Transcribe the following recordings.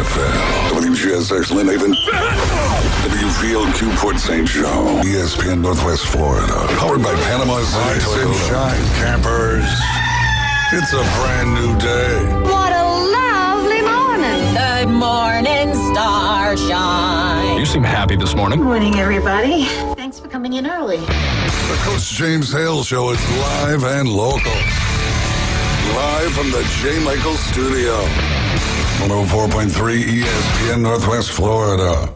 NFL, WGSX Lynn Haven, WVLQ Port St. Joe, ESPN Northwest Florida, powered by Panama City Sunshine Campers. It's a brand new day. What a lovely morning. Good morning, Starshine. You seem happy this morning. Good morning, everybody. Thanks for coming in early. The Coach James Hale Show is live and local. Live from the J. Michael Studio. 104.3 ESPN Northwest Florida.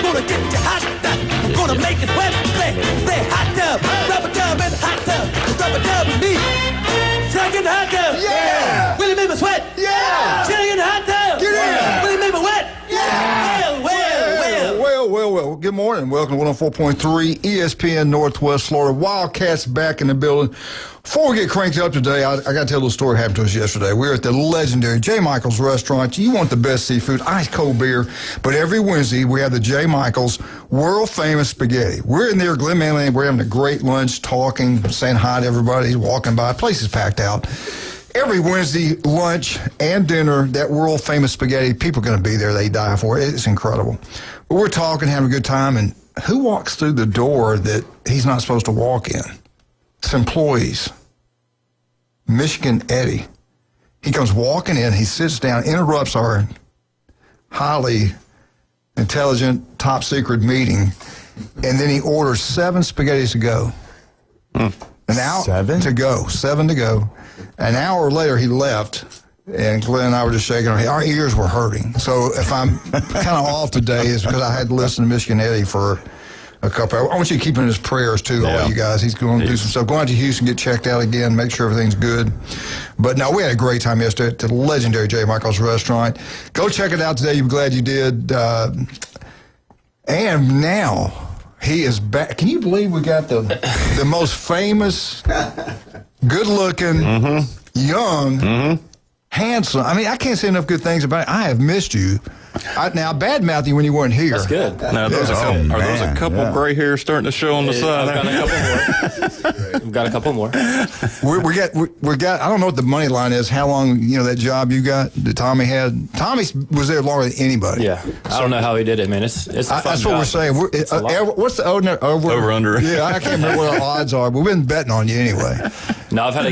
Gonna get you hot tub. Gonna make it wet. Play hot tub. Rubber dub and hot tub. Rubber dub and me. Chuck in the hot tub. Yeah. Will you make me sweat? Yeah. Chuck in the hot tub. Yeah. Will you make me wet? Yeah. Well. Good morning. Welcome to 104.3 ESPN Northwest Florida. Wildcats back in the building. Before we get cranked up today, I got to tell a little story that happened to us yesterday. We were at the legendary J. Michael's restaurant. You want the best seafood, ice cold beer, but every Wednesday we have the J. Michael's world famous spaghetti. We're in there, Glen Manley, we're having a great lunch, talking, saying hi to everybody, walking by. The place is packed out. Every Wednesday, lunch and dinner, that world famous spaghetti, people are going to be there. They die for it. It's incredible. But we're talking, having a good time, and who walks through the door that he's not supposed to walk in? It's employees. Michigan Eddie. He comes walking in, he sits down, interrupts our highly intelligent, top secret meeting, and then he orders 7 spaghettis to go. An hour 7 to go. 7 to go. An hour later, he left, and Glenn and I were just shaking our head. Our ears were hurting. So if I'm kind of off today, it's because I had to listen to Michigan Eddie for a couple hours. I want you to keep in his prayers, too, all you guys. He's going to do some stuff. Go out to Houston, get checked out again, make sure everything's good. But no, we had a great time yesterday at the legendary J. Michael's restaurant. Go check it out today. You're glad you did. And now he is back. Can you believe we got the most famous, good-looking, young, handsome. I mean, I can't say enough good things about it. I have missed you. Now, I badmouthed you when you weren't here. That's good. Now, are those a couple gray hairs starting to show on the side? I've got a couple more. We got. I don't know what the money line is. How long that job you got that Tommy had? Tommy was there longer than anybody. Yeah, I don't know how he did it, man. It's a fun that's job. what we're saying. What's the over under? Yeah, I can't remember what our odds are, but we've been betting on you anyway. No, I've had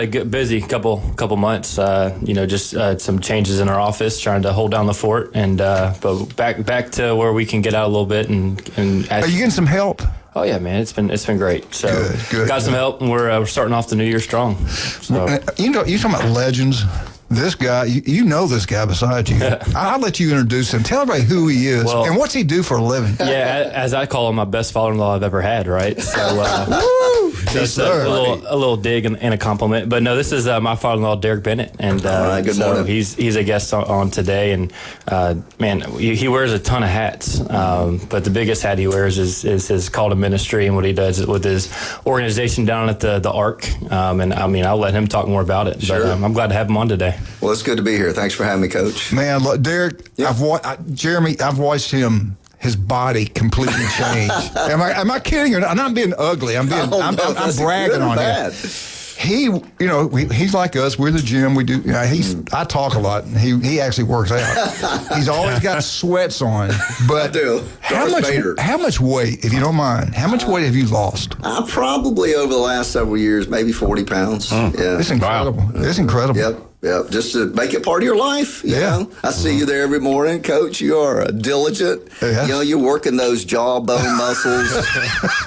a good busy couple months. Just some changes in our office, trying to hold down the fort, and but back to where we can get out a little bit and. Are you getting some help? Oh yeah, man, it's been great. So good. Got some help, and we're starting off the new year strong. So. You talking about legends. This guy, you know this guy besides you. I'll let you introduce him. Tell everybody who he is and what's he do for a living. Yeah, as I call him, my best father-in-law I've ever had, right? So just a little dig and a compliment. But no, this is my father-in-law, Derek Bennett. And good morning. He's a guest on today. And, man, he wears a ton of hats. But the biggest hat he wears is his call to ministry and what he does with his organization down at the Ark. And, I mean, I'll let him talk more about it. Sure. But I'm glad to have him on today. Well, it's good to be here. Thanks for having me, Coach. Man, look, Derek, Jeremy, I've watched him. His body completely changed. Am I kidding or not? I'm not being ugly. I'm bragging on him. He's like us. We're the gym. We do. I talk a lot. He actually works out. He's always got sweats on. But I do. How much weight, if you don't mind? How much weight have you lost? Probably over the last several years, maybe 40 pounds. Yeah, it's incredible. Wow. It's incredible. Yep, just to make it part of your life. You know? I see you there every morning, Coach. You are diligent. Yeah. You're working those jawbone muscles.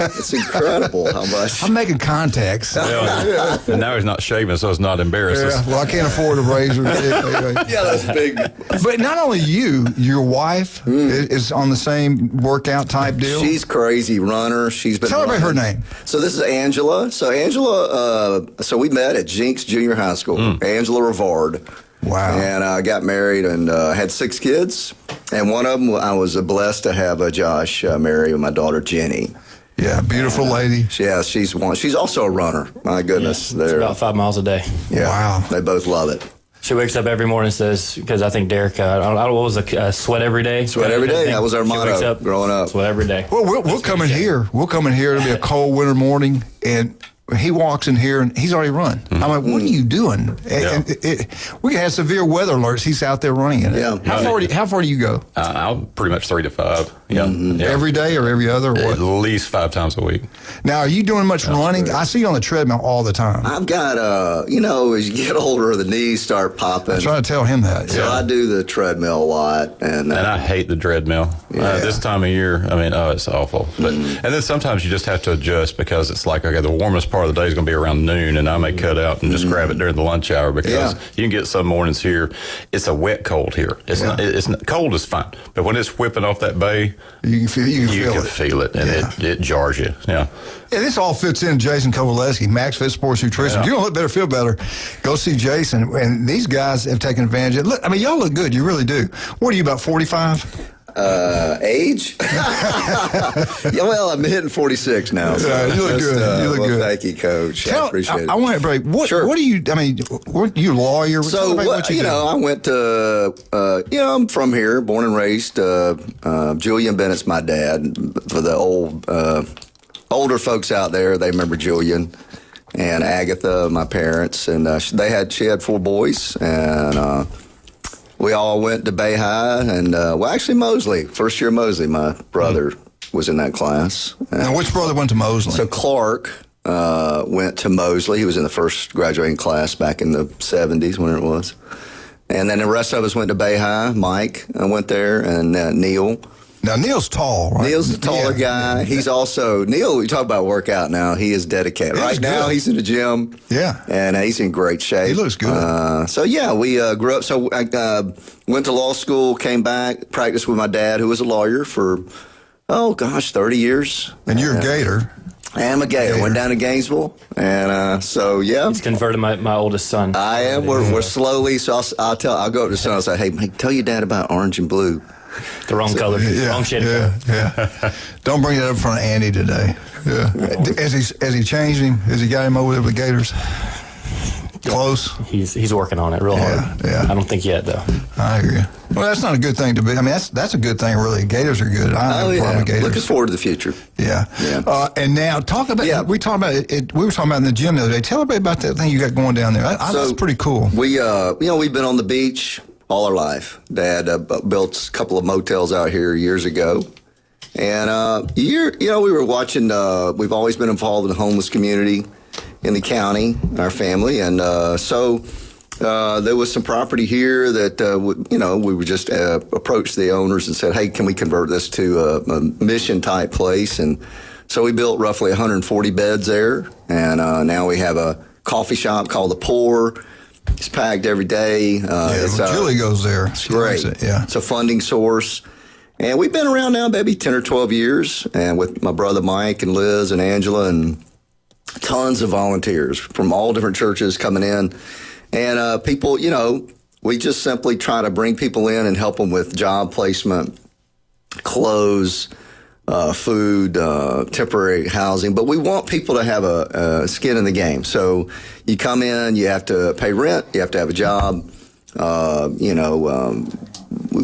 It's incredible how much. I'm making contacts. And now he's not shaving, so it's not embarrassing. Yeah, well, I can't afford a razor. Yeah, that's big. But not only you, your wife is on the same workout type deal. She's crazy runner. She's been. Tell everybody her name. So this is Angela. So Angela. So we met at Jenks Junior High School. Angela Rivard. Wow. And I got married and had 6 kids. And one of them, I was blessed to have Josh marry with my daughter, Jenny. Yeah, beautiful lady. Yeah, she's also a runner. My goodness. Yeah, it's about 5 miles a day. Yeah, wow. They both love it. She wakes up every morning and says, because I think Derek, I don't know, what was it, sweat every day? Sweat every day. That was our motto wakes up, growing up. Sweat every day. Well, we'll come in here. We'll come in here. It'll be a cold winter morning, and he walks in here and he's already run. I'm like, what are you doing? And we can have severe weather alerts. He's out there running it. Yeah. How far do you go? I'm pretty much 3 to 5. Yeah. Every day or every other? Or At what? least 5 times a week. Now, are you doing much running? I see you on the treadmill all the time. I've got, as you get older, the knees start popping. I'm trying to tell him that. So I do the treadmill a lot. And I hate the treadmill. This time of year, it's awful. But and then sometimes you just have to adjust because it's like, okay, the warmest part of the day is going to be around noon, and I may cut out and just grab it during the lunch hour because you can get some mornings here. It's a wet cold here. It's not, cold is fine, but when it's whipping off that bay, you can feel it, and it jars you. Yeah. Yeah, this all fits in Jason Kowaleski, Max Fit Sports Nutrition. If you want to look better, feel better, go see Jason. And these guys have taken advantage of it. Look, y'all look good. You really do. What are you, about 45? Age? Well, I'm hitting 46 now. So you look good. You look good. Thank you, Coach. I appreciate it. I want to break. What do you, you a lawyer? So, I went to, I'm from here, born and raised. Julian Bennett's my dad. For the older folks out there, they remember Julian and Agatha, my parents. And she had 4 boys. And we all went to Bay High, and actually Mosley, first year Mosley. My brother was in that class. Now, which brother went to Mosley? So Clark went to Mosley. He was in the first graduating class back in the 70s, when it was. And then the rest of us went to Bay High. Mike went there, and Neil. Now, Neil's tall, right? Neil's the taller guy. He's also, Neil, we talk about workout now, he is dedicated. Right now, he's in the gym. Yeah. And he's in great shape. He looks good. We grew up. So I went to law school, came back, practiced with my dad, who was a lawyer for, 30 years. And you're a Gator. I am a Gator. Went down to Gainesville. And He's converted my oldest son. I am. We're slowly. So I'll go up to the son. I'll say, hey, Mike, tell your dad about orange and blue. The wrong color. Wrong shade of color. Yeah. Don't bring that up in front of Andy today. Yeah. Has he changed him? Has he got him over there with Gators? Close? He's working on it real hard. Yeah. I don't think yet, though. I agree. Well, that's not a good thing to be. That's a good thing, really. Gators are good. I have a problem with Gators. Looking forward to the future. Yeah. And now, talk about, we talked about it. We were talking about in the gym the other day. Tell everybody about that thing you got going down there. That's pretty cool. We've been on the beach all our life. Dad built a couple of motels out here years ago. And, we were watching, we've always been involved in the homeless community in the county, our family. And there was some property here that, we would just approach the owners and said, hey, can we convert this to a mission-type place? And so we built roughly 140 beds there. And now we have a coffee shop called The Pour. It's packed every day. Julie goes there. It's great. It's a funding source. And we've been around now maybe 10 or 12 years, and with my brother Mike and Liz and Angela and tons of volunteers from all different churches coming in. And people, we just simply try to bring people in and help them with job placement, clothes, food, temporary housing, but we want people to have a skin in the game. So you come in, you have to pay rent, you have to have a job, we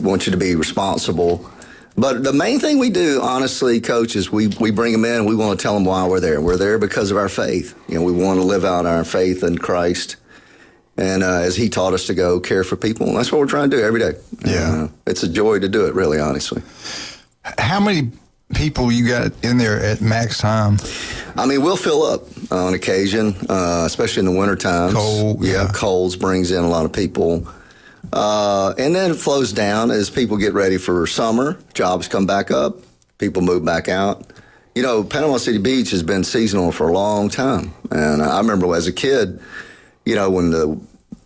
want you to be responsible. But the main thing we do, honestly, Coach, is we bring them in and we want to tell them why we're there. We're there because of our faith. We want to live out our faith in Christ. And as he taught us to go care for people, and that's what we're trying to do every day. Yeah. It's a joy to do it, really, honestly. How many people you got in there at max time? We'll fill up on occasion, especially in the winter times. Coles brings in a lot of people. And then it flows down as people get ready for summer. Jobs come back up. People move back out. Panama City Beach has been seasonal for a long time. And I remember as a kid, when the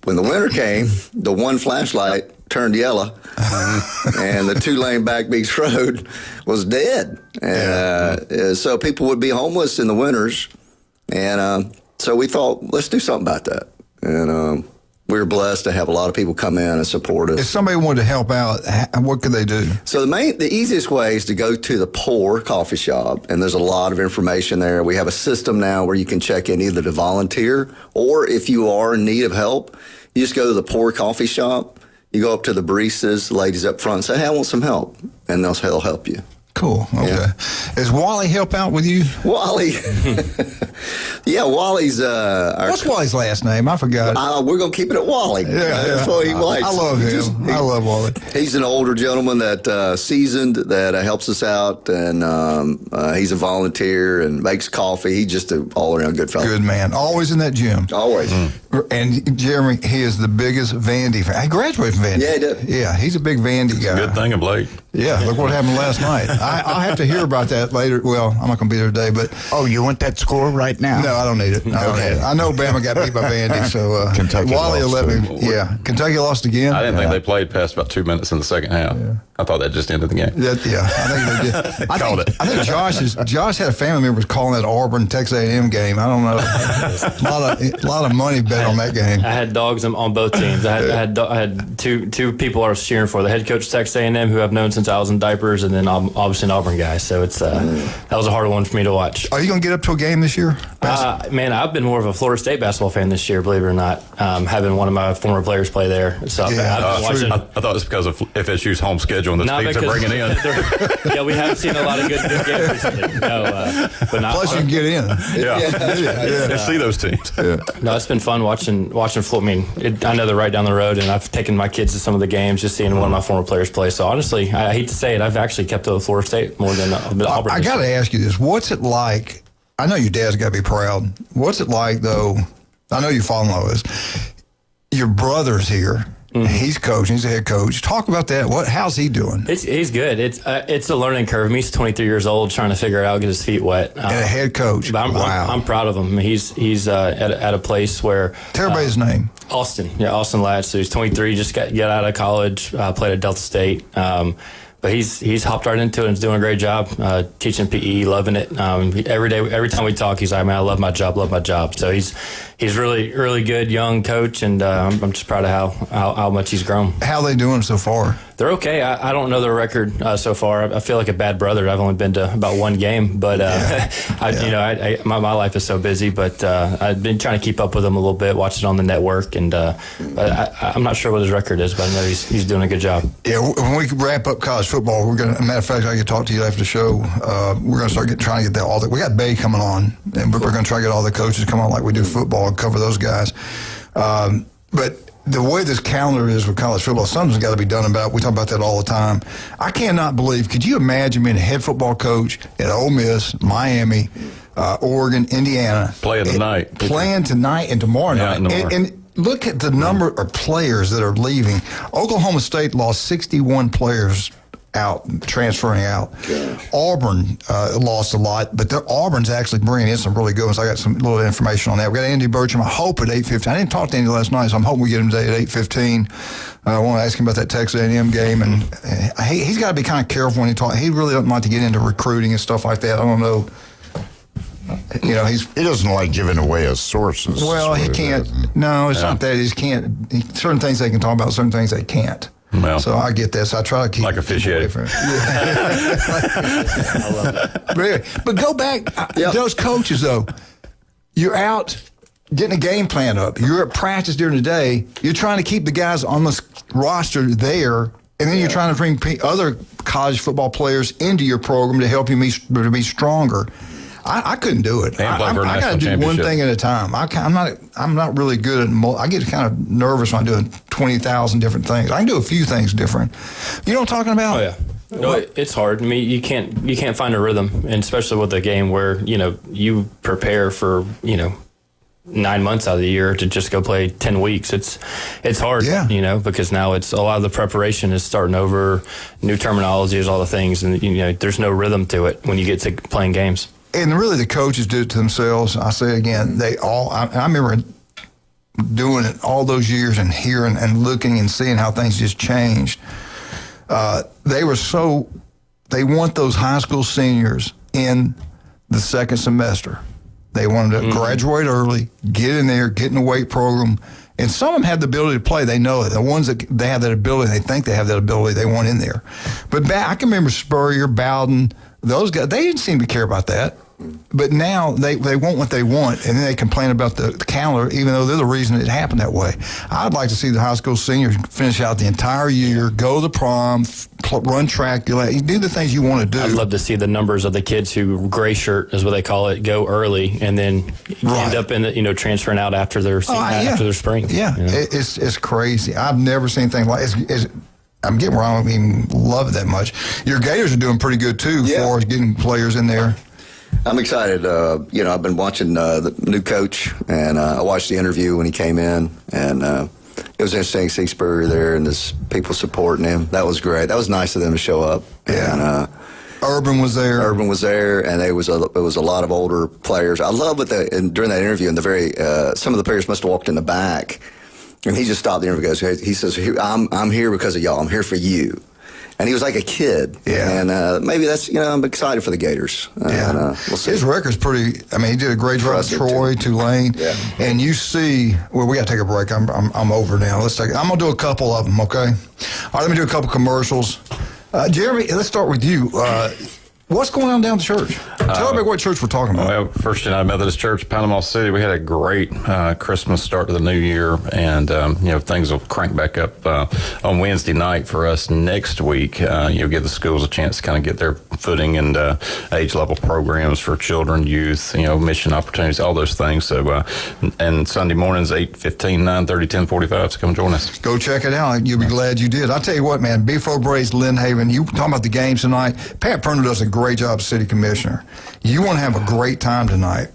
winter came, the one flashlight turned yellow, and the 2-lane back beach road was dead. And so people would be homeless in the winters. And so we thought, let's do something about that. And we were blessed to have a lot of people come in and support us. If somebody wanted to help out, what could they do? So the easiest way is to go to the Pour coffee shop, and there's a lot of information there. We have a system now where you can check in either to volunteer, or if you are in need of help, You just go to the Pour Coffee shop. You go up to the baristas, the ladies up front, and say, hey, I want some help. And they'll help you. Cool. Okay. Yeah. Does Wally help out with you? Wally. Yeah, Wally's What's Wally's last name? I forgot. We're going to keep it at Wally. That's what he likes. I love him. I love Wally. He's an older gentleman that seasoned, that helps us out, and he's a volunteer and makes coffee. He's just an all-around good fellow. Good man. Always in that gym. Always. And Jeremy, he is the biggest Vandy fan. I graduated from Vandy. Yeah, he did. Yeah, he's a big Vandy guy. Good thing of late. Yeah, look what happened last night. I'll have to hear about that later. Well, I'm not going to be there today, but... Oh, you want that score right now? No, I don't need it. I know Bama got beat by Vandy, so Kentucky Wally will lost let me... Yeah, Kentucky lost again. I didn't think they played past about 2 minutes in the second half. Yeah. I thought that just ended the game. I think they did. I think Josh had a family member calling that Auburn Texas A&M game. I don't know. a lot of money bet on that game. I had dogs on both teams. I had two people I was cheering for. The head coach of Texas A&M, who I've known since I was in diapers, and then obviously an Auburn guy. So it's that was a hard one for me to watch. Are you going to get up to a game this year? Man, I've been more of a Florida State basketball fan this year, believe it or not. Having one of my former players play there. So I've been watching. I thought it was because of FSU's home schedule and the teams they're bringing in. Yeah, we have seen a lot of good games recently. But not. Plus, you can get in. Yeah. See those teams. Yeah. No, it's been fun watching Florida. I know they're right down the road, and I've taken my kids to some of the games, just seeing one of my former players play. So honestly, I hate to say it, I've actually kept up with Florida State more than Auburn. I got to ask you this: what's it like? I know your dad's got to be proud. What's it like, though? I know your father-in-law is. Your brother's here. Mm-hmm. He's coaching. He's a head coach. Talk about that. How's he doing? He's good. It's a learning curve. He's 23 years old, trying to figure it out, get his feet wet. And a head coach. But I'm proud of him. He's at a place where. Tell everybody his name. Austin. Yeah, Austin Latch. So he's 23. Just got out of college. Played at Delta State. But he's hopped right into it and is doing a great job teaching PE, loving it. Every time we talk, he's like, man, I love my job. So he's really good young coach, and I'm just proud of how much he's grown. How are they doing so far? They're okay. I don't know their record so far. I feel like a bad brother. I've only been to about one game, but my life is so busy. But I've been trying to keep up with him a little bit, watch it on the network, and I'm not sure what his record is, but I know he's doing a good job. Yeah, when we wrap up college football, we're gonna. Matter of fact, I can talk to you after the show. We're gonna start trying to get all that. We got Bay coming on, and we're gonna try to get all the coaches to come on like we do football and cover those guys. But the way this calendar is with college football, something's got to be done about it. We talk about that all the time. I cannot believe, could you imagine being a head football coach at Ole Miss, Miami, Oregon, Indiana? Playing tonight and tomorrow night. And look at the number of players that are leaving. Oklahoma State lost 61 players transferring out. Gosh. Auburn lost a lot, but Auburn's actually bringing in some really good ones. I got some little information on that. We got Andy Burcham, I hope, at 8:15. I didn't talk to Andy last night, so I'm hoping we get him today at 8:15. I want to ask him about that Texas A&M game, and he's got to be kind of careful when he talks. He really doesn't like to get into recruiting and stuff like that. I don't know. He doesn't like giving away his sources. Well, he can't. No, it's not that. He can't. Certain things they can talk about, certain things they can't. Well, so I get that. So I try to keep like officiating. I love it. But go back. Those coaches, though, you're out getting a game plan up. You're at practice during the day. You're trying to keep the guys on the roster there, and then you're trying to bring other college football players into your program to help you be stronger. I couldn't do it. I got to do one thing at a time. I'm not really good at. I get kind of nervous when I'm doing 20,000 different things. I can do a few things different. You know what I'm talking about? Oh yeah. No, it's hard. I mean, you can't find a rhythm, and especially with a game where you prepare for 9 months out of the year to just go play 10 weeks. It's hard, because now it's a lot of the preparation is starting over, new terminology is all the things, and there's no rhythm to it when you get to playing games. And really, the coaches do it to themselves. I say again, I remember doing it all those years and hearing and looking and seeing how things just changed. They want those high school seniors in the second semester. They wanted to graduate early, get in there, get in the weight program. And some of them have the ability to play. They know it. The ones that they have that ability, they think they have that ability, they want in there. But I can remember Spurrier, Bowden, those guys, they didn't seem to care about that. But now they want what they want, and then they complain about the calendar, even though they're the reason it happened that way. I'd like to see the high school seniors finish out the entire year, go to the prom, run track, do the things you want to do. I'd love to see the numbers of the kids who gray shirt is what they call it, go early, and then end up in transferring out after their after their spring. Yeah, it's crazy. I've never seen anything like it. I'm getting where I don't even love it that much. Your Gators are doing pretty good too, as far as getting players in there. I'm excited. I've been watching the new coach, and I watched the interview when he came in, and it was interesting to see Spurrier there and there's people supporting him. That was great. That was nice of them to show up. Yeah. And, Urban was there. And it was a lot of older players. I love during that interview, and some of the players must have walked in the back, and he just stopped the interview. He says, "I'm here because of y'all. I'm here for you." And he was like a kid. Yeah. And maybe that's, I'm excited for the Gators. We'll see. His record's pretty, he did a great job at Troy, Tulane. Yeah. And you see, we got to take a break. I'm over now. I'm going to do a couple of them, okay? All right, let me do a couple commercials. Jeremy, let's start with you. What's going on down the church? Tell me what church we're talking about. Well, First United Methodist Church, Panama City. We had a great Christmas start to the new year, and things will crank back up on Wednesday night for us next week. You'll give the schools a chance to kind of get their footing and age level programs for children, youth, mission opportunities, all those things. So, and Sunday mornings 8:15, 9:30, 10:45. So come join us. Go check it out. You'll be glad you did. I'll tell you what, man. Beef O'Brady's, Lynn Haven. You talking about the games tonight? Pat Perner does a great job, city commissioner. You want to have a great time tonight,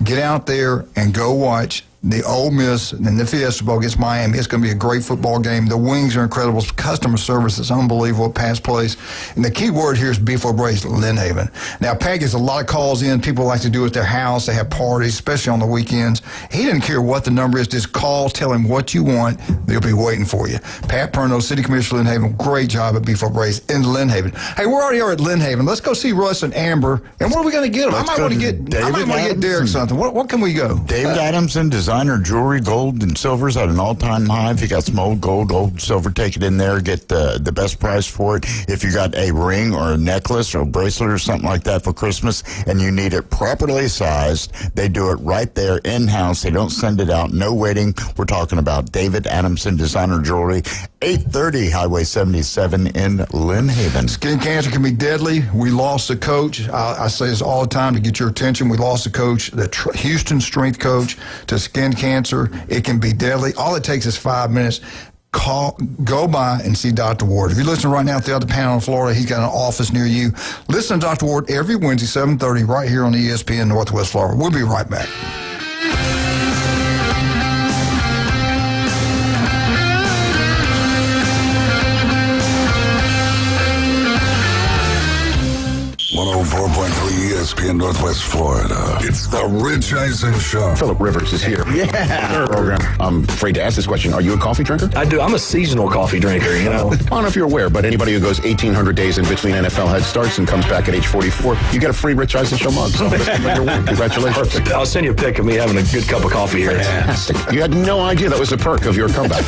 get out there and go watch the Ole Miss and the Fiesta Bowl against Miami. It's going to be a great football game. The wings are incredible. Customer service is unbelievable at Pat's Place. And the key word here is Beef O'Brady's, Lynn Haven. Now, Pat gets a lot of calls in. People like to do it at their house. They have parties, especially on the weekends. He doesn't care what the number is. Just call, tell him what you want. They'll be waiting for you. Pat Perno, City Commissioner, Lynn Haven. Great job at Beef O'Brady's in Lynn Haven. Hey, we're already at Lynn Haven. Let's go see Russ and Amber. And what are we going to get them? I might want to get Derek something. What can we go? David Adamson, designer jewelry, gold and silver's at an all-time high. If you got some old gold, old silver, take it in there. Get the best price for it. If you got a ring or a necklace or a bracelet or something like that for Christmas and you need it properly sized, they do it right there in-house. They don't send it out. No waiting. We're talking about David Adamson, designer jewelry, 830 Highway 77 in Lynn Haven. Skin cancer can be deadly. We lost a coach. I say this all the time to get your attention. We lost a coach, the Houston strength coach, to skin cancer. It can be deadly. All it takes is 5 minutes. Go by and see Dr. Ward. If you're listening right now at the other panel in Florida, he's got an office near you. Listen to Dr. Ward every Wednesday, 7:30, right here on ESPN Northwest Florida. We'll be right back. ESPN Northwest Florida. It's the Rich Eisen Show. Philip Rivers is here. Yeah. Program. I'm afraid to ask this question. Are you a coffee drinker? I do. I'm a seasonal coffee drinker, I don't know if you're aware, but anybody who goes 1,800 days in between NFL head starts and comes back at age 44, you get a free Rich Eisen Show mug. So congratulations. Perfect. I'll send you a pic of me having a good cup of coffee here. Fantastic. You had no idea that was a perk of your comeback.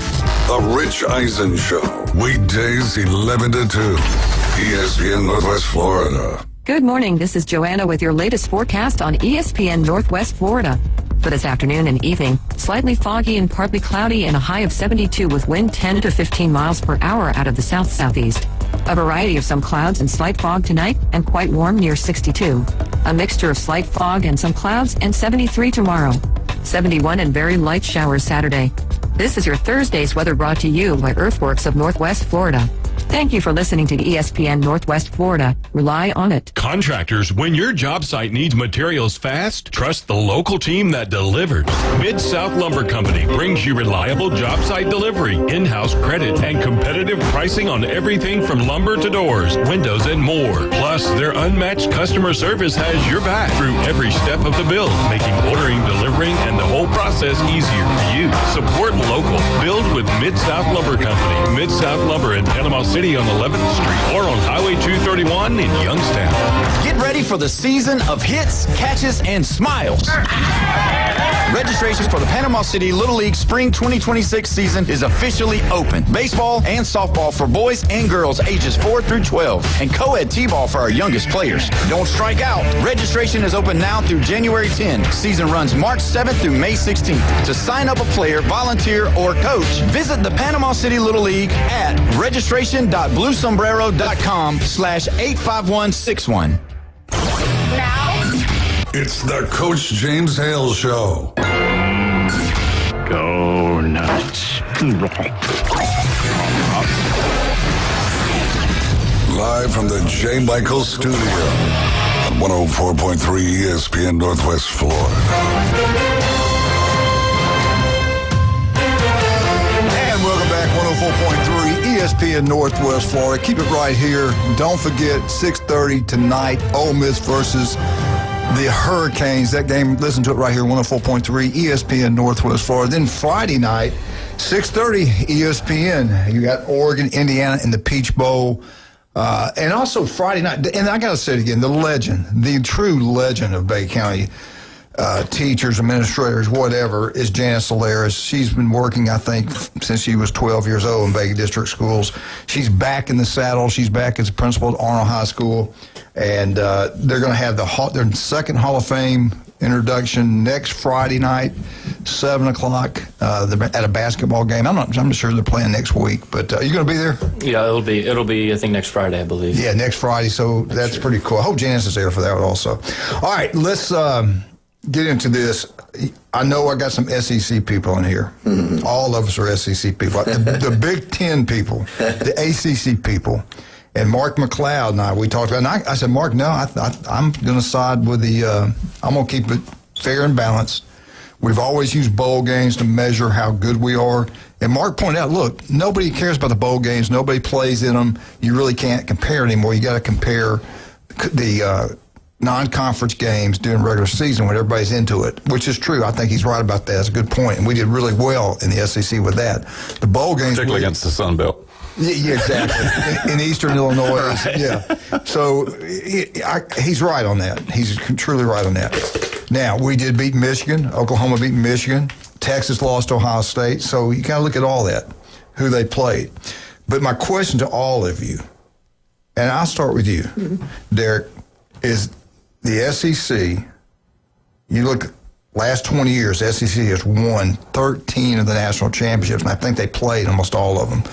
The Rich Eisen Show. Weekdays 11 to 2. ESPN Northwest Florida. Good morning. This is Joanna with your latest forecast on ESPN Northwest Florida. For this afternoon and evening, slightly foggy and partly cloudy and a high of 72 with wind 10 to 15 miles per hour out of the south-southeast. A variety of some clouds and slight fog tonight and quite warm near 62. A mixture of slight fog and some clouds and 73 tomorrow. 71 and very light showers Saturday. This is your Thursday's weather brought to you by Earthworks of Northwest Florida. Thank you for listening to ESPN Northwest Florida. Rely on it. Contractors, when your job site needs materials fast, trust the local team that delivers. Mid-South Lumber Company brings you reliable job site delivery, in-house credit, and competitive pricing on everything from lumber to doors, windows, and more. Plus, their unmatched customer service has your back through every step of the build, making ordering, delivering, and the whole process easier for you. Support local. Build with Mid-South Lumber Company. Mid-South Lumber in Panama City City on 11th Street or on Highway 231 in Youngstown. Get ready for the season of hits, catches, and smiles. Registration for the Panama City Little League Spring 2026 season is officially open. Baseball and softball for boys and girls ages 4 through 12, and co-ed t-ball for our youngest players. Don't strike out. Registration is open now through January 10. Season runs March 7th through May 16th. To sign up a player, volunteer, or coach, visit the Panama City Little League at registration.bluesombrero.com/85161. It's the Coach James Hale Show. Go nuts. Live from the J. Michael Studio on 104.3 ESPN Northwest Florida. And welcome back, 104.3 ESPN Northwest Florida. Keep it right here. Don't forget, 6:30 tonight, Ole Miss versus the Hurricanes. That game, listen to it right here, 104.3 ESPN Northwest Florida. Then Friday night, 6:30 ESPN. You got Oregon, Indiana in the Peach Bowl. And also Friday night, and I got to say it again, the legend, the true legend of Bay County teachers, administrators, whatever, is Janice Solaris. She's been working, I think, since she was 12 years old in Bay District schools. She's back in the saddle. She's back as a principal at Arnold High School. And they're going to have their second Hall of Fame introduction next Friday night, 7 o'clock at a basketball game. I'm not sure they're playing next week, but are you going to be there? Yeah, it'll be I think next Friday, I believe. Yeah, next Friday. So that's pretty cool. I hope Janice is there for that also. All right, let's get into this. I know I got some SEC people in here. Mm-hmm. All of us are SEC people. The Big Ten people, the ACC people. And Mark McLeod and we talked about it. And I said, Mark, no, I'm going to side with I'm going to keep it fair and balanced. We've always used bowl games to measure how good we are. And Mark pointed out, look, nobody cares about the bowl games. Nobody plays in them. You really can't compare anymore. You got to compare the non-conference games during regular season when everybody's into it, which is true. I think he's right about that. That's a good point. And we did really well in the SEC with that. The bowl games, particularly against the Sun Belt. Yeah, exactly. in Eastern Illinois. Yeah. So he's right on that. He's truly right on that. Now, we did beat Michigan. Oklahoma beat Michigan. Texas lost to Ohio State. So you got to look at all that, who they played. But my question to all of you, and I'll start with you, Derek, is the SEC, you look last 20 years, the SEC has won 13 of the national championships, and I think they played almost all of them.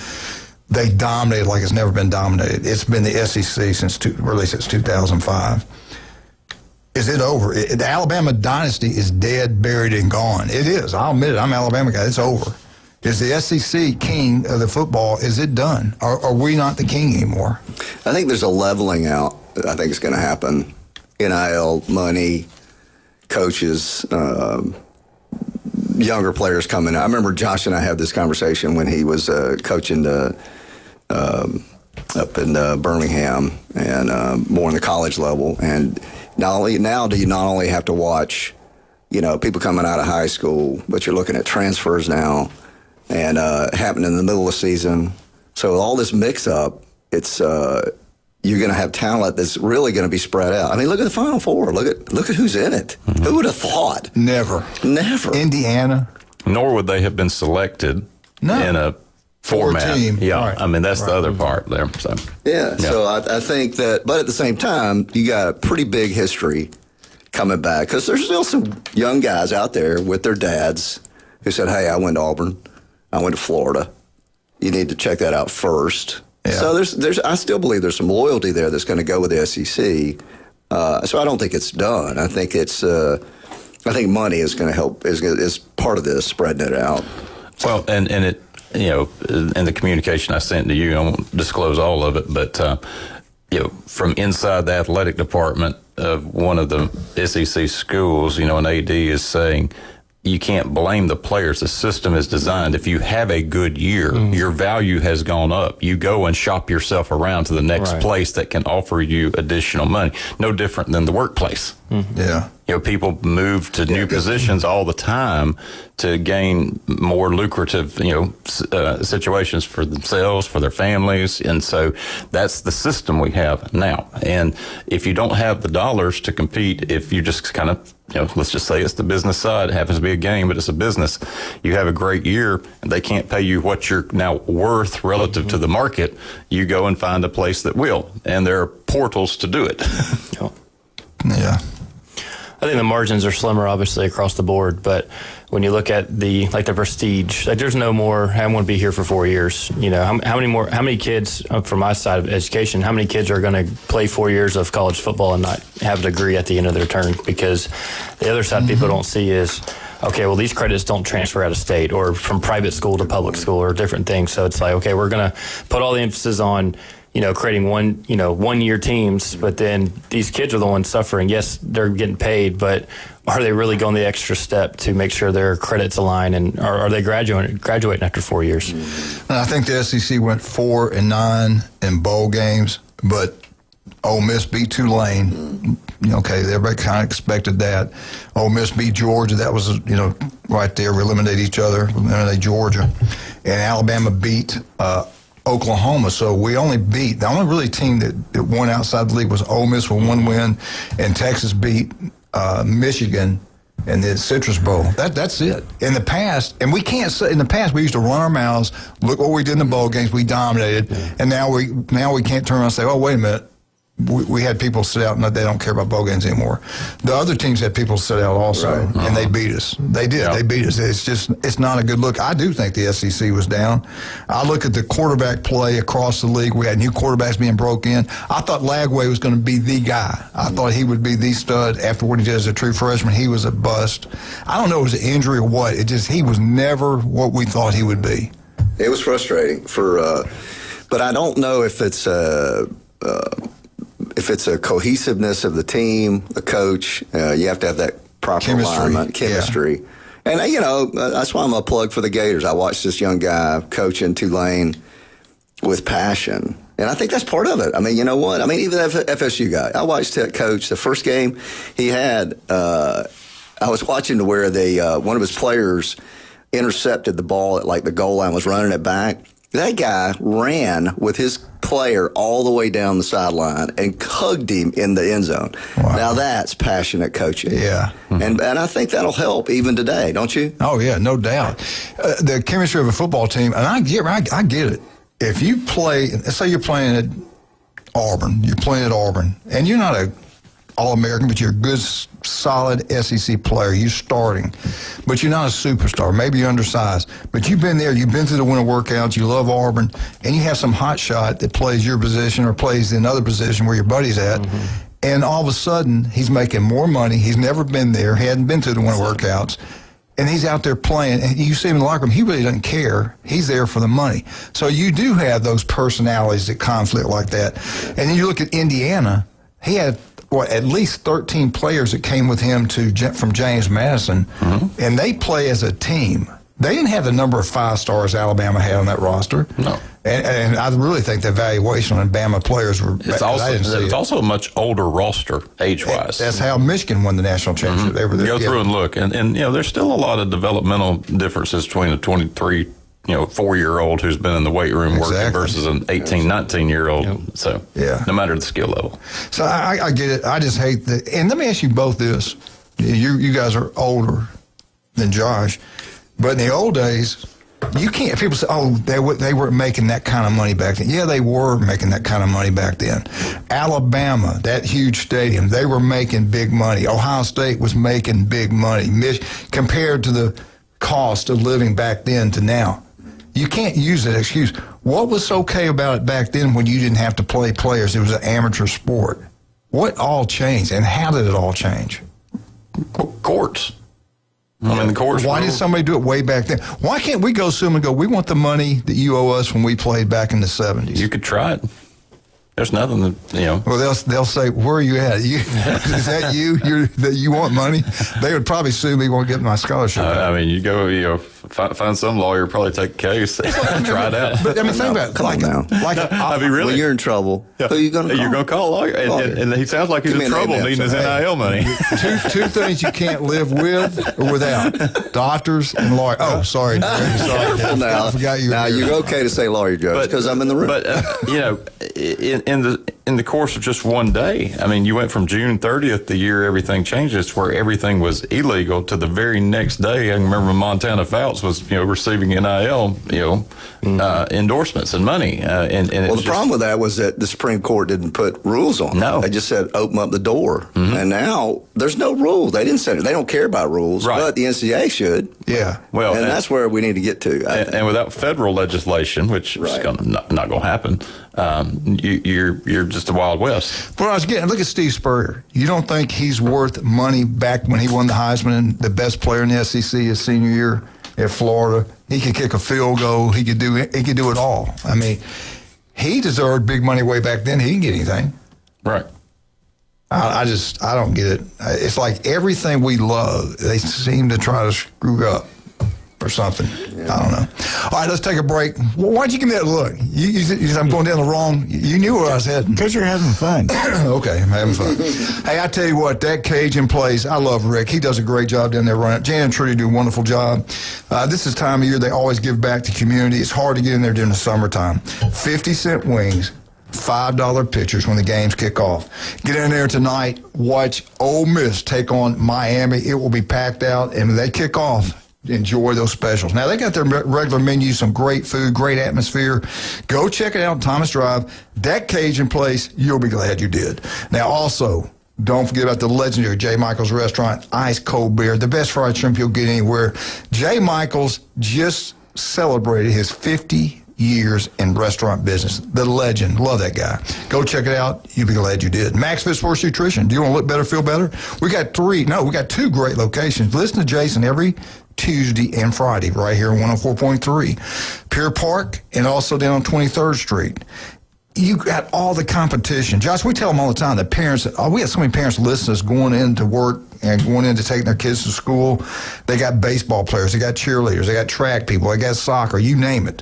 They dominated like it's never been dominated. It's been the SEC since 2005. Is it over? The Alabama dynasty is dead, buried, and gone. It is. I'll admit it. I'm an Alabama guy. It's over. Is the SEC king of the football? Is it done? Are we not the king anymore? I think there's a leveling out that I think is going to happen. NIL, money, coaches, younger players coming out. I remember Josh and I had this conversation when he was coaching up in Birmingham and more on the college level. And now do you not only have to watch, people coming out of high school, but you're looking at transfers now and happening in the middle of the season. So all this mix-up, it's you're going to have talent that's really going to be spread out. I mean, look at the Final Four. Look at who's in it. Mm-hmm. Who would have thought? Never. Indiana. Nor would they have been selected in a format. Team. Yeah, right. I mean, that's the other part there. So So I think that, but at the same time, you got a pretty big history coming back because there's still some young guys out there with their dads who said, hey, I went to Auburn. I went to Florida. You need to check that out first. Yeah. So there's I still believe there's some loyalty there that's going to go with the SEC. So I don't think it's done. I think I think money is going to help is part of this, spreading it out. Well, and it in the communication I sent to you, I won't disclose all of it, but from inside the athletic department of one of the SEC schools, an AD is saying you can't blame the players. The system is designed. If you have a good year, your value has gone up. You go and shop yourself around to the next place that can offer you additional money. No different than the workplace. Yeah. You know, people move to new positions all the time to gain more lucrative, situations for themselves, for their families. And so that's the system we have now. And if you don't have the dollars to compete, if you just kind of, let's just say it's the business side, it happens to be a game, but it's a business. You have a great year and they can't pay you what you're now worth relative to the market. You go and find a place that will. And there are portals to do it. Yeah. I think the margins are slimmer, obviously, across the board. But when you look at the prestige, there's no more, I want to be here for 4 years. How many kids, from my side of education, how many kids are going to play 4 years of college football and not have a degree at the end of their term? Because the other side people don't see is, okay, well, these credits don't transfer out of state or from private school to public school or different things. So it's like, okay, we're going to put all the emphasis on creating 1 year teams, but then these kids are the ones suffering. Yes, they're getting paid, but are they really going the extra step to make sure their credits align, and are they graduating after 4 years? And I think the SEC went 4-9 in bowl games, but Ole Miss beat Tulane. Okay, everybody kind of expected that. Ole Miss beat Georgia. That was, right there. We eliminate each other. Eliminate Georgia. And Alabama beat Oklahoma. So we only beat, the only really team that won outside the league was Ole Miss with 1 win, and Texas beat Michigan in the Citrus Bowl. That's it. In the past, and we can't say, in the past we used to run our mouths, look what we did in the bowl games, we dominated, and now we can't turn around and say, oh, wait a minute. We had people sit out, and they don't care about bowl games anymore. The other teams had people sit out also, and they beat us. They did. Yep. They beat us. It's not a good look. I do think the SEC was down. I look at the quarterback play across the league. We had new quarterbacks being broke in. I thought Lagway was going to be the guy. I thought he would be the stud after what he did as a true freshman. He was a bust. I don't know if it was an injury or what. He was never what we thought he would be. It was frustrating but I don't know if it's a cohesiveness of the team, the coach. You have to have that proper alignment, chemistry. Yeah. And, that's why I'm a plug for the Gators. I watched this young guy coach in Tulane with passion. And I think that's part of it. I mean, you know what? I mean, even the FSU guy. I watched that coach. The first game he had, I was watching to where one of his players intercepted the ball at the goal line, was running it back. That guy ran with his player all the way down the sideline and hugged him in the end zone. Wow. Now that's passionate coaching. Yeah. And I think that'll help even today, don't you? Oh, yeah, no doubt. The chemistry of a football team, and I get it. If you play, let's say you're playing at Auburn, and you're not a All-American, but you're a good, solid SEC player. You're starting, but you're not a superstar. Maybe you're undersized, but you've been there. You've been through the winter workouts. You love Auburn, and you have some hot shot that plays your position or plays another position where your buddy's at, and all of a sudden he's making more money. He's never been there. He hadn't been through the winter workouts, and he's out there playing. And you see him in the locker room. He really doesn't care. He's there for the money. So you do have those personalities that conflict like that. And then you look at Indiana. He had at least 13 players that came with him from James Madison, and they play as a team. They didn't have the number of 5 stars Alabama had on that roster. No. And I really think the evaluation on Bama players were. It's also a much older roster, age-wise. That's how Michigan won the national championship. They were there. Go through and look, and there's still a lot of developmental differences between a 23 4-year-old who's been in the weight room working versus an 18, 19-year-old. So, no matter the skill level. So I get it. I just hate that. And let me ask you both this. You guys are older than Josh, but in the old days, you can't. People say, "Oh, they weren't making that kind of money back then." Yeah, they were making that kind of money back then. Alabama, that huge stadium, they were making big money. Ohio State was making big money compared to the cost of living back then to now. You can't use that excuse. What was okay about it back then when you didn't have to play players? It was an amateur sport. What all changed, and how did it all change? Courts. I mean, the courts. Why did somebody do it way back then? Why can't we go sue them and go, we want the money that you owe us when we played back in the 70s? You could try it. There's nothing that, Well, they'll say, "Where are you at? Is that you? That you want money?" They would probably sue me, won't get my scholarship. I mean, you go, find some lawyer, probably take a case, try it out. But I mean, think about it. Come on now. I mean, really, when you're in trouble, who are you going to call? You're going to call a lawyer, and he sounds like he's in trouble needing his NIL money. Two things you can't live with or without: doctors and lawyers. Oh, sorry, Jerry, sorry. Now, I forgot you. Now you're okay to say lawyer jokes because I'm in the room. But in the course of just one day, I mean, you went from June 30th, the year everything changes, where everything was illegal, to the very next day. I remember Montana Fouts was receiving NIL endorsements and money. The problem with that was that the Supreme Court didn't put rules on it. No, they just said open up the door, and now there's no rules. They didn't say it. They don't care about rules, but the NCAA should. Yeah, well, and that's where we need to get to. And without federal legislation, which is not going to happen, you're just a Wild West. Well, I was getting, look at Steve Spurrier. You don't think he's worth money back when he won the Heisman and the best player in the SEC his senior year at Florida? He could kick a field goal. He could do it all. I mean, he deserved big money way back then. He didn't get anything. Right. I don't get it. It's like everything we love, they seem to try to screw up or something. I don't know. All right, let's take a break. Why'd you give me that look? You said I'm going down the wrong. You knew where I was heading. Because you're having fun. Okay, I'm having fun. Hey, I tell you what, that Cajun place, I love Rick. He does a great job down there running it. Jan and Trudy do a wonderful job. This is time of year they always give back to community. It's hard to get in there during the summertime. 50-cent wings. $5 pitchers when the games kick off. Get in there tonight. Watch Ole Miss take on Miami. It will be packed out, and when they kick off, enjoy those specials. Now, they got their regular menu, some great food, great atmosphere. Go check it out on Thomas Drive. That Cajun place, you'll be glad you did. Now, also, don't forget about the legendary J. Michael's Restaurant, ice cold beer, the best fried shrimp you'll get anywhere. J. Michael's just celebrated his 50 years in restaurant business. The legend. Love that guy. Go check it out. You'll be glad you did. Max Fit Sports Nutrition. Do you want to look better, feel better? We got two great locations. Listen to Jason every Tuesday and Friday right here on 104.3. Pier Park and also down on 23rd Street. You got all the competition. Josh, we tell them all the time that parents, we have so many parents listen to us going into work and going into taking their kids to school. They got baseball players, they got cheerleaders, they got track people, they got soccer, you name it.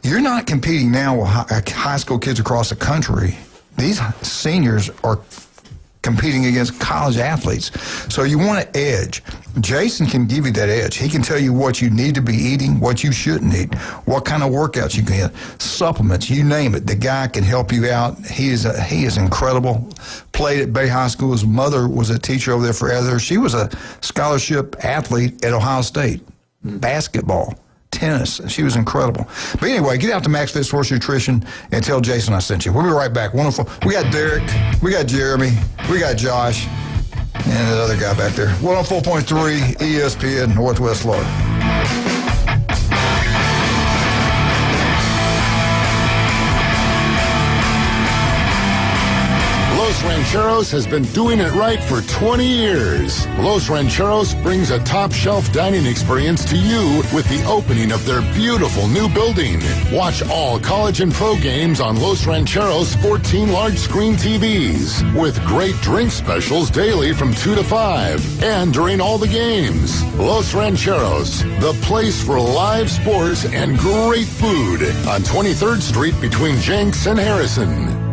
You're not competing now with high school kids across the country. These seniors are competing against college athletes. So you want an edge. Jason can give you that edge. He can tell you what you need to be eating, what you shouldn't eat, what kind of workouts you can get, supplements, you name it. The guy can help you out. He is incredible. Played at Bay High School. His mother was a teacher over there forever. She was a scholarship athlete at Ohio State. Basketball. Tennis. She was incredible. But anyway, get out to Max Fit Sports Nutrition and tell Jason I sent you. We'll be right back. Wonderful. We got Derek. We got Jeremy. We got Josh. And that other guy back there. 104.3 ESPN Northwest Florida. Los Rancheros has been doing it right for 20 years. Los Rancheros brings a top-shelf dining experience to you with the opening of their beautiful new building. Watch all college and pro games on Los Rancheros' 14 large-screen TVs with great drink specials daily from 2 to 5 and during all the games. Los Rancheros, the place for live sports and great food on 23rd Street between Jenks and Harrison.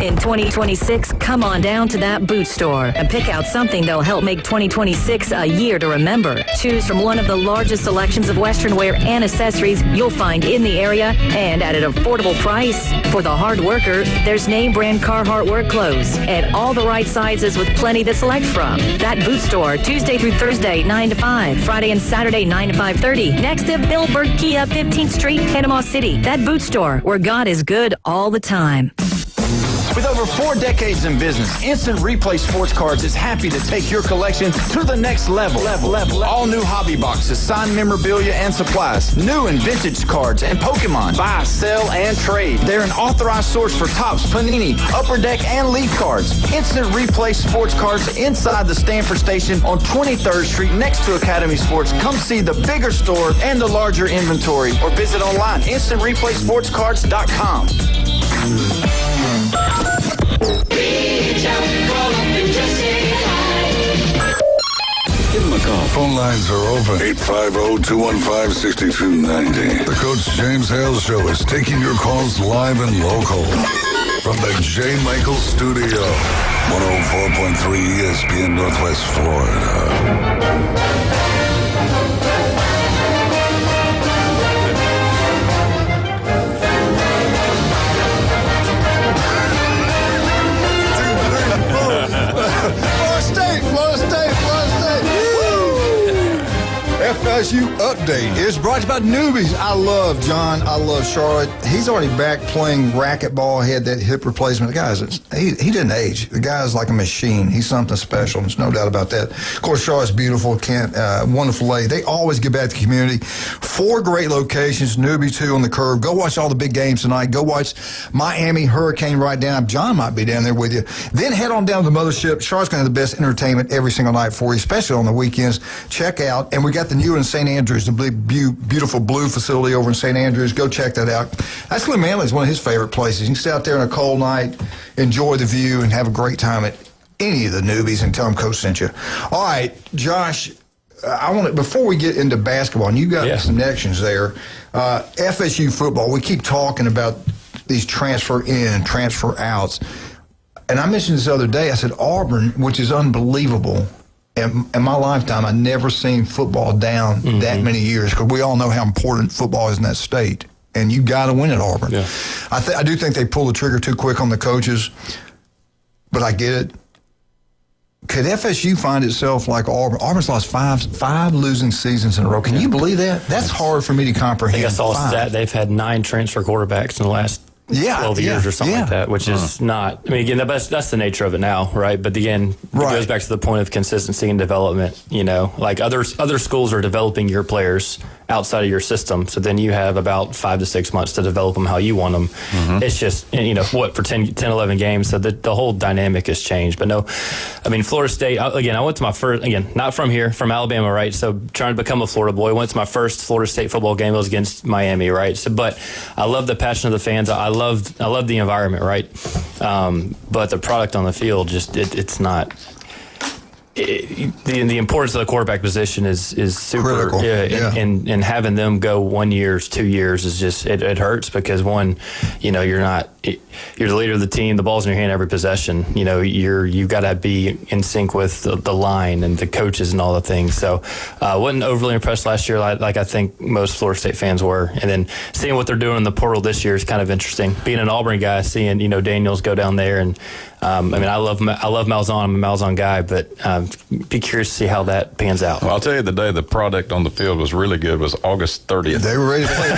In 2026, come on down to that boot store and pick out something that'll help make 2026 a year to remember. Choose from one of the largest selections of Western wear and accessories you'll find in the area and at an affordable price. For the hard worker, there's name brand Carhartt work clothes and all the right sizes with plenty to select from. That boot store, Tuesday through Thursday, 9 to 5, Friday and Saturday, 9 to 5:30. Next to Billberg Kia, 15th Street, Panama City. That boot store where God is good all the time. With over 4 decades in business, Instant Replay Sports Cards is happy to take your collection to the next level. All new hobby boxes, signed memorabilia and supplies, new and vintage cards, and Pokemon. Buy, sell, and trade. They're an authorized source for Topps, Panini, Upper Deck, and Leaf cards. Instant Replay Sports Cards inside the Stanford Station on 23rd Street next to Academy Sports. Come see the bigger store and the larger inventory, or visit online, instantReplaySportsCards.com. Reach out, call up and just say hi. Give him a call. Phone lines are open. 850-215-6290. The Coach James Hale Show is taking your calls live and local from the J. Michael Studio. 104.3 ESPN Northwest Florida. FSU Update is brought to you by Newbies. I love John. I love Charlotte. He's already back playing racquetball. He had that hip replacement. The guy's, he didn't age. The guy's like a machine. He's something special. There's no doubt about that. Of course, Charlotte's beautiful. Wonderful lady. They always give back to the community. 4 great locations. Newbie 2 on the curve. Go watch all the big games tonight. Go watch Miami Hurricane right down. John might be down there with you. Then head on down to the mothership. Charlotte's going to have the best entertainment every single night for you, especially on the weekends. Check out. And we got the new in St. Andrews, the beautiful blue facility over in St. Andrews. Go check that out. That's Manley's one of his favorite places. You can stay out there on a cold night, enjoy the view, and have a great time at any of the Newbies and tell them Coach sent you. All right, Josh, I want to, before we get into basketball, and you got some connections there, FSU football, we keep talking about these transfer in, transfer outs. And I mentioned this the other day, I said Auburn, which is unbelievable. In my lifetime, I've never seen football down that many years, because we all know how important football is in that state. And you got to win at Auburn. Yeah. I do think they pulled the trigger too quick on the coaches, but I get it. Could FSU find itself like Auburn? Auburn's lost five losing seasons in a row. Can you believe that? That's hard for me to comprehend. I think I saw a stat. They've had 9 transfer quarterbacks in the last 12 years or something like that, which is not, I mean, again, that's the nature of it now, right? But again, it goes back to the point of consistency and development, you know, like other schools are developing your players outside of your system. So then you have about 5 to 6 months to develop them how you want them. It's just, you know, for 10, 11 games. So the whole dynamic has changed. But no, I mean, Florida State, again, I went to my first, again, not from here, from Alabama, right? So trying to become a Florida boy, went to my first Florida State football game. It was against Miami, right? So, but I love the passion of the fans. I love the environment, right? But the product on the field, just it's not. The importance of the quarterback position is super critical. And having them go 1 year, 2 years is just it hurts, because one, you know, you're the leader of the team. The ball's in your hand every possession. You know, you've got to be in sync with the line and the coaches and all the things. So wasn't overly impressed last year, like I think most Florida State fans were. And then seeing what they're doing in the portal this year is kind of interesting. Being an Auburn guy, seeing, you know, Daniels go down there, and I mean, I love Malzahn. I'm a Malzahn guy, but be curious to see how that pans out. Well, I'll tell you, the day the product on the field was really good was August 30th. They were ready to play.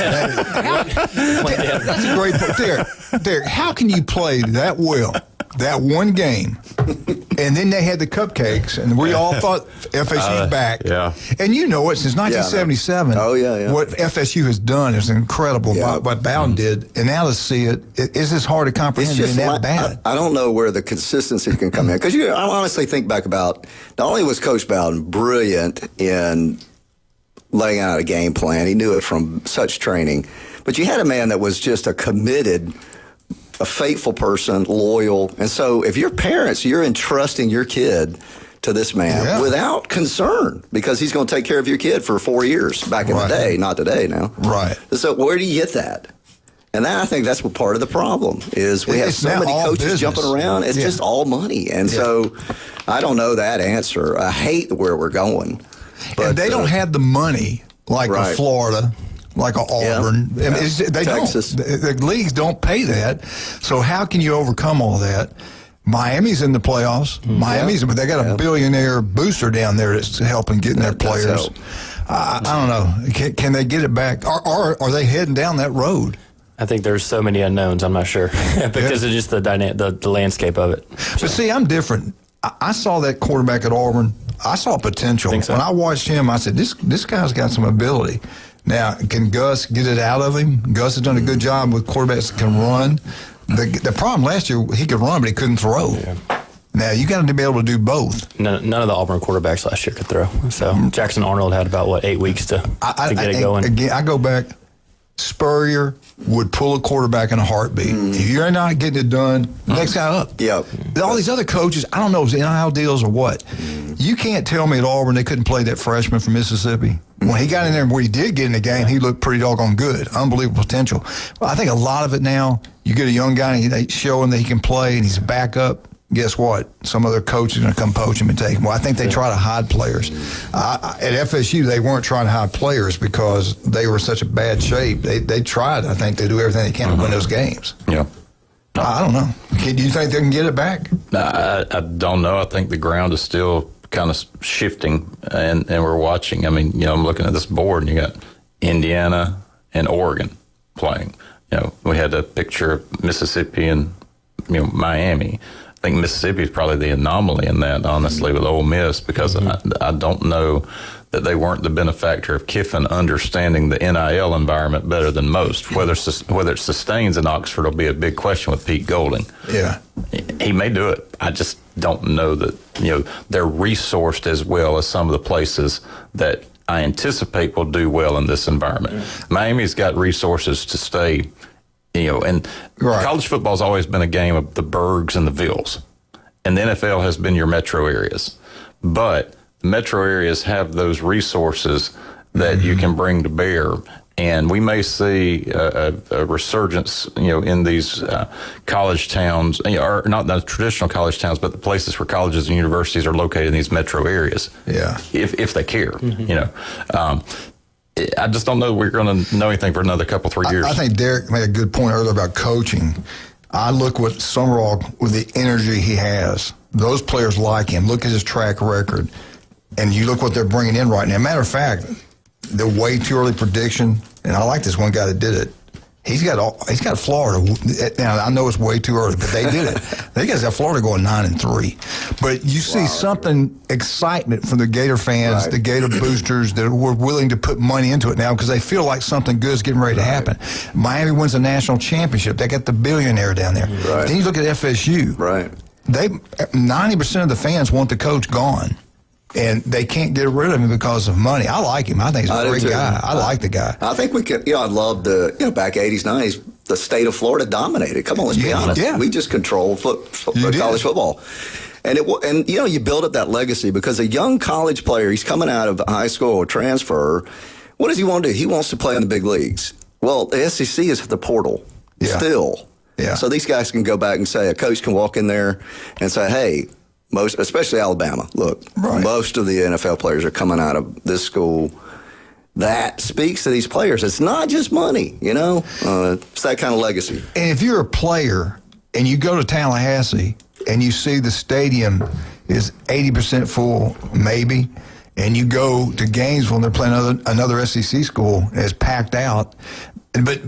That's a great point. Derek, how can you play that well, that one game, and then they had the cupcakes, and we all thought FSU's back. Yeah. And you know it, since 1977. What FSU has done is incredible. What Bowden did, and now to see it's just hard to comprehend. It's that bad. I don't know where the consistency can come in, because I honestly think back about, not only was Coach Bowden brilliant in laying out a game plan, he knew it from such training, but you had a man that was just a committed, a faithful person, loyal. And so if you're parents, you're entrusting your kid to this man without concern, because he's going to take care of your kid for 4 years back in the day, not today now. Right. So where do you get that? And I think that's what part of the problem is. We have so many coaches jumping around. It's just all money. And so I don't know that answer. I hate where we're going. But and they don't have the money like a Florida, like a Auburn. I mean, they Texas. don't. The leagues don't pay that. So how can you overcome all that? Miami's in the playoffs. But they got a billionaire booster down there that's helping getting their players. I don't know. Can they get it back? Are they heading down that road? I think there's so many unknowns. I'm not sure because of just the landscape of it. But see, I'm different. I saw that quarterback at Auburn. I saw potential. So? When I watched him, I said, this guy's got some ability. Now, can Gus get it out of him? Gus has done a good job with quarterbacks that can run. The problem last year, he could run, but he couldn't throw. Yeah. Now, you got to be able to do both. None of the Auburn quarterbacks last year could throw. So Jackson Arnold had about, 8 weeks to get it going. Again, I go back. Spurrier would pull a quarterback in a heartbeat. If you're not getting it done, next guy up. Yep. All these other coaches, I don't know if it's NIL deals or what. You can't tell me at Auburn they couldn't play that freshman from Mississippi. When he got in there and where he did get in the game, he looked pretty doggone good. Unbelievable potential. Well, I think a lot of it now, you get a young guy and they show him that he can play and he's a backup. Guess what? Some other coach is going to come poach him and take him. Well, I think they try to hide players. At FSU, they weren't trying to hide players because they were in such a bad shape. They tried, I think, to do everything they can to win those games. Yeah. I don't know. Do you think they can get it back? I don't know. I think the ground is still kind of shifting, and we're watching. I mean, I'm looking at this board, and you got Indiana and Oregon playing. We had a picture of Mississippi and Miami. I think Mississippi is probably the anomaly in that, honestly, with Ole Miss, because I don't know that they weren't the benefactor of Kiffin understanding the NIL environment better than most. Whether it sustains in Oxford will be a big question with Pete Golding. Yeah. He may do it. I just don't know that, they're resourced as well as some of the places that I anticipate will do well in this environment. Miami's got resources to stay. And college football has always been a game of the Bergs and the Vills. And the NFL has been your metro areas. But the metro areas have those resources that you can bring to bear. And we may see a resurgence, in these college towns, or not the traditional college towns, but the places where colleges and universities are located in these metro areas. Yeah. If they care, I just don't know we're going to know anything for another 3 years. I think Derek made a good point earlier about coaching. I look with Summerall with the energy he has. Those players like him. Look at his track record. And you look what they're bringing in right now. Matter of fact, the way too early prediction, and I like this one guy that did it. He's got Florida. Now, I know it's way too early, but they did it. They got Florida going 9-3. But you see excitement from the Gator fans, the Gator boosters that were willing to put money into it now because they feel like something good is getting ready to happen. Miami wins a national championship. They got the billionaire down there. Then you look at FSU. 90% of the fans want the coach gone. And they can't get rid of him because of money. I like him. I think he's a great guy. I like the guy. I think we could, I'd love the, back 80s, 90s, the state of Florida dominated. Come on, let's be honest. Yeah. We just controlled college football. And you build up that legacy because a young college player, he's coming out of high school or transfer. What does he want to do? He wants to play in the big leagues. Well, the SEC is the portal still. Yeah. So these guys can go back and say, a coach can walk in there and say, hey, especially Alabama. Look, most of the NFL players are coming out of this school. That speaks to these players. It's not just money, it's that kind of legacy. And if you're a player and you go to Tallahassee and you see the stadium is 80% full, maybe, and you go to Gainesville and they're playing another SEC school and it's packed out. But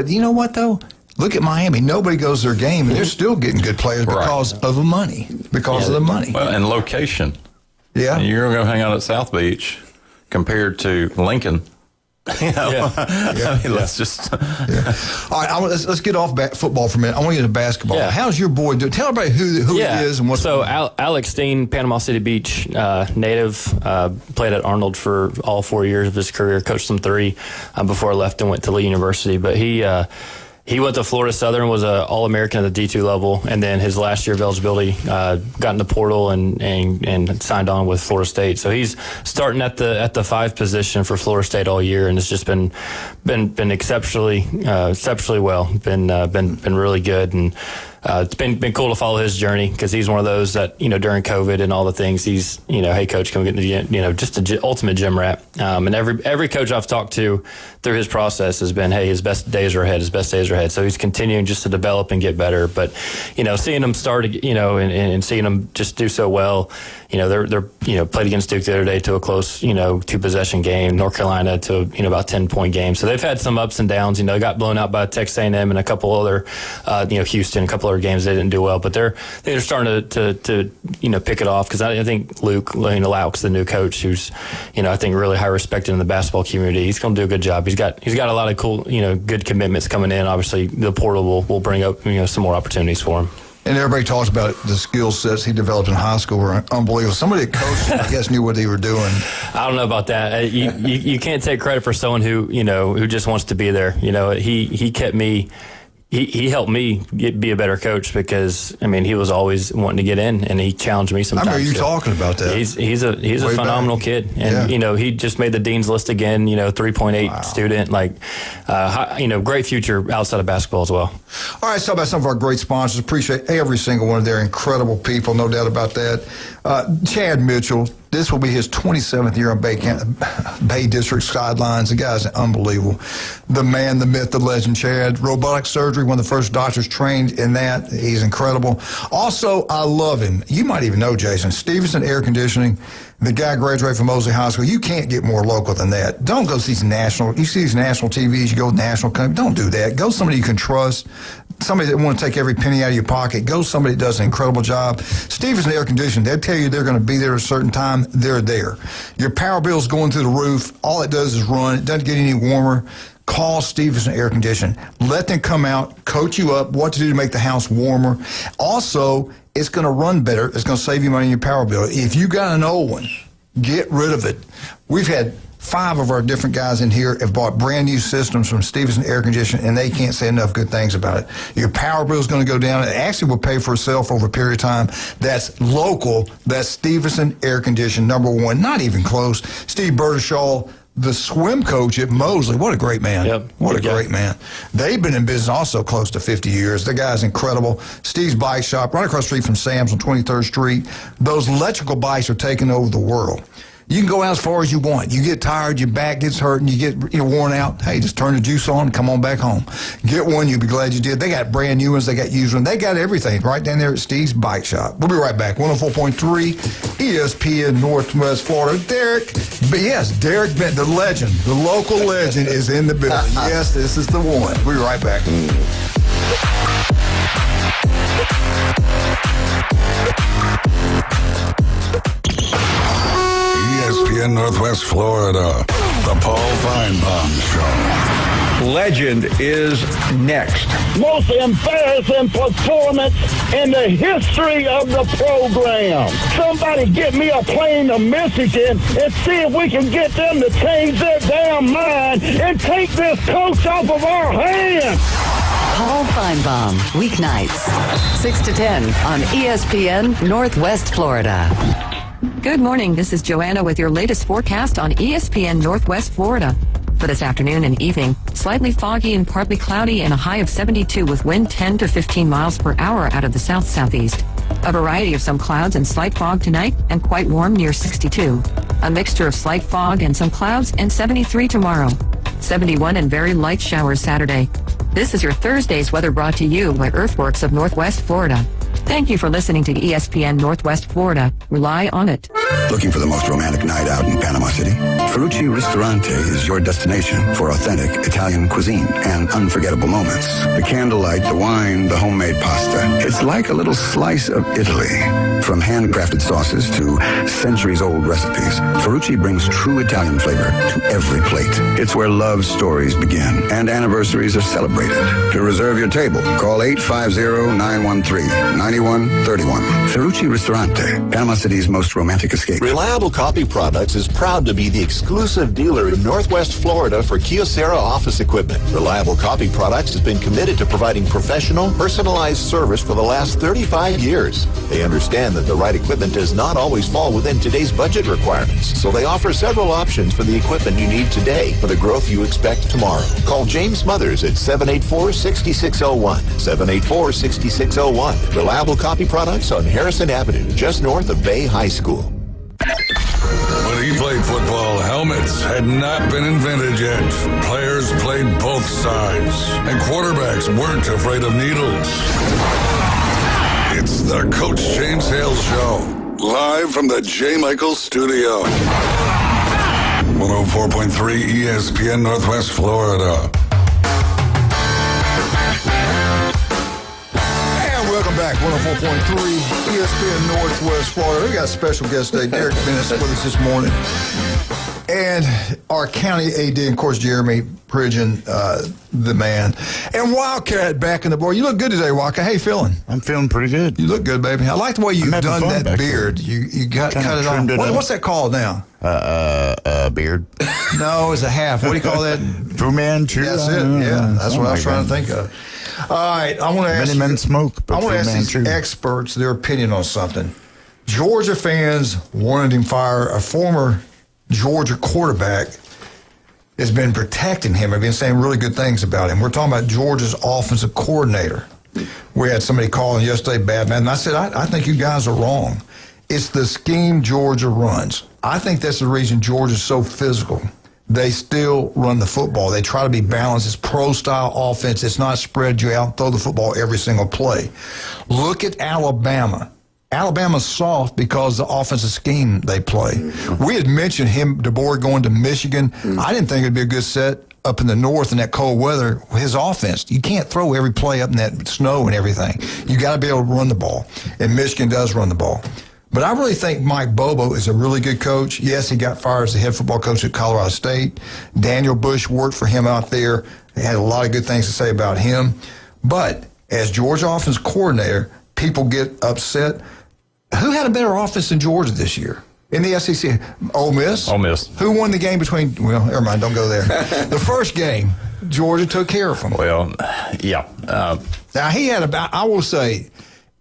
you know what though? Look at Miami. Nobody goes to their game, and they're still getting good players because of the money. Because of the money. Well, and location. Yeah. And you're going to go hang out at South Beach compared to Lincoln. Let's just. All right, let's get off football for a minute. I want to get to basketball. Yeah. How's your boy doing? Tell everybody who he is and what's. So Alex Steen, Panama City Beach native, played at Arnold for all 4 years of his career. Coached them 3 before I left and went to Lee University. But he went to Florida Southern, was an All-American at the D2 level, and then his last year of eligibility got in the portal and signed on with Florida State. So he's starting at the 5 position for Florida State all year, and it's just been exceptionally well, been really good. And it's been cool to follow his journey because he's one of those that, during COVID and all the things, he's, hey, coach, can we get the, just the ultimate gym rat. And every coach I've talked to through his process has been, hey, his best days are ahead. So he's continuing just to develop and get better. But, seeing him start, and seeing him just do so well, they're played against Duke the other day to a close, 2-possession game, North Carolina to, about 10-point game. So they've had some ups and downs, they got blown out by Texas A&M and a couple other, Houston, a couple other games they didn't do well, but they're starting to pick it off because I think Luke Lauk's the new coach who's, I think really high respected in the basketball community. He's going to do a good job. He's got a lot of cool, good commitments coming in. Obviously, the portal will bring up, some more opportunities for him. And everybody talks about the skill sets he developed in high school were unbelievable. Somebody that coached, I guess, knew what they were doing. I don't know about that. You can't take credit for someone who just wants to be there. He kept me. He helped me be a better coach because he was always wanting to get in, and he challenged me sometimes. I remember you talking about that. He's a phenomenal kid, and he just made the dean's list again. 3.8 student, great future outside of basketball as well. All right, let's talk about some of our great sponsors. Appreciate every single one of their incredible people, no doubt about that. Chad Mitchell. This will be his 27th year on Bay District sidelines. The guy's unbelievable. The man, the myth, the legend, Chad. Robotic surgery, one of the first doctors trained in that. He's incredible. Also, I love him. You might even know Jason. Stevenson Air Conditioning. The guy graduated from Mosley High School. You can't get more local than that. Don't go see these national. You see these national TVs. You go with national companies. Don't do that. Go somebody you can trust. Somebody that want to take every penny out of your pocket. Go somebody that does an incredible job. Stevenson Air Conditioning. They'll tell you they're going to be there at a certain time. They're there. Your power bill's going through the roof. All it does is run. It doesn't get any warmer. Call Stevenson Air Conditioning. Let them come out, coach you up, what to do to make the house warmer. Also, it's going to run better. It's going to save you money in your power bill. If you got an old one, get rid of it. We've had 5 of our different guys in here have bought brand new systems from Stevenson Air Conditioning, and they can't say enough good things about it. Your power bill is going to go down. It actually will pay for itself over a period of time. That's local. That's Stevenson Air Conditioning, #1. Not even close. Steve Bertishaw, the swim coach at Mosley. What a great man. Yep. What a great man. They've been in business also close to 50 years. The guy's incredible. Steve's Bike Shop, right across the street from Sam's on 23rd Street. Those electrical bikes are taking over the world. You can go out as far as you want. You get tired, your back gets hurt, and you get worn out. Hey, just turn the juice on and come on back home. Get one, you'll be glad you did. They got brand new ones. They got used ones. They got everything right down there at Steve's Bike Shop. We'll be right back. 104.3 ESPN Northwest Florida. Derek Bent, the legend, the local legend is in the building. Yes, this is the one. We'll be right back. ESPN Northwest Florida, the Paul Feinbaum Show. Legend is next. Most embarrassing performance in the history of the program. Somebody get me a plane to Michigan and see if we can get them to change their damn mind and take this coach off of our hands. Paul Feinbaum, weeknights, 6 to 10 on ESPN Northwest Florida. Good morning. This is Joanna with your latest forecast on ESPN Northwest Florida. For this afternoon and evening, slightly foggy and partly cloudy and a high of 72 with wind 10 to 15 miles per hour out of the south-southeast. A variety of some clouds and slight fog tonight and quite warm near 62. A mixture of slight fog and some clouds and 73 tomorrow. 71 and very light showers Saturday. This is your Thursday's weather brought to you by Earthworks of Northwest Florida. Thank you for listening to ESPN Northwest Florida. Rely on it. Looking for the most romantic night out in Panama City? Ferrucci Ristorante is your destination for authentic Italian cuisine and unforgettable moments. The candlelight, the wine, the homemade pasta. It's like a little slice of Italy. From handcrafted sauces to centuries-old recipes, Ferrucci brings true Italian flavor to every plate. It's where love stories begin and anniversaries are celebrated. To reserve your table, call 850-913-9131. Ferrucci Ristorante, Panama City's most romantic escape. Reliable Coffee Products is proud to be the exclusive dealer in Northwest Florida for Kyocera office equipment. Reliable Coffee Products has been committed to providing professional, personalized service for the last 35 years. They understand that the right equipment does not always fall within today's budget requirements, so they offer several options for the equipment you need today for the growth you expect tomorrow. Call James Mothers at 784-6601. 784-6601. Reliable Coffee Products on Harrison Avenue, just north of Bay High School. When he played football, helmets had not been invented yet. Players played both sides, and quarterbacks weren't afraid of needles. It's the Coach James Hale Show, live from the J. Michael Studio. 104.3 ESPN Northwest Florida. Welcome back, 104.3 ESPN Northwest Florida. We got a special guest today, Derek Bennett, with us this morning. And our county AD, and of course, Jeremy Pridgeon, the man. And Wildcat back in the board. You look good today, Wildcat. How you feeling? I'm feeling pretty good. You look good, baby. I like the way you've done that beard. You got cut it off. What's that called now? Beard. No, it's a half. What do you call that? Fu Manchu. That's it. Yeah, that's what I was trying to think of. All right, I want to ask many men smoke, but I want to ask these Manchu. experts their opinion on something. Georgia fans wanted him fired. A former Georgia quarterback has been protecting him. I've been saying really good things about him. We're talking about Georgia's offensive coordinator. We had somebody calling yesterday, bad man, and I said, I think you guys are wrong. It's the scheme Georgia runs. I think that's the reason Georgia's so physical. They still run the football. They try to be balanced. It's pro-style offense. It's not spread you out and throw the football every single play. Look at Alabama. Alabama's soft because the offensive scheme they play. Mm-hmm. We had mentioned DeBoer going to Michigan. Mm-hmm. I didn't think it'd be a good set up in the north in that cold weather. His offense, you can't throw every play up in that snow and everything. You got to be able to run the ball, and Michigan does run the ball. But I really think Mike Bobo is a really good coach. Yes, he got fired as the head football coach at Colorado State. Daniel Bush worked for him out there. They had a lot of good things to say about him. But as Georgia offense coordinator, people get upset. Who had a better offense than Georgia this year in the SEC? Ole Miss? Ole Miss. Who won the game between, well, never mind, don't go there. The first game, Georgia took care of them. Well, yeah. Now, he had about, I will say,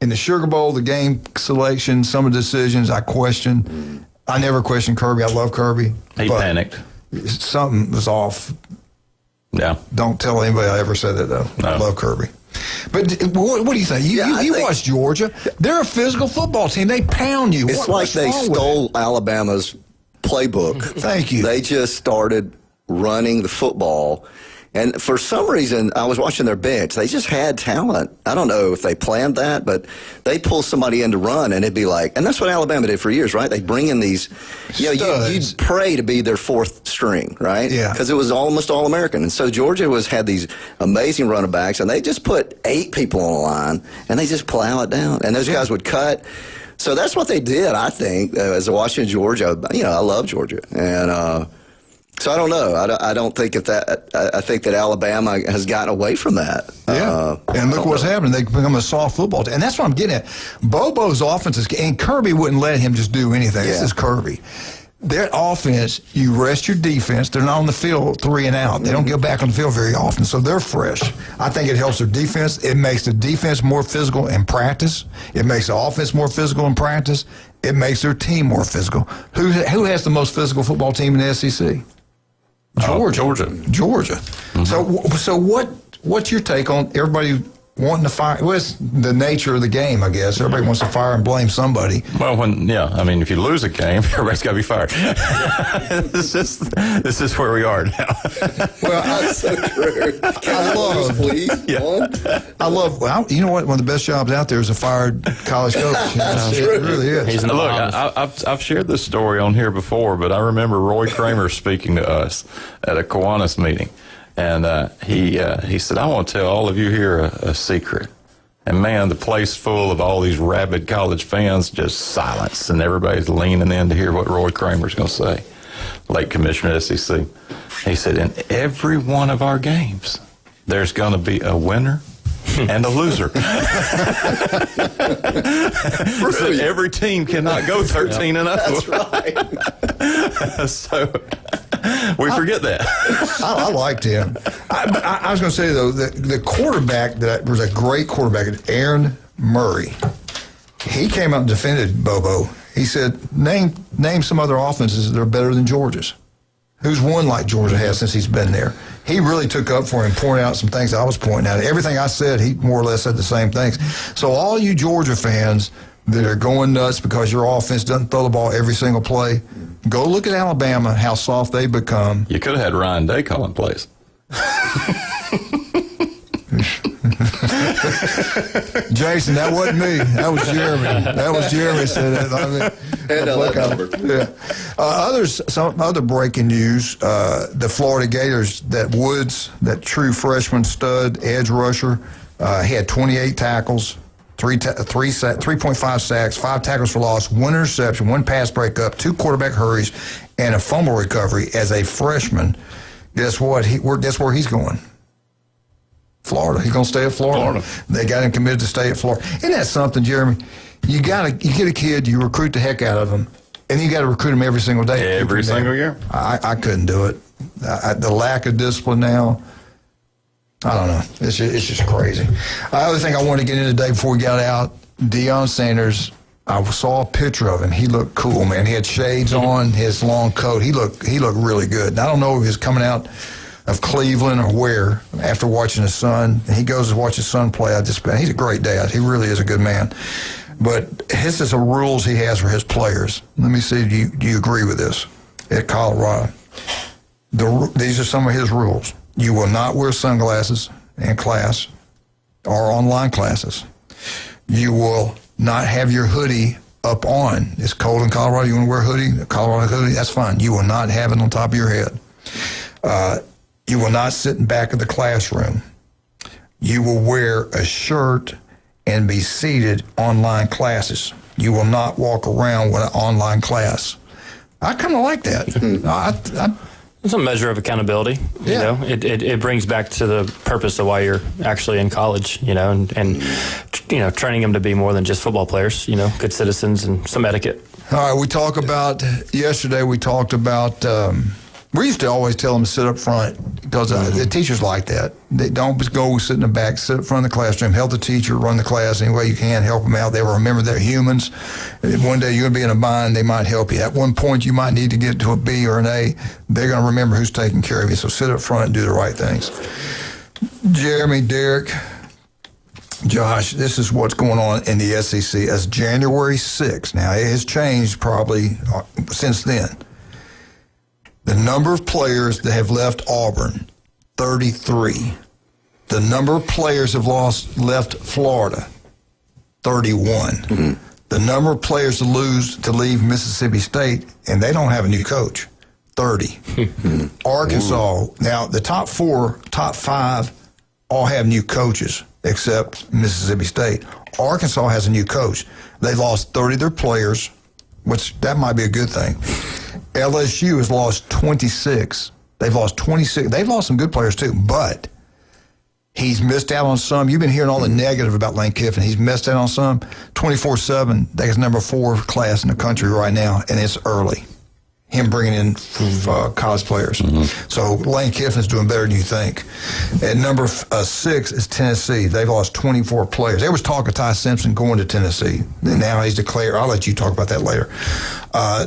in the Sugar Bowl, the game selection, some of the decisions I questioned. I never questioned Kirby. I love Kirby. He panicked. Something was off. Yeah. Don't tell anybody I ever said that, though. No. I love Kirby. But what do you think? You watch Georgia. They're a physical football team. They pound you. It's like they stole Alabama's playbook. Thank you. They just started running the football. And for some reason, I was watching their bench. They just had talent. I don't know if they planned that, but they pull somebody in to run, and it'd be like, and that's what Alabama did for years, right? They bring in these, you'd pray to be their fourth string, right? Yeah. Because it was almost All-American. And so Georgia had these amazing running backs, and they just put 8 people on the line, and they just plow it down. And those guys would cut. So that's what they did, I think, as a Washington, Georgia. I love Georgia. And, so I don't know. I don't think I think that Alabama has gotten away from that. Yeah. And look what's happening. They become a soft football team. And that's what I'm getting at. Bobo's offense is, and Kirby wouldn't let him just do anything. Yeah. This is Kirby. Their offense, you rest your defense. They're not on the field 3 and out. They don't get back on the field very often, so they're fresh. I think it helps their defense. It makes the defense more physical in practice. It makes the offense more physical in practice. It makes their team more physical. Who has the most physical football team in the SEC? Georgia. Mm-hmm. So what's your take on everybody wanting to fire? Well, it's the nature of the game, I guess. Everybody wants to fire and blame somebody. Well, if you lose a game, everybody's got to be fired. This is where we are now. Well, that's so true. I love. Well, you know what? One of the best jobs out there is a fired college coach. It really is. Look, I've shared this story on here before, but I remember Roy Kramer speaking to us at a Kiwanis meeting. And he said, I want to tell all of you here a secret. And, man, the place full of all these rabid college fans, just silence. And everybody's leaning in to hear what Roy Kramer's going to say, late commissioner at SEC. He said, in every one of our games, there's going to be a winner and a loser. So every team cannot go 13-0. That's right. So we forget that. I liked him. I was going to say, though, the quarterback that was a great quarterback, Aaron Murray, he came out and defended Bobo. He said, name some other offenses that are better than Georgia's. Who's won like Georgia has since he's been there? He really took up for him, pointing out some things I was pointing out. Everything I said, he more or less said the same things. So all you Georgia fans that are going nuts because your offense doesn't throw the ball every single play, go look at Alabama, how soft they become. You could have had Ryan Day calling plays. Jason, that wasn't me. That was Jeremy. That was Jeremy said that. I mean, some other breaking news: the Florida Gators. That Woods, that true freshman stud edge rusher, he had 28 tackles, 3.5 sacks, 5 tackles for loss, 1 interception, 1 pass breakup, 2 quarterback hurries, and a fumble recovery as a freshman. Guess what? Guess where he's going? Florida. He's going to stay at Florida. They got him committed to stay at Florida. Isn't that something, Jeremy? You get a kid, you recruit the heck out of him, and you got to recruit him every single day. Every single year. I couldn't do it. The lack of discipline now, I don't know. It's just crazy. The other thing I wanted to get in today before we got out, Deion Sanders, I saw a picture of him. He looked cool, man. He had shades on, his long coat. He looked really good. And I don't know if he was coming out of Cleveland or where after watching his son. He goes to watch his son play. He's a great dad. He really is a good man. But his is the rules he has for his players. Let me see, do you agree with this? At Colorado, these are some of his rules. You will not wear sunglasses in class or online classes. You will not have your hoodie up on. It's cold in Colorado. You want to wear a hoodie, a Colorado hoodie, that's fine. You will not have it on top of your head. You will not sit in back of the classroom. You will wear a shirt and be seated online classes. You will not walk around with an online class. I kind of like that. It's a measure of accountability. You know, it brings back to the purpose of why you're actually in college. You know, and training them to be more than just football players. You know, good citizens and some etiquette. All right, yesterday we talked about. We used to always tell them to sit up front because the teachers like that. They don't just go sit in the back, sit up front of the classroom, help the teacher run the class any way you can, help them out. They will remember they're humans. One day you're going to be in a bind, they might help you. At one point you might need to get to a B or an A. They're going to remember who's taking care of you. So sit up front and do the right things. Jeremy, Derek, Josh, this is what's going on in the SEC. As January 6th. Now, it has changed probably since then. The number of players that have left Auburn, 33. The number of players have left Florida, 31. Mm-hmm. The number of players to leave Mississippi State, and they don't have a new coach, 30. Arkansas, now the top 5 all have new coaches except Mississippi State. Arkansas has a new coach. They lost 30 of their players, which that might be a good thing. LSU has lost 26. They've lost 26. They've lost some good players too, but he's missed out on some. You've been hearing all the negative about Lane Kiffin. He's missed out on some. 24/7, that's number 4 class in the country right now, and it's early. Him bringing in college players. Mm-hmm. So Lane Kiffin's doing better than you think. At number 6 is Tennessee. They've lost 24 players. There was talk of Ty Simpson going to Tennessee. And now he's declared. I'll let you talk about that later.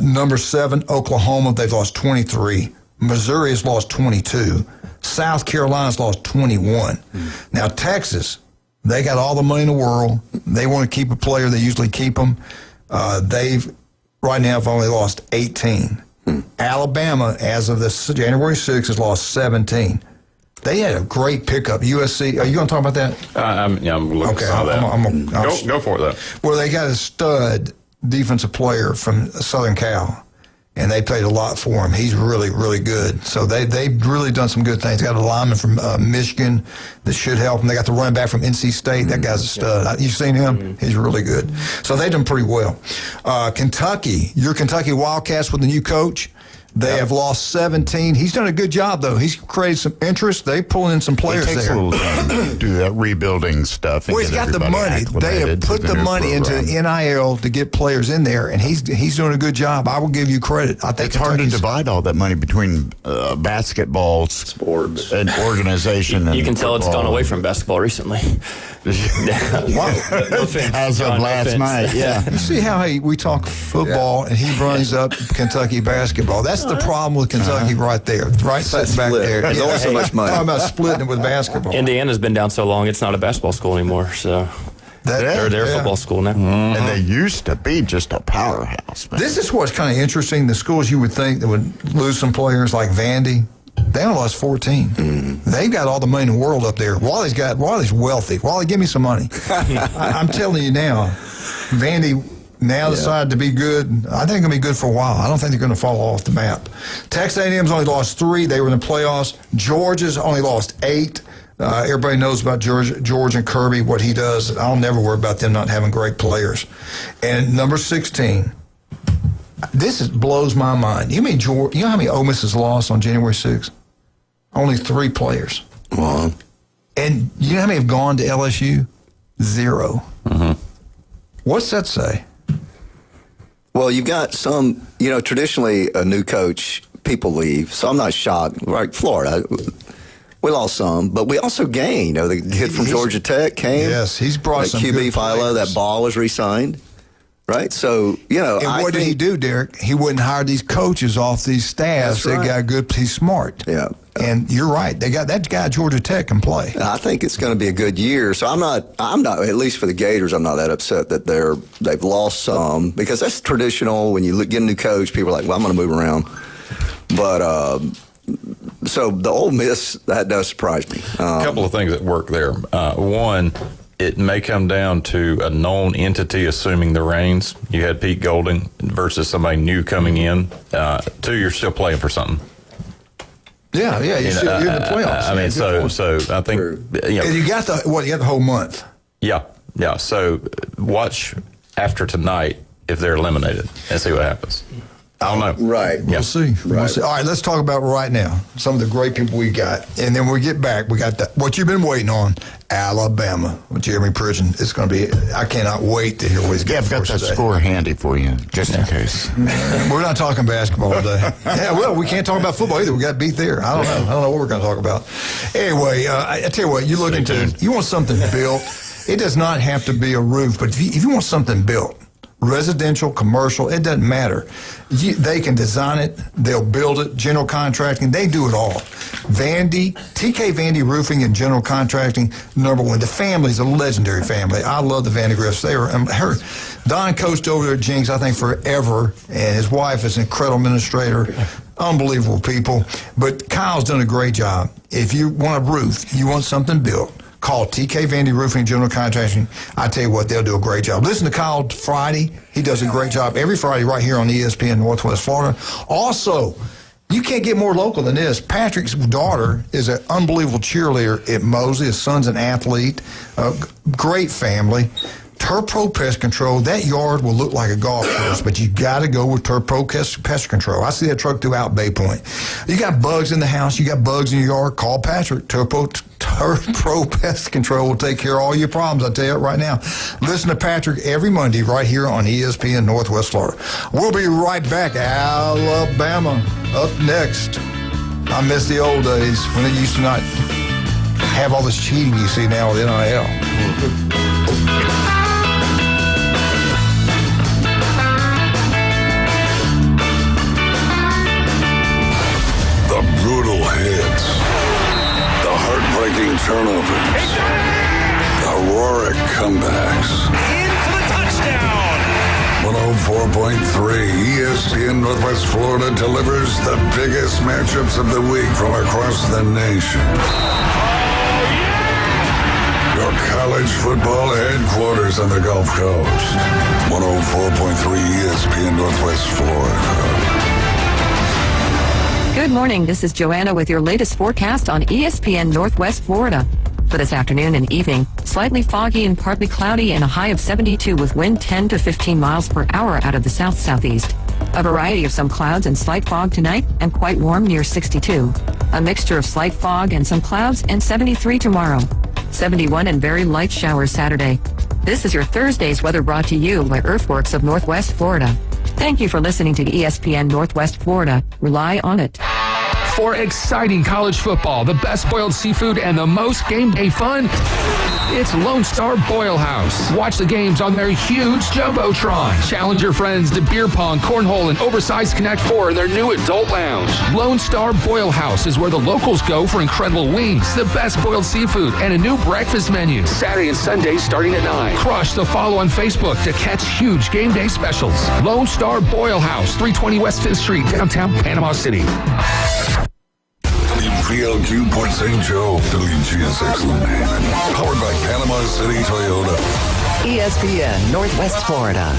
Number 7, Oklahoma. They've lost 23. Missouri has lost 22. South Carolina's lost 21. Mm-hmm. Now Texas, they got all the money in the world. They want to keep a player. They usually keep them. They've right now have only lost 18. Alabama, as of this January 6th, has lost 17. They had a great pickup. USC, are you going to talk about that? I'm looking for that. Go for it, though. Well, they got a stud defensive player from Southern Cal, and they paid a lot for him. He's really, really good. So they've really done some good things. They got a lineman from Michigan that should help them. They got the running back from NC State. That guy's a stud. You've seen him? Mm-hmm. He's really good. So they've done pretty well. Kentucky, your Kentucky Wildcats with the new coach, They have lost 17. He's done a good job, though. He's created some interest. They pulling in some players It takes there. a little time to do that rebuilding stuff. And Well, he's get got the everybody money. They have acclimated put to the new money into program. NIL to get players in there, and he's doing a good job. I will give you credit. I think It's hard to Kentucky's- divide all that money between basketball, sports, and organization. You and can tell it's football. gone away from basketball recently. No offense, As of John, no last offense. night, yeah. You see how we talk football, and he runs up Kentucky basketball. That's the problem with Kentucky right there. Right sitting back split. there. There's only so much money. Talking about splitting it with basketball. Indiana's been down so long, it's not a basketball school anymore. So they're a football school now. And they used to be just a powerhouse. Man. This is what's kind of interesting. The schools you would think that would lose some players like Vandy, they only lost 14. They've got all the money in the world up there. Wally's wealthy. Wally, give me some money. I'm telling you now, Vandy now decided to be good. I think they're going to be good for a while. I don't think they're going to fall off the map. Texas A&M's only lost 3. They were in the playoffs. Georgia's only lost 8. Everybody knows about George and Kirby, what he does. I'll never worry about them not having great players. And number 16. This blows my mind. You mean you know how many Ole Miss has lost on January 6th? Only 3 players. Wow. And you know how many have gone to LSU? 0. What's that say? Well, you've got some, traditionally a new coach, people leave. So I'm not shocked. Like Florida, we lost some, but we also gained. The kid from Georgia Tech came. Yes, he's brought some QB good Philo, players. that ball was re-signed. Right? So, And what did he do, Derek? He wouldn't hire these coaches off these staffs. That's right. He's smart. Yeah. And you're right. They got that guy at Georgia Tech can play. I think it's going to be a good year. So I'm not, at least for the Gators, I'm not that upset that they've lost some, because that's traditional. When you get a new coach, people are like, well, I'm going to move around. But, so the Ole Miss, that does surprise me. A couple of things that work there. One, it may come down to a known entity assuming the reins. You had Pete Golding versus somebody new coming in. 2, you're still playing for something. Yeah, you're in the playoffs. I mean, so I think And you got the whole month. Yeah. So watch after tonight if they're eliminated and see what happens. I don't know. Right. We'll see. Right. We'll see. All right, let's talk about right now some of the great people we got. And then when we get back, we got what you've been waiting on, Alabama with Jeremy Pridgeon. It's going to be, I cannot wait to hear what he's got I've for got us that today. score handy for you, just in case. We're not talking basketball today. Yeah, well, we can't talk about football either. We got beat there. I don't know what we're going to talk about. Anyway, I tell you what, you want something built. It does not have to be a roof, but if you want something built, residential, commercial, it doesn't matter. They can design it. They'll build it. General contracting, they do it all. TK Vandy Roofing and General Contracting, number 1. The family's a legendary family. I love the Vandegriffs. Don coached over there at Jinx, I think, forever, and his wife is an incredible administrator. Unbelievable people. But Kyle's done a great job. If you want a roof, you want something built, call TK Vandy Roofing and General Contracting. I tell you what, they'll do a great job. Listen to Kyle Friday. He does a great job every Friday right here on ESPN Northwest Florida. Also, you can't get more local than this. Patrick's daughter is an unbelievable cheerleader at Mosley. His son's an athlete. Great family. Turpro Pest Control, that yard will look like a golf course, but you got to go with Turpro Pest Control. I see that truck throughout Bay Point. You got bugs in the house, you got bugs in your yard, call Patrick. Turpro Pest Control will take care of all your problems, I tell you right now. Listen to Patrick every Monday right here on ESPN Northwest Florida. We'll be right back. Alabama up next. I miss the old days when it used to not have all this cheating you see now with NIL. The brutal hits. The heartbreaking turnovers. The heroic comebacks. In for the touchdown. 104.3 ESPN Northwest Florida delivers the biggest matchups of the week from across the nation. Your college football headquarters on the Gulf Coast. 104.3 ESPN Northwest Florida. Good morning. This is Joanna with your latest forecast on ESPN Northwest Florida. For this afternoon and evening, slightly foggy and partly cloudy and a high of 72 with wind 10 to 15 miles per hour out of the south-southeast. A variety of some clouds and slight fog tonight and quite warm near 62. A mixture of slight fog and some clouds and 73 tomorrow. 71 and very light showers Saturday. This is your Thursday's weather brought to you by Earthworks of Northwest Florida. Thank you for listening to ESPN Northwest Florida. Rely on it. For exciting college football, the best boiled seafood, and the most game day fun, it's Lone Star Boil House. Watch the games on their huge Jumbotron. Challenge your friends to beer pong, cornhole, and oversized Connect 4 in their new adult lounge. Lone Star Boil House is where the locals go for incredible wings, the best boiled seafood, and a new breakfast menu. Saturday and Sundays starting at 9. Crush the follow on Facebook to catch huge game day specials. Lone Star Boil House, 320 West 5th Street, downtown Panama City. WPLQ Port St. Joe, WGSX Lumen, powered by Panama City Toyota. ESPN Northwest Florida.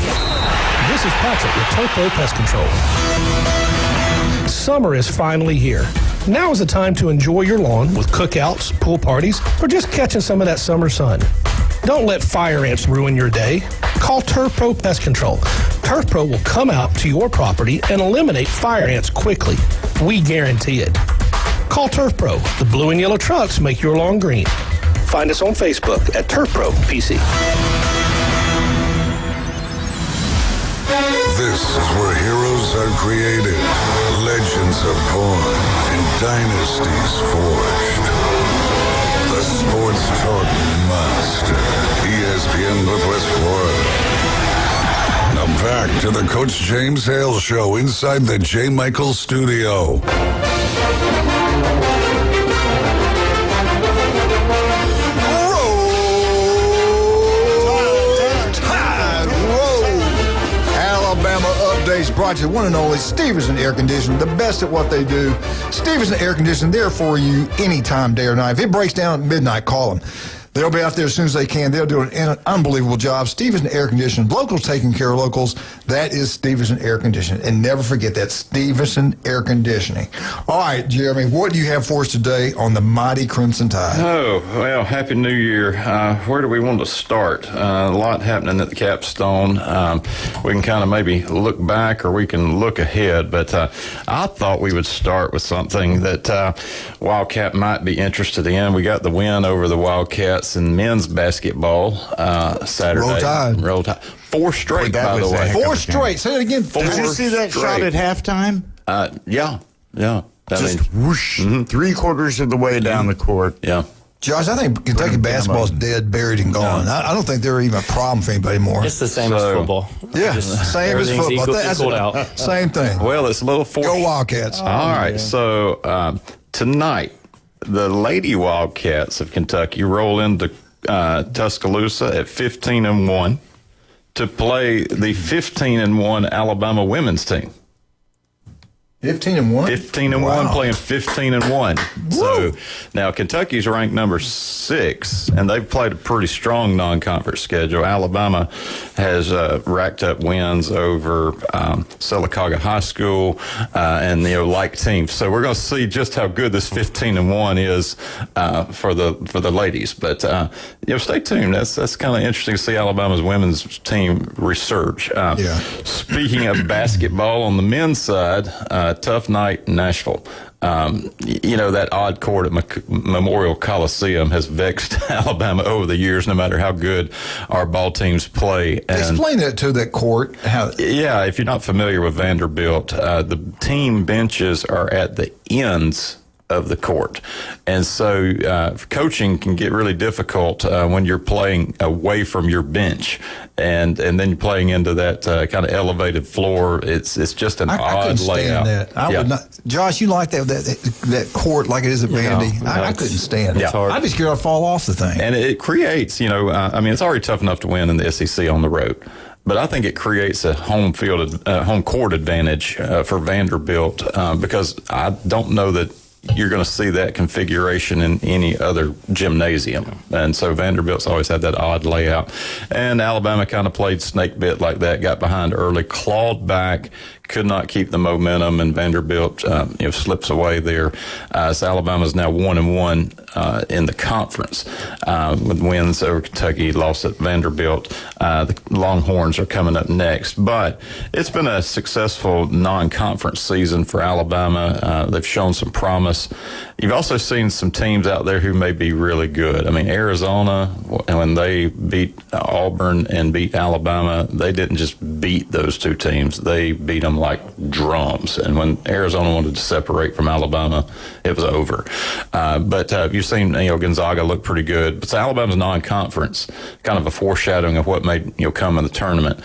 This is Patrick with Topo Pest Control. Summer is finally here. Now is the time to enjoy your lawn with cookouts, pool parties, or just catching some of that summer sun. Don't let fire ants ruin your day. Call Turf Pro Pest Control. Turf Pro will come out to your property and eliminate fire ants quickly. We guarantee it. Call Turf Pro. The blue and yellow trucks make your lawn green. Find us on Facebook at Turf Pro PC. This is where heroes are created, legends are born, and dynasties forged. The Sports Talk Master, ESPN Northwest Florida. Now back to the Coach James Hale Show inside the J. Michael Studio. Updates brought to you one and only Stevenson Air Conditioning, the best at what they do. Stevenson Air Conditioning, there for you anytime, day or night. If it breaks down at midnight, call them. They'll be out there as soon as they can. They'll do an unbelievable job. Stevenson Air Conditioning, locals taking care of locals. That is Stevenson Air Conditioning. And never forget that, Stevenson Air Conditioning. All right, Jeremy, what do you have for us today on the mighty Crimson Tide? Oh, well, Happy New Year. Where do we want to start? A lot happening at the capstone. We can kind of maybe look back or we can look ahead, but I thought we would start with something that Wildcat might be interested in. We got the win over the Wildcats in men's basketball Saturday. Roll Tide. 4 straight, by the way. 4 straight. Say it again. Did you see that shot at halftime? Yeah. Just whoosh, 3/4 of the way down the court. Yeah. Josh, I think Kentucky basketball's dead, buried, and gone. I don't think they're even a problem for anybody anymore. It's the same as football. Yeah, same as football. That's same thing. Well, it's a little forced. Go Wildcats. All right, so tonight, the Lady Wildcats of Kentucky roll into Tuscaloosa at 15-1 to play the 15-1 Alabama women's team. 15-1? 15-1, playing 15-1. So now Kentucky's ranked number 6, and they've played a pretty strong non-conference schedule. Alabama has racked up wins over Sylacauga High School and like teams. So we're going to see just how good this 15-1 is for the ladies. But stay tuned. That's kind of interesting to see Alabama's women's team resurge. Speaking of basketball on the men's side. Tough night in Nashville. That odd court at Memorial Coliseum has vexed Alabama over the years, no matter how good our ball teams play. And explain that to that court. Yeah, if you're not familiar with Vanderbilt, the team benches are at the ends of the court. And so coaching can get really difficult when you're playing away from your bench. And then you're playing into that kind of elevated floor. It's just an odd layout. That. I would not. Josh, you like that court like it is at Vandy? I couldn't stand it. I'd be scared I'd fall off the thing. And it creates, it's already tough enough to win in the SEC on the road. But I think it creates a home court advantage for Vanderbilt because I don't know that you're going to see that configuration in any other gymnasium. And so Vanderbilt's always had that odd layout. And Alabama kind of played snake bit like that, got behind early, clawed back, could not keep the momentum, and Vanderbilt slips away there. So Alabama's now 1-1 in the conference with wins over Kentucky, lost at Vanderbilt. The Longhorns are coming up next. But it's been a successful non-conference season for Alabama. They've shown some promise. You've also seen some teams out there who may be really good. I mean, Arizona, when they beat Auburn and beat Alabama, they didn't just beat those two teams. They beat them like drums. And when Arizona wanted to separate from Alabama, it was over. But you've seen Gonzaga look pretty good. But Alabama's non-conference, kind of a foreshadowing of what may come in the tournament.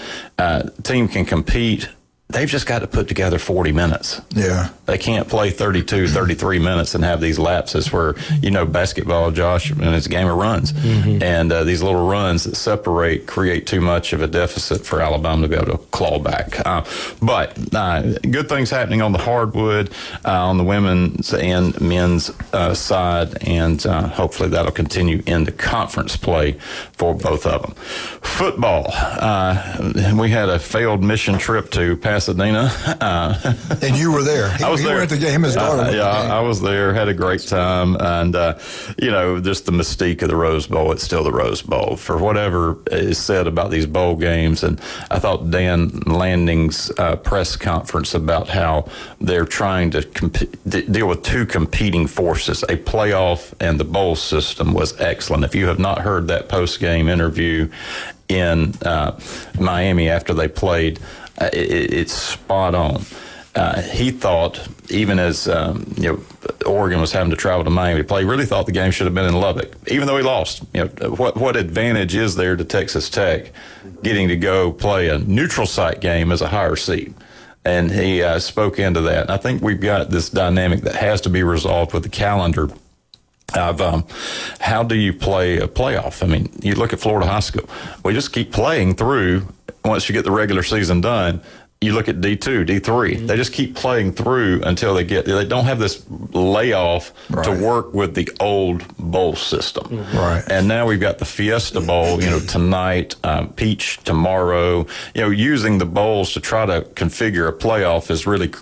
Team can compete. They've just got to put together 40 minutes. Yeah. They can't play 32, 33 minutes and have these lapses where, basketball, Josh, and it's a game of runs. Mm-hmm. And these little runs that separate create too much of a deficit for Alabama to be able to claw back. But good things happening on the hardwood, on the women's and men's side, and hopefully that'll continue into conference play for both of them. Football. We had a failed mission trip to Pasadena. And you were there. I was there. He went to the game. His daughter. I was there. Had a great time. And, just the mystique of the Rose Bowl. It's still the Rose Bowl. For whatever is said about these bowl games. And I thought Dan Landing's press conference about how they're trying to deal with two competing forces, a playoff and the bowl system, was excellent. If you have not heard that post-game interview in Miami after they played, it's spot on. He thought, even as Oregon was having to travel to Miami to play, he really thought the game should have been in Lubbock, even though he lost. What advantage is there to Texas Tech getting to go play a neutral site game as a higher seed? And he spoke into that. And I think we've got this dynamic that has to be resolved with the calendar of how do you play a playoff? I mean, you look at Florida High School. We just keep playing through. Once you get the regular season done, you look at D2, D3. Mm-hmm. They just keep playing through until they don't have this layoff to work with the old bowl system. Mm-hmm. Right. And now we've got the Fiesta Bowl, tonight, Peach tomorrow. Using the bowls to try to configure a playoff is really.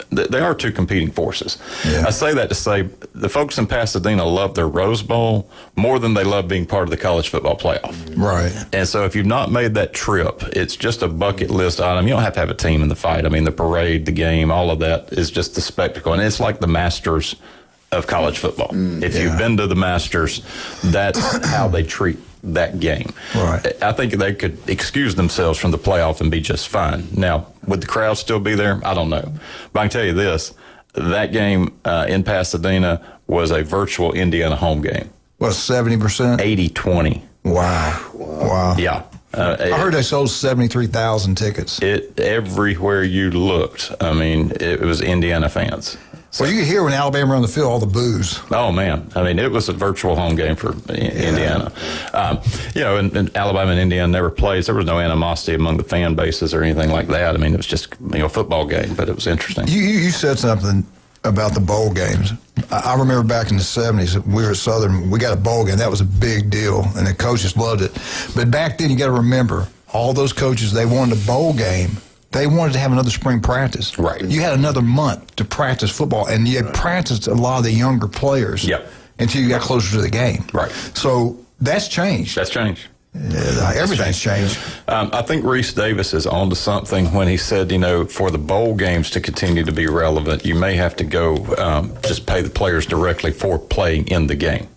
They are two competing forces. Yeah. I say that to say the folks in Pasadena love their Rose Bowl more than they love being part of the college football playoff. Right. And so if you've not made that trip, it's just a bucket list item. You don't have to have a team in the fight. I mean, the parade, the game, all of that is just the spectacle. And it's like the Masters of college football. If you've been to the Masters, that's how they treat that game. Right. I think they could excuse themselves from the playoff and be just fine. Now, would the crowd still be there? I don't know. But I can tell you this, that game in Pasadena was a virtual Indiana home game. What, 70%? 80-20. Wow. Yeah. I heard they sold 73,000 tickets. Everywhere you looked, I mean, it was Indiana fans. Well, you could hear when Alabama were on the field, all the boos. Oh, man. I mean, it was a virtual home game for Indiana. And Alabama and Indiana never played. There was no animosity among the fan bases or anything like that. I mean, it was just a football game, but it was interesting. You said something about the bowl games. I remember back in the 70s, we were at Southern, we got a bowl game. That was a big deal, and the coaches loved it. But back then, you got to remember, all those coaches, they wanted a bowl game. They wanted to have another spring practice. Right. You had another month to practice football, and you had practiced a lot of the younger players until you got closer to the game. Right. So that's changed. That's changed. Everything's changed. I think Reese Davis is onto something when he said, for the bowl games to continue to be relevant, you may have to go just pay the players directly for playing in the game.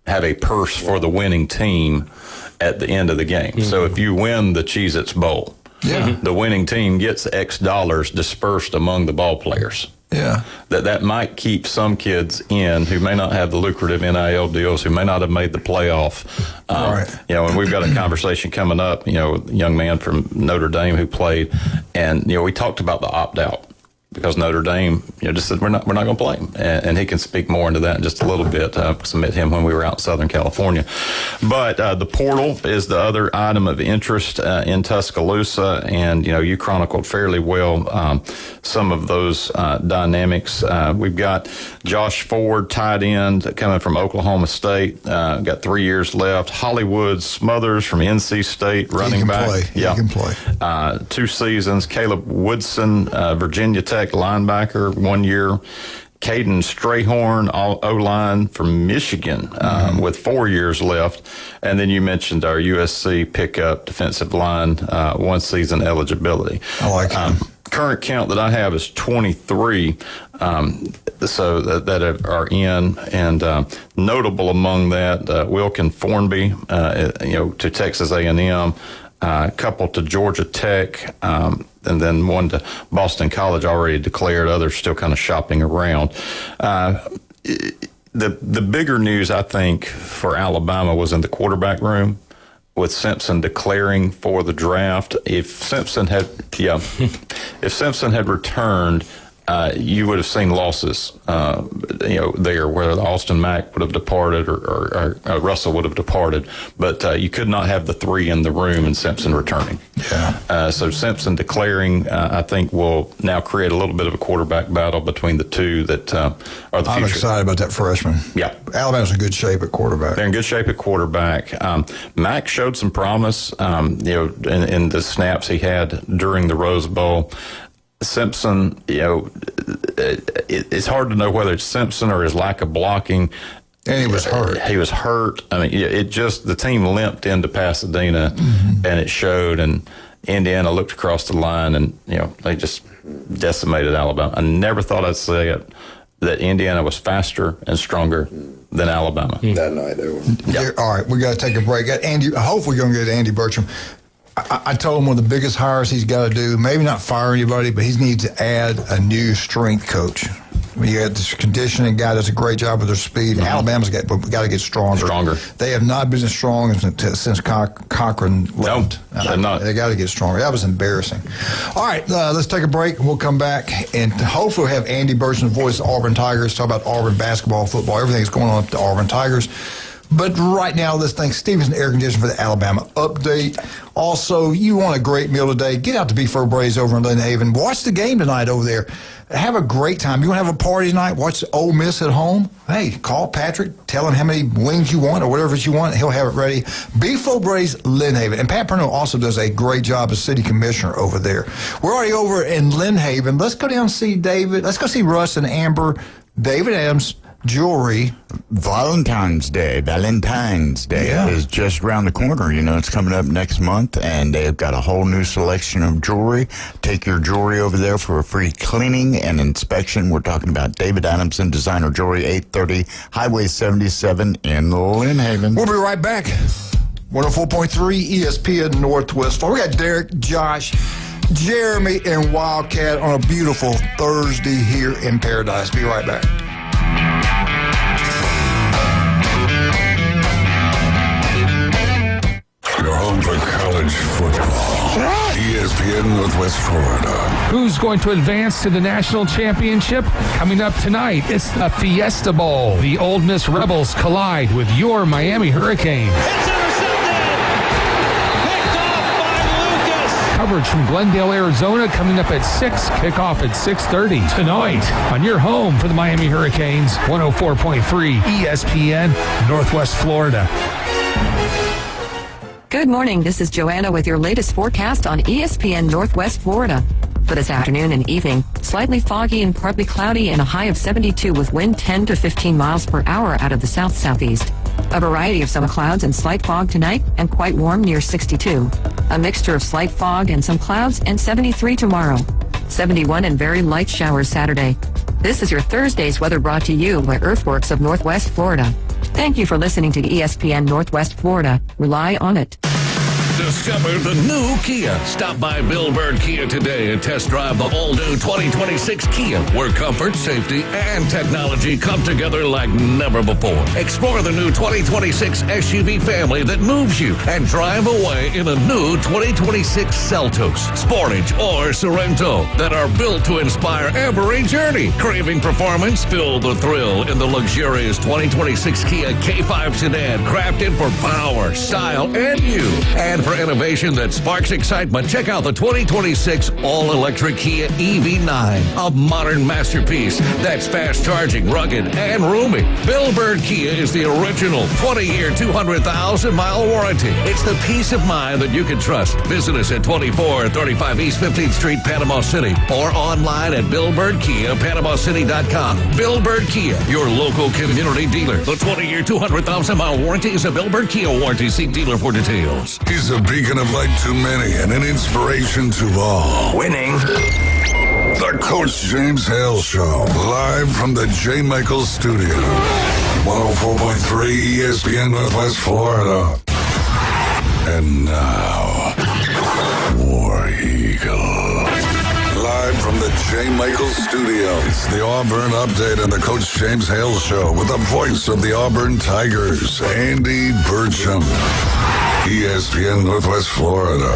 Have a purse for the winning team at the end of the game. Mm-hmm. So if you win the Cheez-Its Bowl, the winning team gets X dollars dispersed among the ball players. Yeah. That might keep some kids in who may not have the lucrative NIL deals, who may not have made the playoff. And we've got a conversation coming up, a young man from Notre Dame who played, and, we talked about the opt-out. because Notre Dame, just said we're not going to play him, and he can speak more into that in just a little bit. Because I met him when we were out in Southern California. But the portal is the other item of interest in Tuscaloosa, and you chronicled fairly well some of those dynamics. We've got Josh Ford, tight end, coming from Oklahoma State, got 3 years left. Hollywood Smothers from NC State, running back. He can play. 2 seasons. Caleb Woodson, Virginia Tech linebacker, 1 year. Caden Strayhorn, O-line from Michigan, with 4 years left. And then you mentioned our USC pickup defensive line, 1 season eligibility. I like him. Current count that I have is 23, so that are in, and notable among that, Wilkin Formby, to Texas A&M, a couple to Georgia Tech, and then one to Boston College already declared, others still kind of shopping around. The bigger news, I think, for Alabama was in the quarterback room, with Simpson declaring for the draft. If Simpson had returned, you would have seen losses, there where Austin Mack would have departed or Russell would have departed, but you could not have the 3 in the room and Simpson returning. Yeah. So Simpson declaring, I think, will now create a little bit of a quarterback battle between the two that are the future. I'm excited about that freshman. Yeah. Alabama's in good shape at quarterback. They're in good shape at quarterback. Mack showed some promise, in the snaps he had during the Rose Bowl. Simpson, it's hard to know whether it's Simpson or his lack of blocking. And he was hurt. He was hurt. I mean, the team limped into Pasadena, and it showed. And Indiana looked across the line, and they just decimated Alabama. I never thought I'd say it, that Indiana was faster and stronger than Alabama that night. They were. Yeah. All right, we got to take a break. Andy, hopefully we're going to get Andy Bertram. I told him one of the biggest hires he's got to do, maybe not fire anybody, but he needs to add a new strength coach. You got this conditioning guy does a great job with their speed. Alabama's got to get stronger. They have not been as strong since Cochran left. No, they're not. They got to get stronger. That was embarrassing. All right, let's take a break, and we'll come back, and hopefully we'll have Andy Bertram, the voice of Auburn Tigers, talk about Auburn basketball, football, everything that's going on with the Auburn Tigers. But right now, let's thank Stevenson Air Conditioning for the Alabama update. Also, you want a great meal today, get out to Beef Braised over in Lynn Haven. Watch the game tonight over there. Have a great time. You want to have a party tonight? Watch Ole Miss at home? Hey, call Patrick. Tell him how many wings you want or whatever you want. He'll have it ready. Beef Braised, Lynn Haven. And Pat Purnell also does a great job as city commissioner over there. We're already over in Lynn Haven. Let's go down and see David. Let's go see Russ and Amber. David Adams Jewelry. Valentine's Day is just around the corner. It's coming up next month, and they've got a whole new selection of jewelry. Take your jewelry over there for a free cleaning and inspection. We're talking about David Adamson Designer Jewelry, 830 Highway 77 in Lynn Haven. We'll be right back. 104.3 ESPN Northwest. We got Derek, Josh, Jeremy, and Wildcat on a beautiful Thursday here in Paradise. Be right back. Your home for college football. ESPN Northwest Florida. Who's going to advance to the national championship? Coming up tonight, it's the Fiesta Bowl. The Ole Miss Rebels collide with your Miami Hurricanes. Coverage from Glendale, Arizona, coming up at 6, kickoff at 6:30 tonight on your home for the Miami Hurricanes, 104.3 ESPN Northwest Florida. Good morning. This is Joanna with your latest forecast on ESPN Northwest Florida. For this afternoon and evening, slightly foggy and partly cloudy and a high of 72 with wind 10 to 15 miles per hour out of the south-southeast. A variety of some clouds and slight fog tonight and quite warm near 62. A mixture of slight fog and some clouds and 73 tomorrow. 71 and very light showers Saturday. This is your Thursday's weather brought to you by Earthworks of Northwest Florida. Thank you for listening to ESPN Northwest Florida. Rely on it. Discover the new Kia. Stop by Bill Bird Kia today and test drive the all-new 2026 Kia, where comfort, safety, and technology come together like never before. Explore the new 2026 SUV family that moves you and drive away in a new 2026 Seltos, Sportage, or Sorento that are built to inspire every journey. Craving performance? Feel the thrill in the luxurious 2026 Kia K5 sedan, crafted for power, style, and you. And for innovation that sparks excitement, check out the 2026 all-electric Kia EV9, a modern masterpiece that's fast-charging, rugged, and roomy. Bill Bird Kia is the original 20-year, 200,000-mile warranty. It's the peace of mind that you can trust. Visit us at 2435 East 15th Street, Panama City, or online at BillBirdKia.PanamaCity.com. Bill Bird Kia, your local community dealer. The 20-year, 200,000-mile warranty is a Bill Bird Kia warranty. See dealer for details. He's a beacon of light to many and an inspiration to all. Winning. The Coach James Hale Show, live from the J. Michaels Studio. 104.3 ESPN Northwest Florida. And now, War Eagle. Live from the J. Michaels Studio. It's the Auburn Update on the Coach James Hale Show with the voice of the Auburn Tigers, Andy Burcham. ESPN Northwest Florida.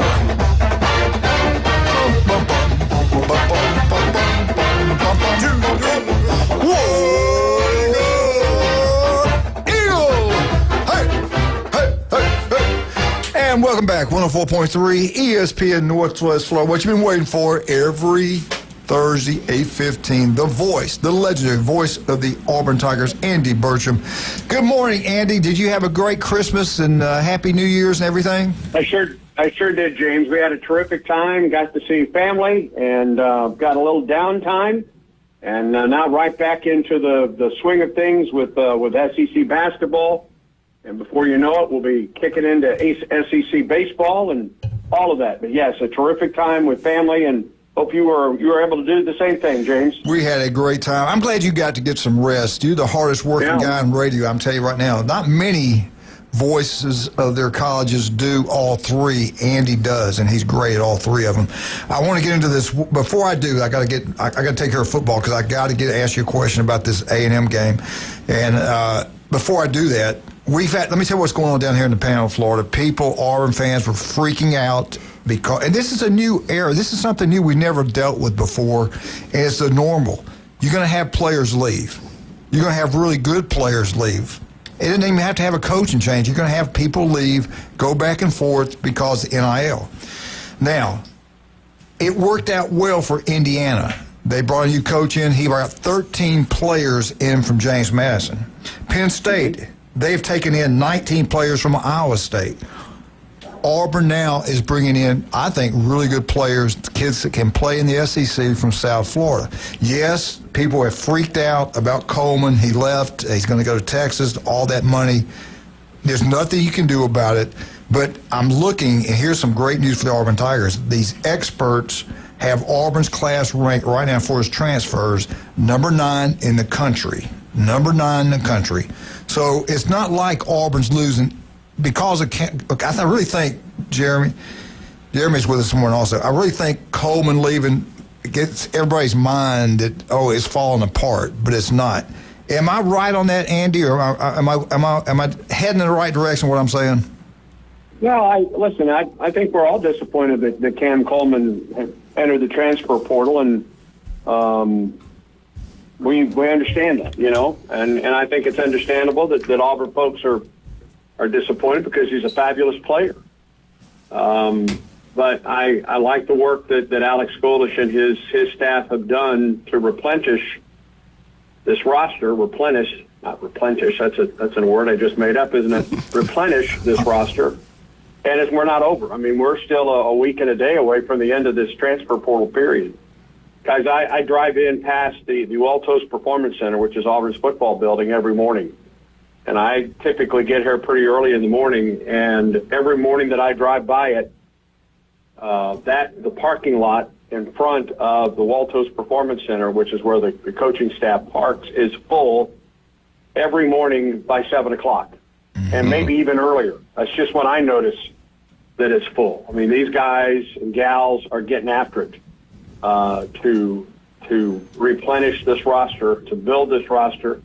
And welcome back, 104.3 ESPN Northwest Florida. What you've been waiting for every Thursday, 8:15. The voice, the legendary voice of the Auburn Tigers, Andy Burcham. Good morning, Andy. Did you have a great Christmas and Happy New Year's and everything? I sure did, James. We had a terrific time. Got to see family and got a little downtime. And now right back into the swing of things with SEC basketball. And before you know it, we'll be kicking into SEC baseball and all of that. But yes, a terrific time with family, and hope you were able to do the same thing, James. We had a great time. I'm glad you got to get some rest. You're the hardest working guy in radio. I'm telling you right now, not many voices of their colleges do all three. Andy does, and he's great at all three of them. I want to get into this. Before I do, I got to take care of football because I got to ask you a question about this A&M game. And before I do that, let me tell you what's going on down here in the Panhandle of Florida. People, Auburn fans, were freaking out because, and this is a new era. This is something new we never dealt with before, and it's the normal. You're going to have players leave. You're going to have really good players leave. It doesn't even have to have a coaching change. You're going to have people leave, go back and forth because of NIL. Now, it worked out well for Indiana. They brought a new coach in. He brought 13 players in from James Madison. Penn State, they've taken in 19 players from Iowa State. Auburn now is bringing in, I think, really good players, kids that can play in the SEC from South Florida. Yes, people have freaked out about Coleman. He left. He's going to go to Texas, all that money. There's nothing you can do about it. But I'm looking, and here's some great news for the Auburn Tigers. These experts have Auburn's class ranked right now for his transfers number 9 in the country. Number 9 in the country. So it's not like Auburn's losing because of, I really think Jeremy's with us this morning also. I really think Coleman leaving gets everybody's mind that, it's falling apart, but it's not. Am I right on that, Andy, or am I heading in the right direction, what I'm saying? No, I think we're all disappointed that Cam Coleman entered the transfer portal, and we understand that, and I think it's understandable that Auburn folks are disappointed because he's a fabulous player. But I like the work that Alex Golish and his staff have done to replenish this roster. Not replenish. That's a word I just made up, isn't it? Replenish this roster. And we're not over. I mean, we're still a week and a day away from the end of this transfer portal period. Guys, I drive in past the Waltos Performance Center, which is Auburn's football building, every morning. And I typically get here pretty early in the morning, and every morning that I drive by it, the parking lot in front of the Waltos Performance Center, which is where the coaching staff parks, is full every morning by 7 o'clock, and maybe even earlier. That's just when I notice that it's full. I mean, these guys and gals are getting after it to replenish this roster, to build this roster.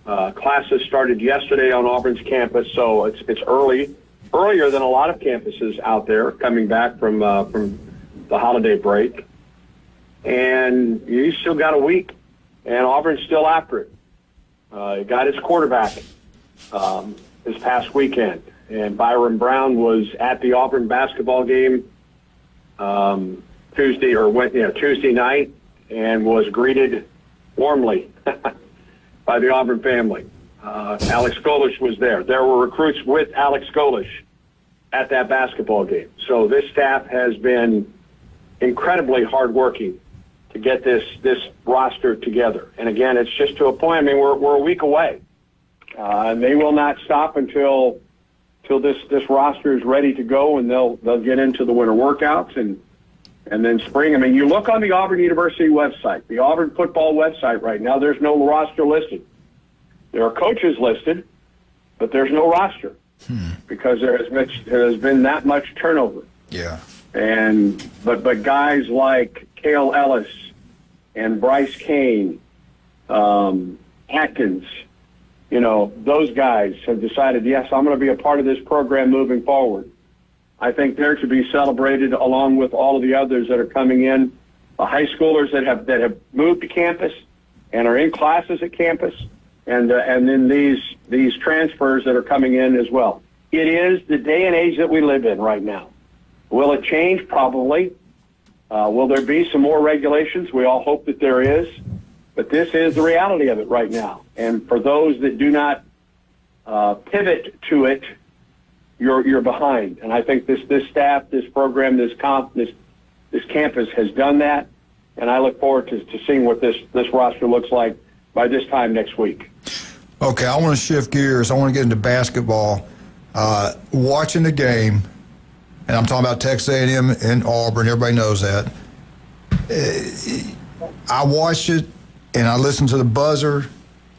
Classes started yesterday on Auburn's campus, so it's earlier than a lot of campuses out there coming back from the holiday break. And you still got a week, and Auburn's still after it. It got its quarterback this past weekend, and Byron Brown was at the Auburn basketball game Tuesday night, and was greeted warmly by the Auburn family. Alex Golish was there. There were recruits with Alex Golish at that basketball game. So this staff has been incredibly hardworking to get this roster together. And again, it's just to a point. I mean, we're a week away, and they will not stop until this roster is ready to go, and they'll get into the winter workouts and then spring. I mean, you look on the Auburn University website, the Auburn football website right now. There's no roster listed. There are coaches listed, but there's no roster because there has been that much turnover. Yeah. But guys like Hale Ellis and Bryce Kane, Atkins, those guys have decided, yes, I'm going to be a part of this program moving forward. I think they're to be celebrated along with all of the others that are coming in, the high schoolers that have moved to campus and are in classes at campus, and then these transfers that are coming in as well. It is the day and age that we live in right now. Will it change? Probably. Will there be some more regulations? We all hope that there is. But this is the reality of it right now. And for those that do not pivot to it, you're behind. And I think this staff, this program, this campus has done that. And I look forward to seeing what this roster looks like by this time next week. Okay, I want to shift gears. I want to get into basketball. Watching the game, and I'm talking about Texas A&M and Auburn. Everybody knows that. I watched it, and I listened to the buzzer.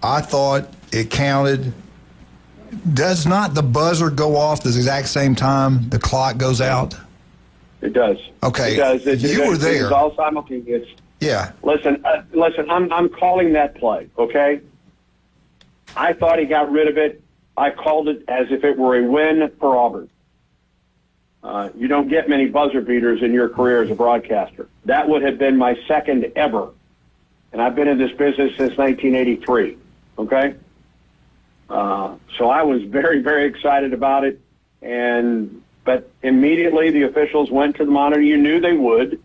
I thought it counted. Does not the buzzer go off at the exact same time the clock goes out? It does. Okay. It does. You were there. It's all simultaneous. Yeah. Listen. I'm calling that play. Okay. I thought he got rid of it. I called it as if it were a win for Auburn. You don't get many buzzer beaters in your career as a broadcaster. That would have been my second ever. And I've been in this business since 1983. Okay? So I was very, very excited about it. But immediately the officials went to the monitor. You knew they would.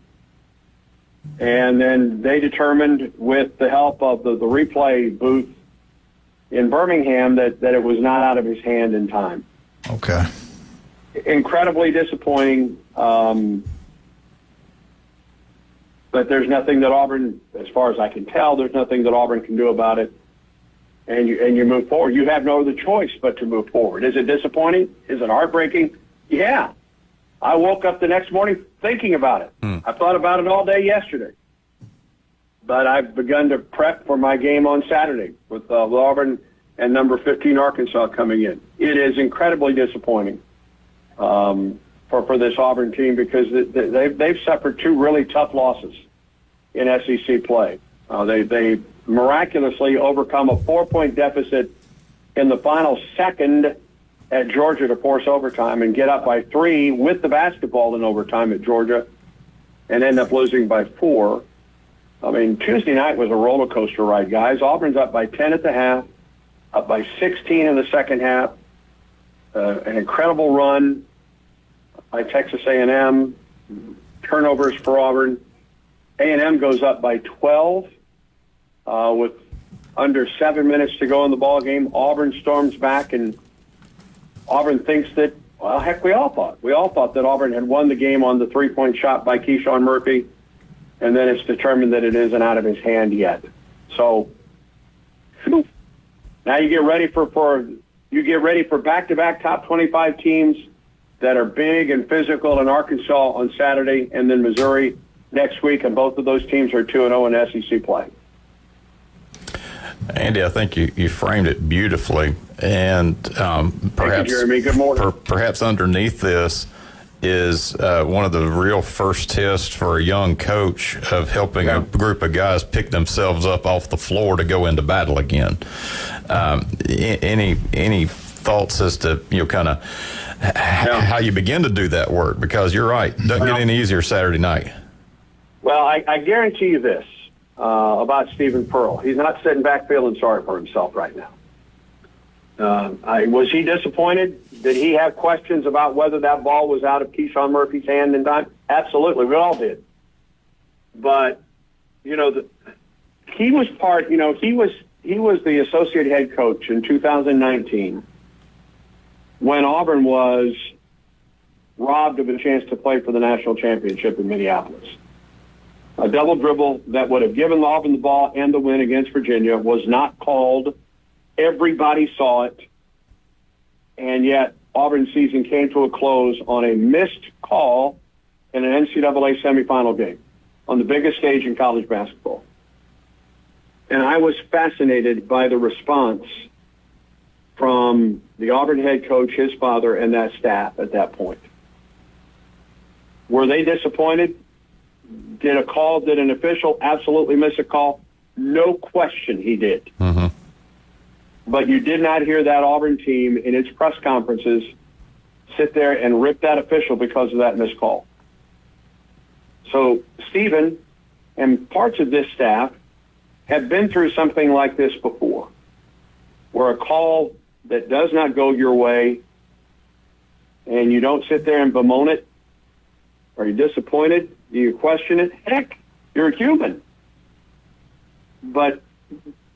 And then they determined with the help of the replay booth in Birmingham that it was not out of his hand in time. Okay. Incredibly disappointing. But there's nothing that Auburn, as far as I can tell, there's nothing that Auburn can do about it. And you move forward. You have no other choice but to move forward. Is it disappointing? Is it heartbreaking? Yeah. I woke up the next morning thinking about it. I thought about it all day yesterday. But I've begun to prep for my game on Saturday with Auburn and number 15 Arkansas coming in. It is incredibly disappointing for this Auburn team because they've suffered two really tough losses in SEC play. They miraculously overcome a 4-point deficit in the final second at Georgia to force overtime and get up by 3 with the basketball in overtime at Georgia and end up losing by 4. I mean, Tuesday night was a roller coaster ride, guys. Auburn's up by 10 at the half, up by 16 in the second half. An incredible run by Texas A&M. Turnovers for Auburn. A&M goes up by 12 with under 7 minutes to go in the ball game. Auburn storms back, and Auburn thinks that, well, heck, we all thought that Auburn had won the game on the 3-point shot by Keyshawn Murphy, and then it's determined that it isn't out of his hand yet. So now you get ready for back-to-back top 25 teams that are big and physical in Arkansas on Saturday, and then Missouri next week, and both of those teams are 2-0 in SEC play. Andy, I think you framed it beautifully, and perhaps, Jeremy. Good morning. Perhaps underneath this, is one of the real first tests for a young coach of helping a group of guys pick themselves up off the floor to go into battle again. Any thoughts as to kind of how you begin to do that work? Because you're right, it doesn't get any easier Saturday night. Well, I guarantee you this about Stephen Pearl. He's not sitting back feeling sorry for himself right now. Was he disappointed? Did he have questions about whether that ball was out of Keyshawn Murphy's hand in time? Absolutely, we all did. But he was part. He was the associate head coach in 2019 when Auburn was robbed of a chance to play for the national championship in Minneapolis. A double dribble that would have given Auburn the ball and the win against Virginia was not called. Everybody saw it. And yet Auburn's season came to a close on a missed call in an NCAA semifinal game on the biggest stage in college basketball. And I was fascinated by the response from the Auburn head coach, his father, and that staff at that point. Were they disappointed? Did an official absolutely miss a call? No question he did. Mm-hmm. But you did not hear that Auburn team in its press conferences sit there and rip that official because of that missed call. So Stephen and parts of this staff have been through something like this before, where a call that does not go your way and you don't sit there and bemoan it. Are you disappointed? Do you question it? Heck, you're a human. But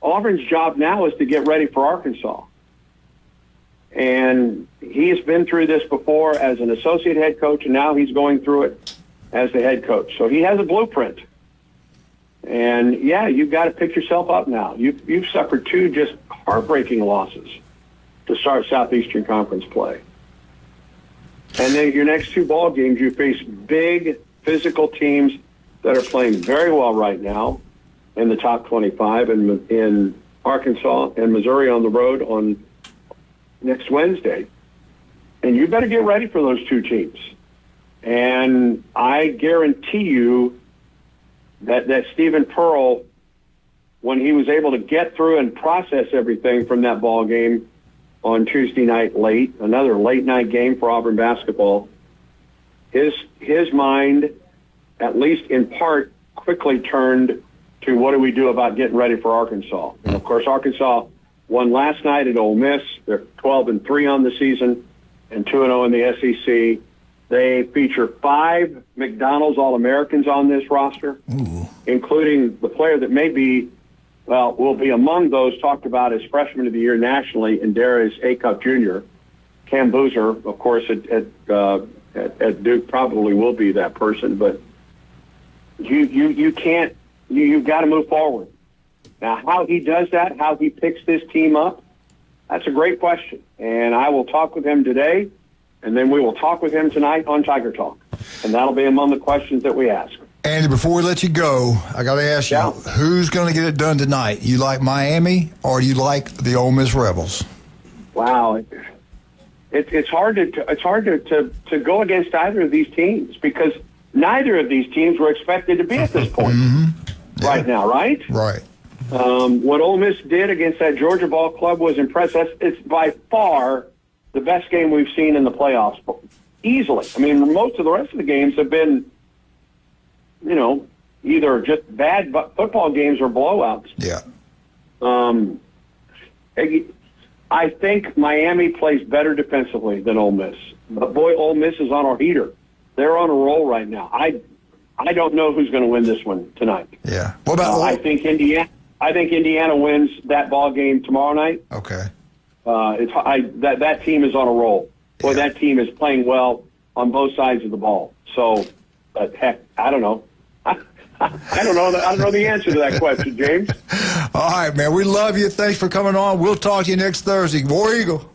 Auburn's job now is to get ready for Arkansas. And he has been through this before as an associate head coach, and now he's going through it as the head coach. So he has a blueprint. And, yeah, you've got to pick yourself up now. You've suffered two just heartbreaking losses to start Southeastern Conference play. And then your next two ball games, you face big physical teams that are playing very well right now in the top 25 in Arkansas and Missouri on the road on next Wednesday. And you better get ready for those two teams. And I guarantee you that Stephen Pearl, when he was able to get through and process everything from that ball game on Tuesday night late, another late night game for Auburn basketball, his mind, at least in part, quickly turned to what do we do about getting ready for Arkansas. And of course, Arkansas won last night at Ole Miss. They're 12-3 on the season and 2-0 in the SEC. They feature 5 McDonald's All-Americans on this roster, including the player that will be among those talked about as freshman of the year nationally, and Darius Acup Jr. Cam Boozer, of course, at Duke probably will be that person, but you can't. You've got to move forward. Now, how he does that, how he picks this team up, that's a great question. And I will talk with him today, and then we will talk with him tonight on Tiger Talk. And that'll be among the questions that we ask. Andy, before we let you go, I got to ask you, who's going to get it done tonight? You like Miami or you like the Ole Miss Rebels? Wow. It's hard to go against either of these teams because neither of these teams were expected to be at this point. Right now, right? Right. What Ole Miss did against that Georgia ball club was impressive. It's by far the best game we've seen in the playoffs, easily. I mean, most of the rest of the games have been, either just bad football games or blowouts. Yeah. I think Miami plays better defensively than Ole Miss. But, boy, Ole Miss is on a heater. They're on a roll right now. I don't know who's going to win this one tonight. Yeah. What about I think Indiana wins that ball game tomorrow night. Okay. That team is on a roll. Boy, that team is playing well on both sides of the ball. So, but heck, I don't know. I don't know the answer to that question, James. All right, man. We love you. Thanks for coming on. We'll talk to you next Thursday. War Eagle.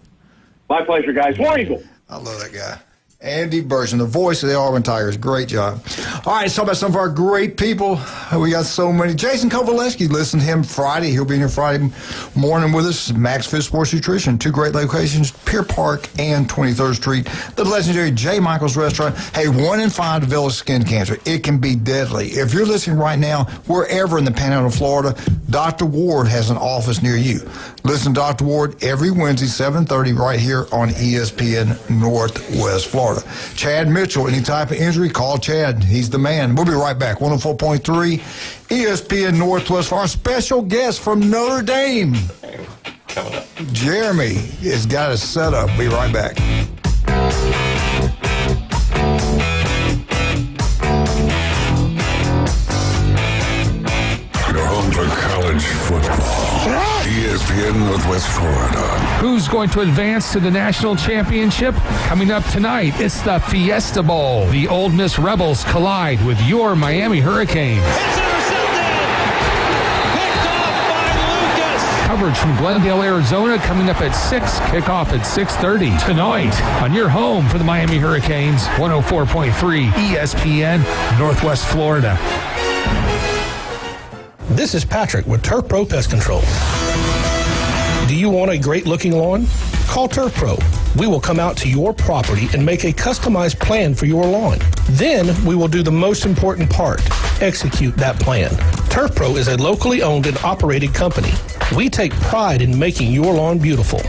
My pleasure, guys. War Eagle. I love that guy. Andy Burson, the voice of the Auburn Tigers. Great job. All right, let's talk about some of our great people. We got so many. Jason Kovaleski, listen to him Friday. He'll be here Friday morning with us. Max Fit Sports Nutrition, 2 great locations, Pier Park and 23rd Street. The legendary J. Michael's Restaurant. Hey, 1 in 5 develop skin cancer. It can be deadly. If you're listening right now, wherever in the Panhandle of Florida, Dr. Ward has an office near you. Listen to Dr. Ward every Wednesday, 7:30, right here on ESPN Northwest Florida. Chad Mitchell, any type of injury, call Chad. He's the man. We'll be right back. 104.3 ESPN Northwest for our special guest from Notre Dame. Jeremy has got us set up. Be right back. You're home for college football. ESPN Northwest Florida. Who's going to advance to the national championship? Coming up tonight, it's the Fiesta Bowl. The Ole Miss Rebels collide with your Miami Hurricanes. Coverage from Glendale, Arizona, coming up at 6, kickoff at 6:30 tonight on your home for the Miami Hurricanes, 104.3 ESPN Northwest Florida. This is Patrick with Turf Pro Pest Control. Do you want a great-looking lawn? Call Turf Pro. We will come out to your property and make a customized plan for your lawn. Then we will do the most important part, execute that plan. Turf Pro is a locally owned and operated company. We take pride in making your lawn beautiful.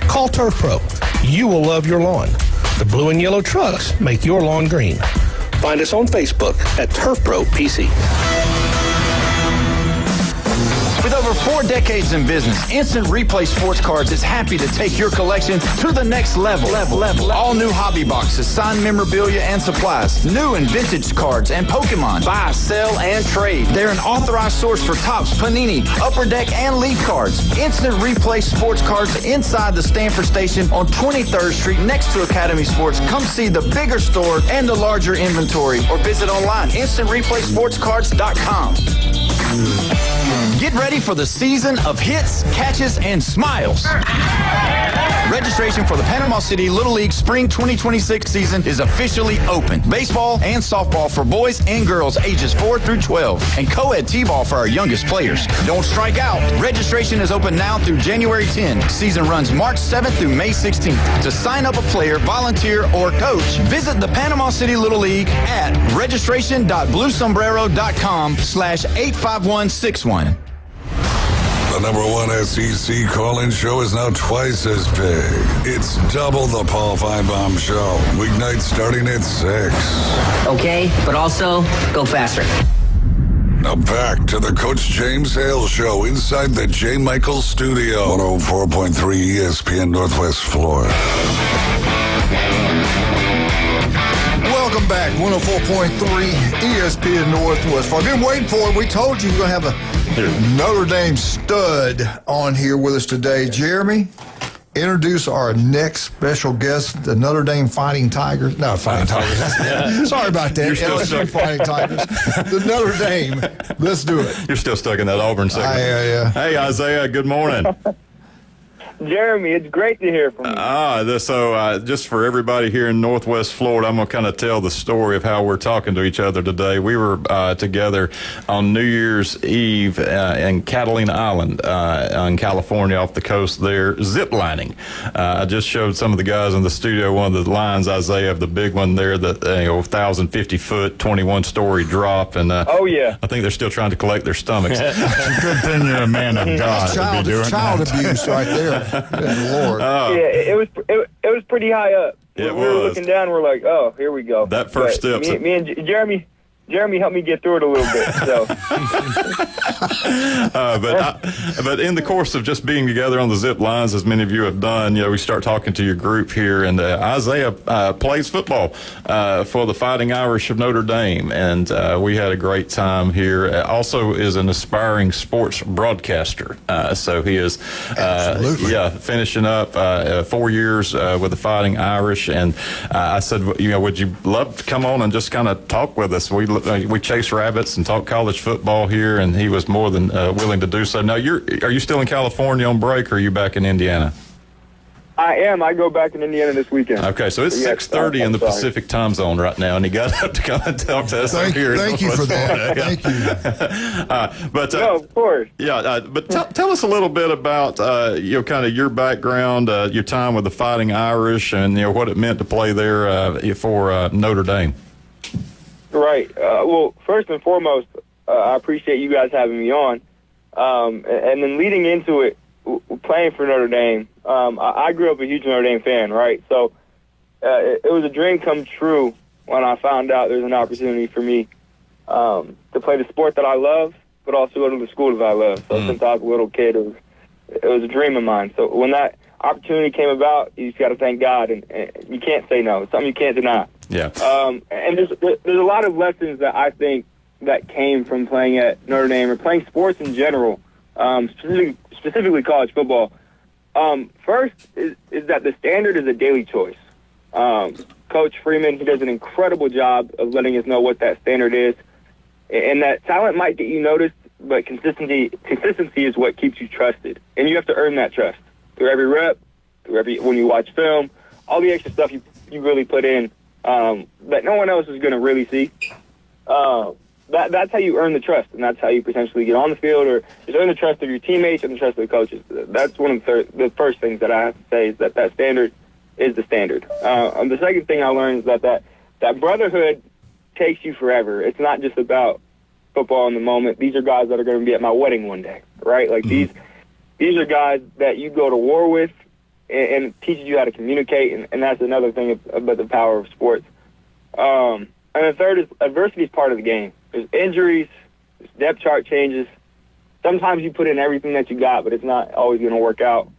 Call Turf Pro. You will love your lawn. The blue and yellow trucks make your lawn green. Find us on Facebook at Turf Pro PC. With over 4 decades in business, Instant Replay Sports Cards is happy to take your collection to the next level. All new hobby boxes, signed memorabilia and supplies, new and vintage cards and Pokemon. Buy, sell, and trade. They're an authorized source for Topps, Panini, Upper Deck, and Leaf cards. Instant Replay Sports Cards inside the Stanford Station on 23rd Street next to Academy Sports. Come see the bigger store and the larger inventory or visit online, InstantReplaySportsCards.com. Get ready for the season of hits, catches, and smiles. Registration for the Panama City Little League Spring 2026 season is officially open. Baseball and softball for boys and girls ages 4 through 12, and co-ed t-ball for our youngest players. Don't strike out. Registration is open now through January 10. Season runs March 7th through May 16th. To sign up a player, volunteer, or coach, visit the Panama City Little League at registration.bluesombrero.com/85161. The number 1 SEC call-in show is now twice as big. It's double the Paul Feinbaum Show. Weeknights starting at 6. Okay, but also go faster. Now back to the Coach James Hale Show inside the J. Michael Studio. 104.3 ESPN Northwest Florida. Welcome back, 104.3 ESPN Northwest. I've been waiting for it. We told you we're going to have a Notre Dame stud on here with us today. Jeremy, introduce our next special guest, the Notre Dame Fighting Tigers. No, Fighting Tigers. Sorry about that. LSU Fighting Tigers. The Notre Dame. Let's do it. You're still stuck in that Auburn segment. Yeah. Hey, Isaiah, good morning. Jeremy, it's great to hear from you. So just for everybody here in Northwest Florida, I'm going to kind of tell the story of how we're talking to each other today. We were together on New Year's Eve in Catalina Island in California off the coast there, zip lining. I just showed some of the guys in the studio one of the lines, Isaiah, of the big one there, that 1,050-foot, 21-story drop. And oh, yeah. I think they're still trying to collect their stomachs. It's a good thing you're a man of God to be doing child that. abuse right there. Good Lord. Yeah, it was pretty high up. We were looking down. We're like, oh, here we go. That first step. Me and Jeremy helped me get through it a little bit. So, but in the course of just being together on the zip lines, as many of you have done, we start talking to your group here, and Isaiah plays football for the Fighting Irish of Notre Dame, and we had a great time here. Also, is an aspiring sports broadcaster, so he is, finishing up 4 years with the Fighting Irish, and I said, would you love to come on and just kind of talk with us? We chase rabbits and talk college football here, and he was more than willing to do so. Now, are you still in California on break, or are you back in Indiana? I am. I go back in Indiana this weekend. Okay, so it's 6:30 in the Pacific time zone right now, and he got up to come and talk to us here. Thank you for that. Thank you. But no, of course. Yeah, but tell us a little bit about kind of your background, your time with the Fighting Irish, and what it meant to play there for Notre Dame. Right. Well, first and foremost, I appreciate you guys having me on, and then leading into it, playing for Notre Dame. I grew up a huge Notre Dame fan, right? So it was a dream come true when I found out there's an opportunity for me to play the sport that I love, but also go to the school that I love. So since I was a little kid, it was a dream of mine. So when that opportunity came about, you just got to thank God, and you can't say no. It's something you can't deny. Yeah. And there's a lot of lessons that I think that came from playing at Notre Dame or playing sports in general, specifically college football. First is that the standard is a daily choice. Coach Freeman, he does an incredible job of letting us know what that standard is, and that talent might get you noticed, but consistency is what keeps you trusted, and you have to earn that trust through every rep, when you watch film, all the extra stuff you really put in that no one else is going to really see. That's how you earn the trust, and that's how you potentially get on the field or just earn the trust of your teammates and the trust of the coaches. That's one of the first things that I have to say is that standard is the standard. The second thing I learned is that brotherhood takes you forever. It's not just about football in the moment. These are guys that are going to be at my wedding one day, right? Like these are guys that you go to war with and teaches you how to communicate, and that's another thing about the power of sports. And the third is adversity is part of the game. There's injuries, there's depth chart changes. Sometimes you put in everything that you got, but it's not always going to work out.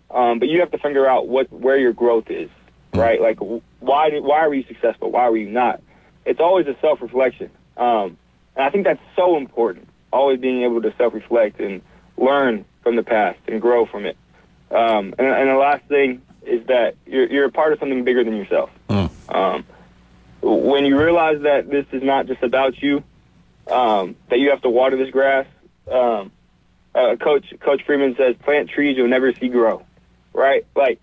But you have to figure out where your growth is, right? Like, why were you successful? Why were you not? It's always a self-reflection. And I think that's so important, always being able to self-reflect and learn from the past and grow from it. And the last thing is that you're a part of something bigger than yourself. When you realize that this is not just about you, that you have to water this grass, Coach Freeman says, plant trees you'll never see grow, right? Like,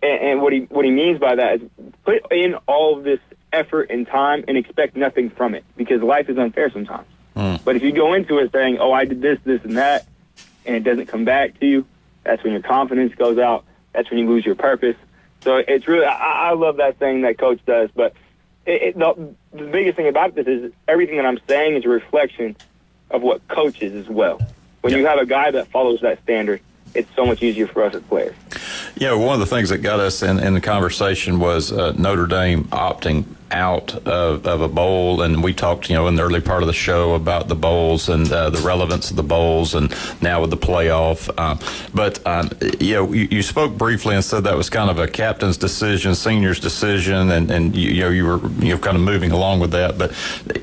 and what he means by that is put in all of this effort and time and expect nothing from it, because life is unfair sometimes. But if you go into it saying, oh, I did this, and that, and it doesn't come back to you, that's when your confidence goes out. That's when you lose your purpose. So it's really, I love that saying that Coach does, but the biggest thing about this is everything that I'm saying is a reflection of what Coach is as well. When you have a guy that follows that standard, it's so much easier for us as players. Yeah, one of the things that got us in the conversation was Notre Dame opting out of a bowl, and we talked, in the early part of the show about the bowls and the relevance of the bowls, and now with the playoff. But you spoke briefly and said that was kind of a captain's decision, senior's decision, and you were kind of moving along with that. But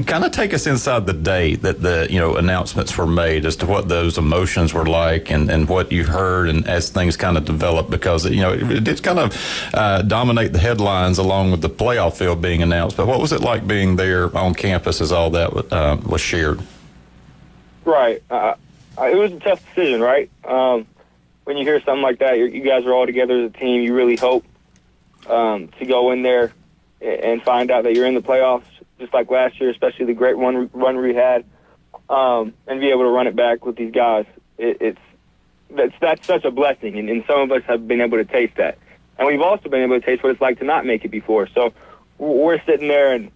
kind of take us inside the day that the announcements were made as to what those emotions were like, and what you heard, and as things kind of developed, because it did kind of dominate the headlines along with the playoff field being announced. But what was it like being there on campus as all that was shared? Right. It was a tough decision, right? When you hear something like that, you guys are all together as a team. You really hope to go in there and find out that you're in the playoffs, just like last year, especially the great run we had, and be able to run it back with these guys. That's such a blessing, and some of us have been able to taste that. And we've also been able to taste what it's like to not make it before. So we're sitting there and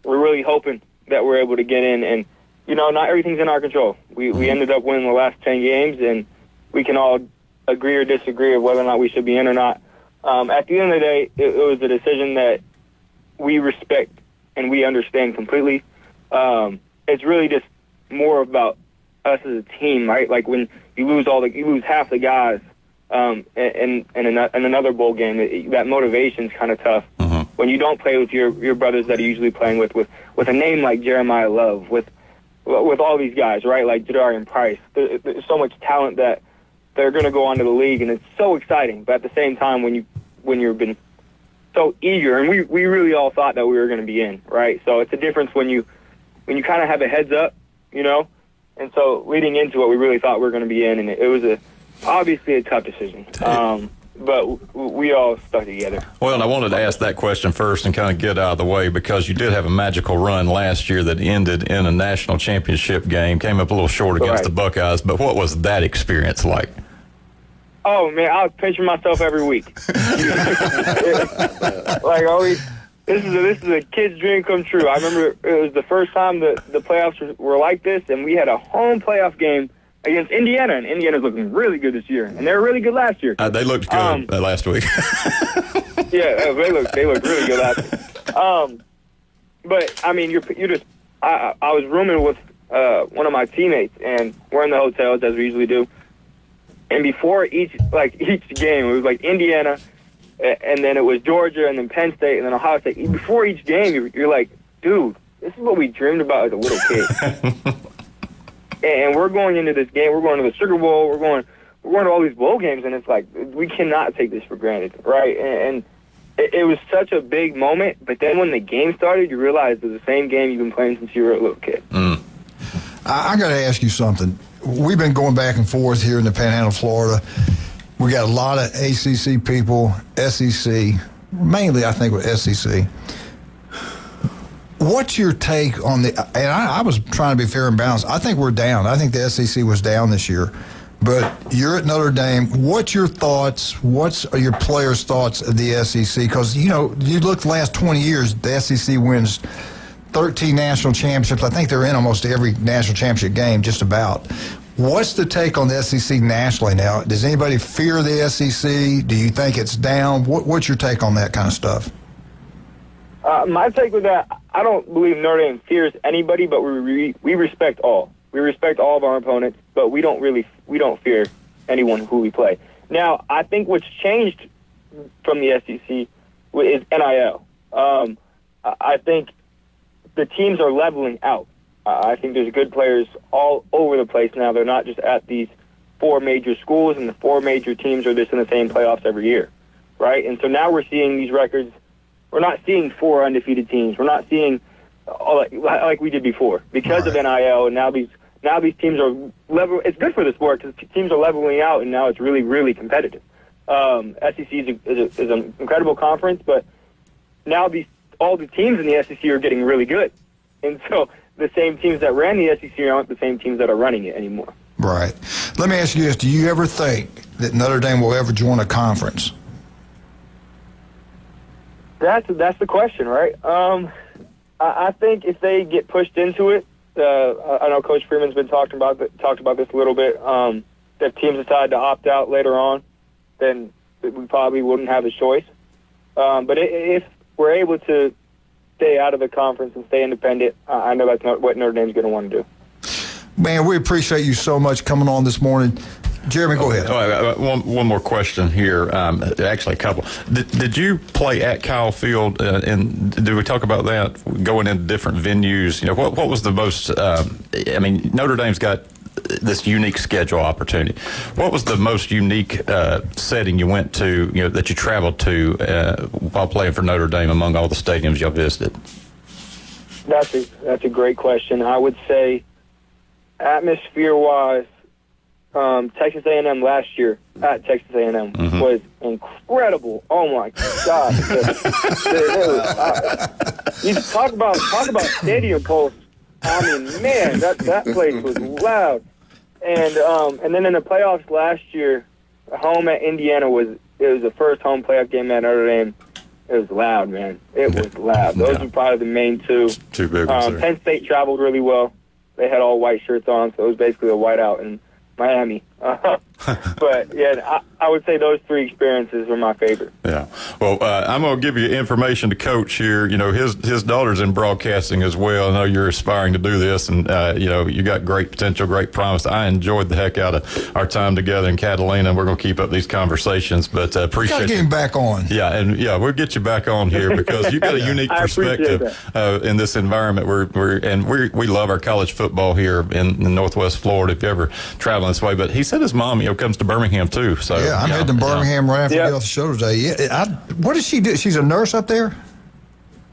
we're really hoping that we're able to get in, and not everything's in our control. We ended up winning the last 10 games, and we can all agree or disagree of whether or not we should be in or not. At the end of the day, it was a decision that we respect and we understand completely. It's really just more about us as a team, right? Like when you lose half the guys in another bowl game, that motivation's kind of tough. When you don't play with your brothers that are usually playing with a name like Jeremiah Love, with all these guys, right? Like Jadarian Price. There's so much talent that they're going to go onto the league, and it's so exciting. But at the same time, when you've been so eager, and we really all thought that we were going to be in, right? So it's a difference when you kind of have a heads up, And so leading into it, we really thought we were going to be in, and it was obviously a tough decision. but we all stuck together. Well, and I wanted to ask that question first and kind of get out of the way, because you did have a magical run last year that ended in a national championship game, came up a little short against the Buckeyes, but what was that experience like? Oh, man, I was pinching myself every week. Like, always, this is a kid's dream come true. I remember it was the first time that the playoffs were like this, and we had a home playoff game against Indiana, and Indiana's looking really good this year, and they were really good last year. They looked good last week. Yeah, they looked really good last year. But I mean, I was rooming with one of my teammates, and we're in the hotels as we usually do. And before each game, it was like Indiana, and then it was Georgia, and then Penn State, and then Ohio State. Before each game, you're like, dude, this is what we dreamed about as a little kid. And we're going into this game. We're going to the Sugar Bowl. We're going to all these bowl games, and it's like we cannot take this for granted, right? And it was such a big moment. But then when the game started, you realize it's the same game you've been playing since you were a little kid. I got to ask you something. We've been going back and forth here in the Panhandle, Florida. We got a lot of ACC people, SEC, mainly I think with SEC. What's your take on and I was trying to be fair and balanced. I think we're down. I think the SEC was down this year. But you're at Notre Dame. What's your thoughts? What's your players' thoughts of the SEC? Because, you look the last 20 years, the SEC wins 13 national championships. I think they're in almost every national championship game, just about. What's the take on the SEC nationally now? Does anybody fear the SEC? Do you think it's down? What's your take on that kind of stuff? My take with that, I don't believe Notre Dame fears anybody, but we respect all. We respect all of our opponents, but we don't fear anyone who we play. Now, I think what's changed from the SEC is NIL. I think the teams are leveling out. I think there's good players all over the place now. They're not just at these 4 major schools, and the 4 major teams are just in the same playoffs every year, right? And so now we're seeing these records. We're not seeing 4 undefeated teams. We're not seeing like we did before because of NIL, and now these teams are level. It's good for the sport because teams are leveling out, and now it's really, really competitive. SEC is an incredible conference, but now all the teams in the SEC are getting really good, and so the same teams that ran the SEC aren't the same teams that are running it anymore. Right. Let me ask you this: do you ever think that Notre Dame will ever join a conference? That's the question, right? I think if they get pushed into it, I know Coach Freeman's been talked about this a little bit. If teams decide to opt out later on, then we probably wouldn't have a choice. But if we're able to stay out of the conference and stay independent, I know that's not what Notre Dame's going to want to do. Man, we appreciate you so much coming on this morning. Jeremy, go ahead. One more question here. Actually, a couple. Did you play at Kyle Field? And did we talk about that? Going into different venues. What was the most? Notre Dame's got this unique schedule opportunity. What was the most unique setting you went to? That you traveled to while playing for Notre Dame among all the stadiums y'all visited? That's a great question. I would say, atmosphere-wise, Texas A&M last year at Texas A&M was incredible. Oh my God! You talk about stadium pulse. I mean, man, that place was loud. And then in the playoffs last year, home at Indiana was the first home playoff game at Notre Dame. It was loud, man. It was loud. Those were probably the main two. Too big. Penn State traveled really well. They had all white shirts on, so it was basically a whiteout in Miami. But, yeah, I would say those 3 experiences were my favorite. Yeah. Well, I'm going to give you information to Coach here. His daughter's in broadcasting as well. I know you're aspiring to do this, and, you got great potential, great promise. I enjoyed the heck out of our time together in Catalina, and we're going to keep up these conversations, but appreciate you. Got to get him back on. Yeah, and, we'll get you back on here because you've got a unique perspective in this environment. We love our college football here in Northwest Florida if you're ever traveling this way. But he said his mom, comes to Birmingham too. So yeah, I'm heading to Birmingham right after we get off the show today. Yeah, what does she do? She's a nurse up there?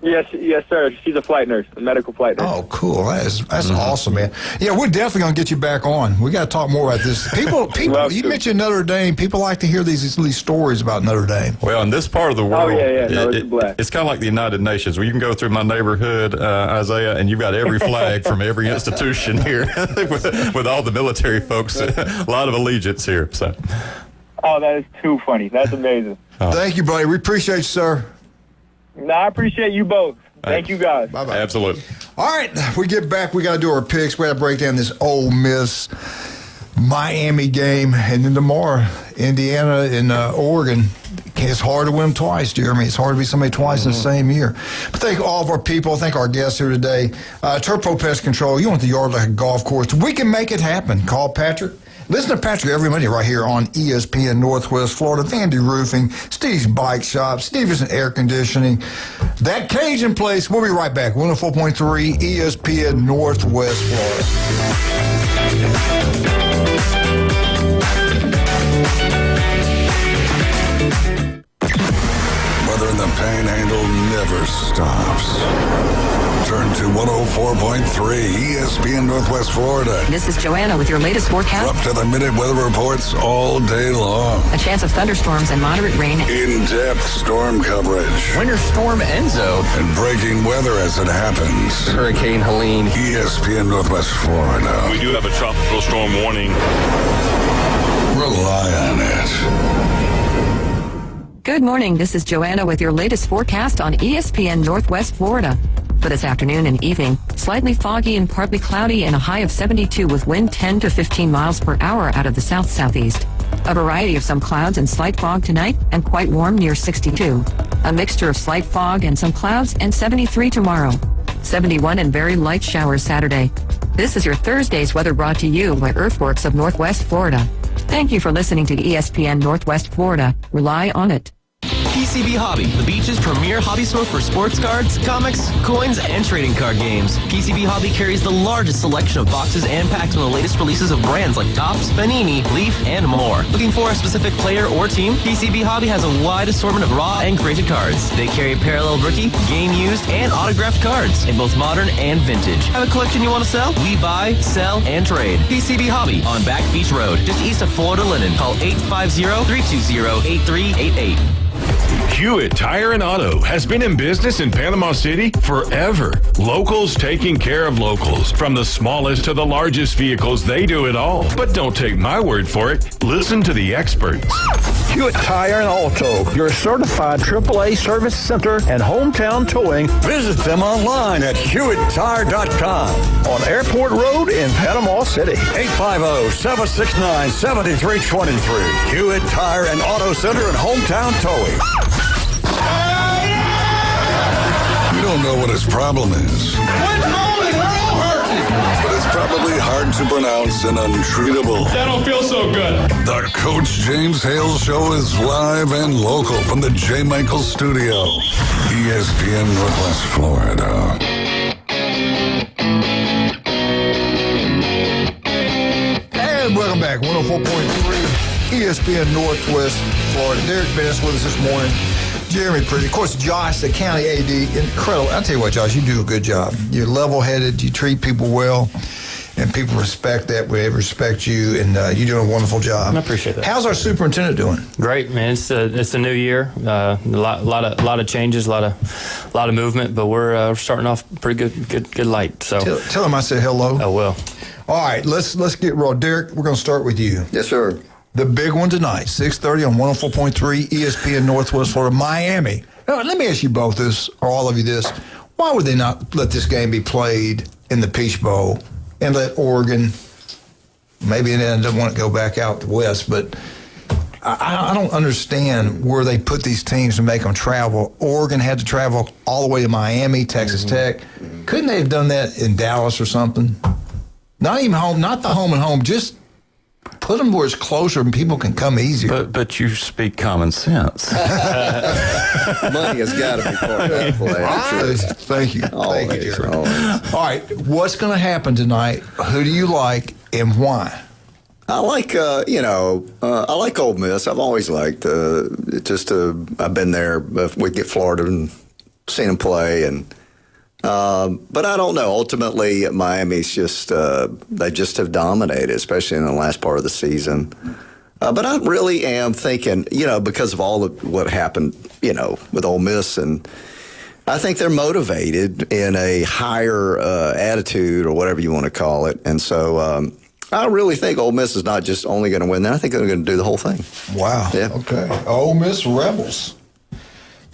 Yes, sir. She's a flight nurse, a medical flight nurse. Oh, cool. That's awesome, man. Yeah, we're definitely going to get you back on. We got to talk more about this. People. You mentioned Notre Dame. People like to hear these stories about Notre Dame. Well, in this part of the world, it's kind of like the United Nations, where you can go through my neighborhood, Isaiah, and you've got every flag from every institution here with all the military folks. A lot of allegiance here. So. Oh, that is too funny. That's amazing. Thank you, buddy. We appreciate you, sir. No, I appreciate you both. Thank you, guys. Bye-bye. Absolutely. All right, we get back. We got to do our picks. We got to break down this Ole Miss Miami game, and then tomorrow, Indiana and Oregon. It's hard to win them twice, Jeremy. It's hard to be somebody twice in the same year. But thank all of our people. Thank our guests here today. Turf Pro Pest Control. You want the yard like a golf course. We can make it happen. Call Patrick. Listen to Patrick every Monday right here on ESPN Northwest Florida. Vandy Roofing, Steve's Bike Shop, Stevenson Air Conditioning, that Cajun Place. We'll be right back. 104.3 ESPN Northwest Florida. Weather in the Panhandle never stops. Turn to 104.3 ESPN Northwest Florida. This is Joanna with your latest forecast. Up to the minute weather reports all day long. A chance of thunderstorms and moderate rain. In-depth storm coverage. Winter Storm Enzo. And breaking weather as it happens. Hurricane Helene. ESPN Northwest Florida. We do have a tropical storm warning. Rely on it. Good morning. This is Joanna with your latest forecast on ESPN Northwest Florida. For this afternoon and evening, slightly foggy and partly cloudy and a high of 72 with wind 10 to 15 miles per hour out of the south-southeast. A variety of some clouds and slight fog tonight and quite warm near 62. A mixture of slight fog and some clouds and 73 tomorrow. 71 and very light showers Saturday. This is your Thursday's weather brought to you by Earthworks of Northwest Florida. Thank you for listening to ESPN Northwest Florida. Rely on it. PCB Hobby, the beach's premier hobby store for sports cards, comics, coins, and trading card games. PCB Hobby carries the largest selection of boxes and packs from the latest releases of brands like Topps, Panini, Leaf, and more. Looking for a specific player or team? PCB Hobby has a wide assortment of raw and graded cards. They carry parallel rookie, game used, and autographed cards in both modern and vintage. Have a collection you want to sell? We buy, sell, and trade. PCB Hobby on Back Beach Road, just east of Florida Linen. Call 850-320-8388. Hewitt Tire and Auto has been in business in Panama City forever. Locals taking care of locals. From the smallest to the largest vehicles, they do it all. But don't take my word for it. Listen to the experts. Hewitt Tire and Auto, your certified AAA service center and hometown towing. Visit them online at HewittTire.com. On Airport Road in Panama City. 850-769-7323. Hewitt Tire and Auto Center and hometown towing. You don't know what his problem is. But it's probably hard to pronounce and untreatable. That don't feel so good. The Coach James Hale Show is live and local from the J. Michael Studio. ESPN Northwest Florida. And welcome back. 104.3 ESPN Northwest Florida. Derek Bennett with us this morning. Jeremy Pretty. Of course, Josh, the county AD, incredible. I'll tell you what, Josh, you do a good job. You're level-headed. You treat people well, and people respect that. We respect you, and you're doing a wonderful job. I appreciate that. How's our superintendent doing? Great, man. It's a new year. A lot of changes, a lot of movement, but we're starting off pretty good light. So tell him I said hello. I will. All right, let's get raw. Derek, we're going to start with you. Yes, sir. The big one tonight, 6:30 on 104.3 ESPN Northwest Florida, Miami. Now, let me ask you both this, or all of you this. Why would they not let this game be played in the Peach Bowl and let Oregon, maybe they don't want to go back out west, but I don't understand where they put these teams to make them travel. Oregon had to travel all the way to Miami, Texas Tech. Couldn't they have done that in Dallas or something? Not even home, not the home and home, just put them where it's closer and people can come easier. But you speak common sense. Money has got to be part of that play. Thank you. Thank you, Jerry. All right, what's going to happen tonight? Who do you like and why? I like, I like Ole Miss. I've always liked, I've been there. We get Florida in seen them play, and but I don't know. Ultimately, Miami's just they just have dominated, especially in the last part of the season. But I really am thinking, because of all of what happened, with Ole Miss, and I think they're motivated in a higher attitude or whatever you want to call it. And so I really think Ole Miss is not just only going to win. I think they're going to do the whole thing. Wow. Yeah. Okay. Ole Miss Rebels.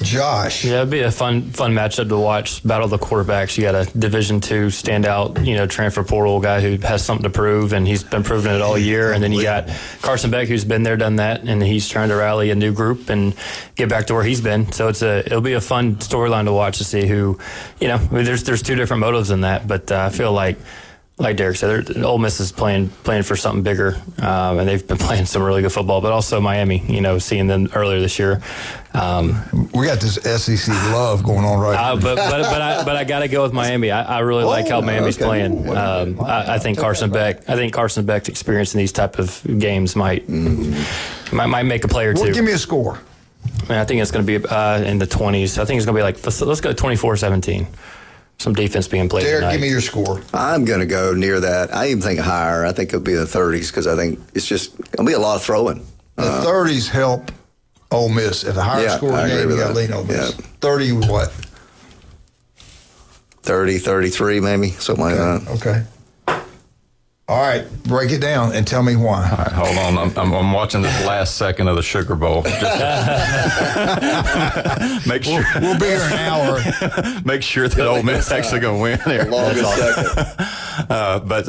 Josh. Yeah, it'd be a fun matchup to watch. Battle of the quarterbacks. You got a Division II standout, transfer portal guy who has something to prove, and he's been proving it all year. And then you got Carson Beck, who's been there, done that, and he's trying to rally a new group and get back to where he's been. So it'll be a fun storyline to watch to see who, there's two different motives in that, but I feel like Derek said, Ole Miss is playing for something bigger, and they've been playing some really good football. But also Miami, seeing them earlier this year. We got this SEC love going on right now. But I got to go with Miami. I really like how Miami's playing. I think Carson Beck's experience in these type of games might make a play or two. Well, give me a score. I think it's going to be in the 20s. I think it's going to be let's go 24-17. Some defense being played Derek, tonight. give me your score. I'm going to go near that. I even think higher. I think it'll be in the 30s because I think it's just going to be a lot of throwing. The 30s help Ole Miss. At a higher scoring game, you got to lean Ole Miss. 30 what? 30, 33 maybe, something like that. Okay. All right, break it down and tell me why. All right, hold on. I'm watching this last second of the Sugar Bowl. Make sure we'll be here an hour. Make sure that Ole Miss actually going to win here. But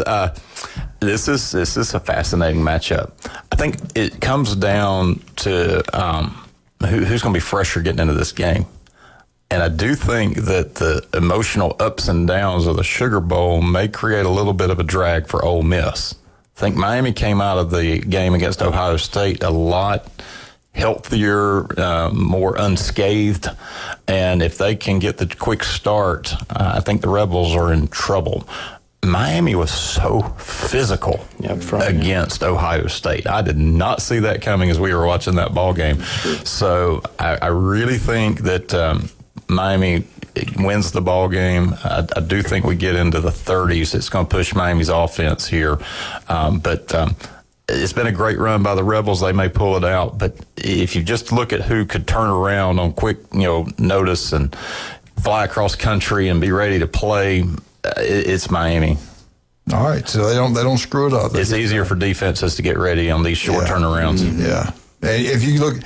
this is a fascinating matchup. I think it comes down to who's going to be fresher getting into this game. And I do think that the emotional ups and downs of the Sugar Bowl may create a little bit of a drag for Ole Miss. I think Miami came out of the game against Ohio State a lot healthier, more unscathed. And if they can get the quick start, I think the Rebels are in trouble. Miami was so physical against Ohio State. I did not see that coming as we were watching that ball game. So I really think that Miami wins the ball game. I do think we get into the 30s. It's going to push Miami's offense here. But it's been a great run by the Rebels. They may pull it out. But if you just look at who could turn around on quick notice and fly across country and be ready to play, it's Miami. All right, so they don't screw it up. It's easier for defenses to get ready on these short turnarounds. Yeah. And if you look,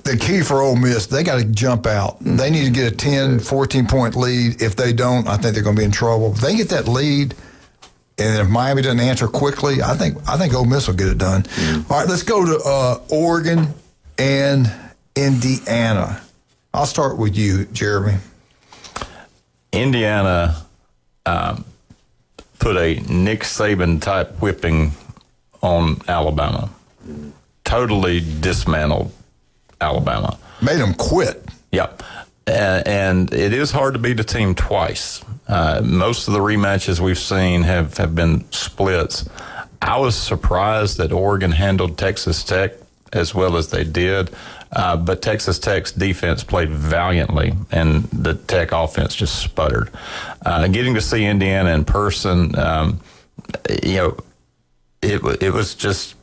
the key for Ole Miss, they got to jump out. They need to get a 10, 14-point lead. If they don't, I think they're going to be in trouble. If they get that lead, and if Miami doesn't answer quickly, I think Ole Miss will get it done. All right, let's go to Oregon and Indiana. I'll start with you, Jeremy. Indiana put a Nick Saban-type whipping on Alabama. Totally dismantled Alabama. Made them quit. Yep. And it is hard to beat a team twice. Most of the rematches we've seen have been splits. I was surprised that Oregon handled Texas Tech as well as they did. But Texas Tech's defense played valiantly, and the Tech offense just sputtered. Getting to see Indiana in person, it was just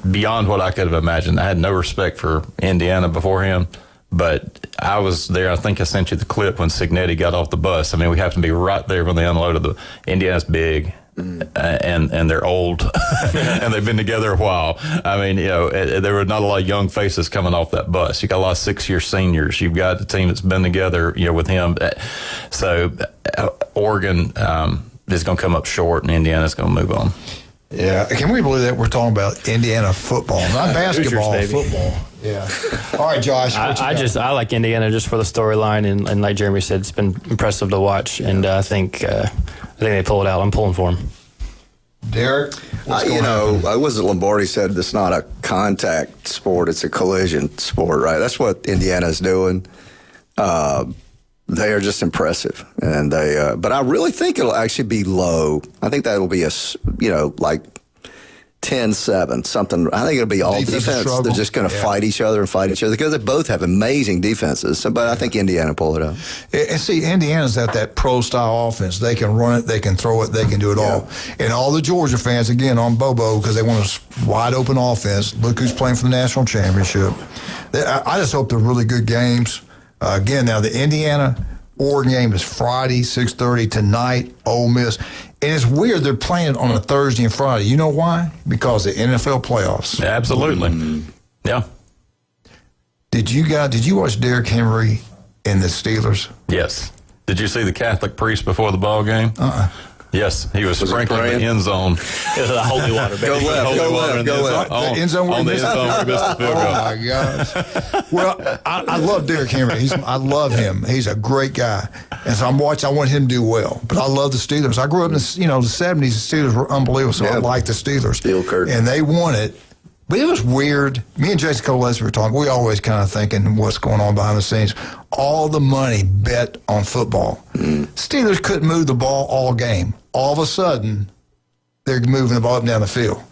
beyond what I could have imagined. I had no respect for Indiana beforehand, but I was there. I think I sent you the clip when Signetti got off the bus. I mean, we have to be right there when they unloaded the. Indiana's big. And they're old, and they've been together a while. I mean, there were not a lot of young faces coming off that bus. You got a lot of 6-year seniors. You've got the team that's been together, with him. So Oregon is going to come up short, and Indiana's going to move on. Yeah, can we believe that we're talking about Indiana football, not basketball, football? Yeah. All right, Josh. I like Indiana just for the storyline, and like Jeremy said, it's been impressive to watch, and I think they pull it out. I'm pulling for them. Derek, was it Lombardi said it's not a contact sport; it's a collision sport, right? That's what Indiana's doing. They are just impressive, and but I really think it'll actually be low. I think that will be like 10-7, something. I think it'll be all defense. They're just going to fight each other because they both have amazing defenses. But I think Indiana pull it up. And see, Indiana's at that pro-style offense. They can run it, they can throw it, they can do it all. And all the Georgia fans, again, on Bobo, because they want a wide-open offense. Look who's playing for the national championship. I just hope they're really good games. Again, now the Indiana-Oregon game is Friday, 6:30 tonight, Ole Miss. And it's weird they're playing on a Thursday and Friday. You know why? Because the NFL playoffs. Yeah, absolutely. Yeah. Did you watch Derrick Henry and the Steelers? Yes. Did you see the Catholic priest before the ball game? Yes, he was sprinkling the end zone. It was the holy water, baby. Go left. The end zone where he missed the field goal. Oh, my gosh. Well, I love Derrick Henry. I love him. He's a great guy. And so I want him to do well. But I love the Steelers. I grew up in the 70s. The Steelers were unbelievable, so I like the Steelers. Steel curtain. And they won it. But it was weird. Me and Jason Coles were talking. We always kind of thinking what's going on behind the scenes. All the money bet on football. Steelers couldn't move the ball all game. All of a sudden, they're moving the ball up and down the field.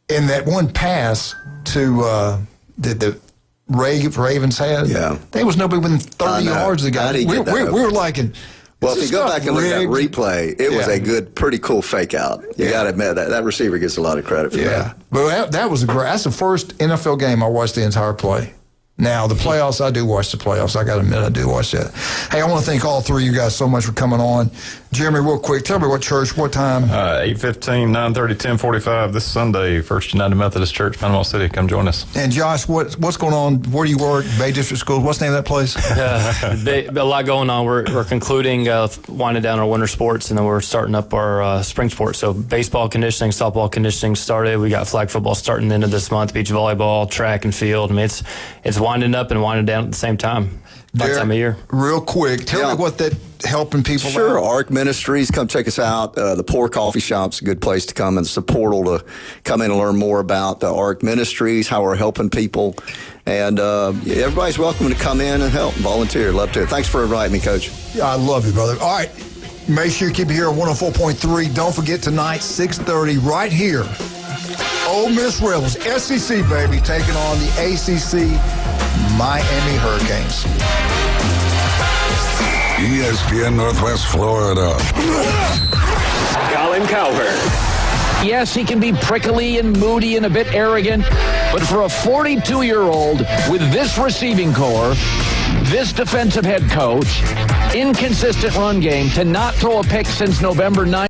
And that one pass to that the Ravens had, there was nobody within 30 yards of the guy. We were like, well, if you go back and look at that replay, it was a pretty cool fake out. You got to admit that receiver gets a lot of credit for that. But that's the first NFL game I watched the entire play. Now, the playoffs, I do watch the playoffs. I got to admit, I do watch that. Hey, I want to thank all three of you guys so much for coming on. Jeremy, real quick, tell me what church, what time? 8:15, 9:30, 10:45 this Sunday, First United Methodist Church, Panama City. Come join us. And Josh, what's going on? Where do you work? Bay District Schools. What's the name of that place? A lot going on. We're concluding, winding down our winter sports, and then we're starting up our spring sports. So baseball conditioning, softball conditioning started. We got flag football starting the end of this month, beach volleyball, track and field. I mean, it's winding up and winding down at the same time. That time of year. Real quick, tell me what that helping people Sure, out. ARC Ministries, come check us out. The Pour Coffee Shop's a good place to come, and it's a portal to come in and learn more about the ARC Ministries, how we're helping people. And everybody's welcome to come in and help, volunteer. Love to. Thanks for inviting me, Coach. Yeah, I love you, brother. All right, make sure you keep it here on 104.3. Don't forget tonight, 6:30, right here. Ole Miss Rebels, SEC, baby, taking on the ACC Miami Hurricanes. ESPN Northwest Florida. Colin Cowherd. Yes, he can be prickly and moody and a bit arrogant, but for a 42-year-old with this receiving core, this defensive head coach, inconsistent run game, to not throw a pick since November 9th,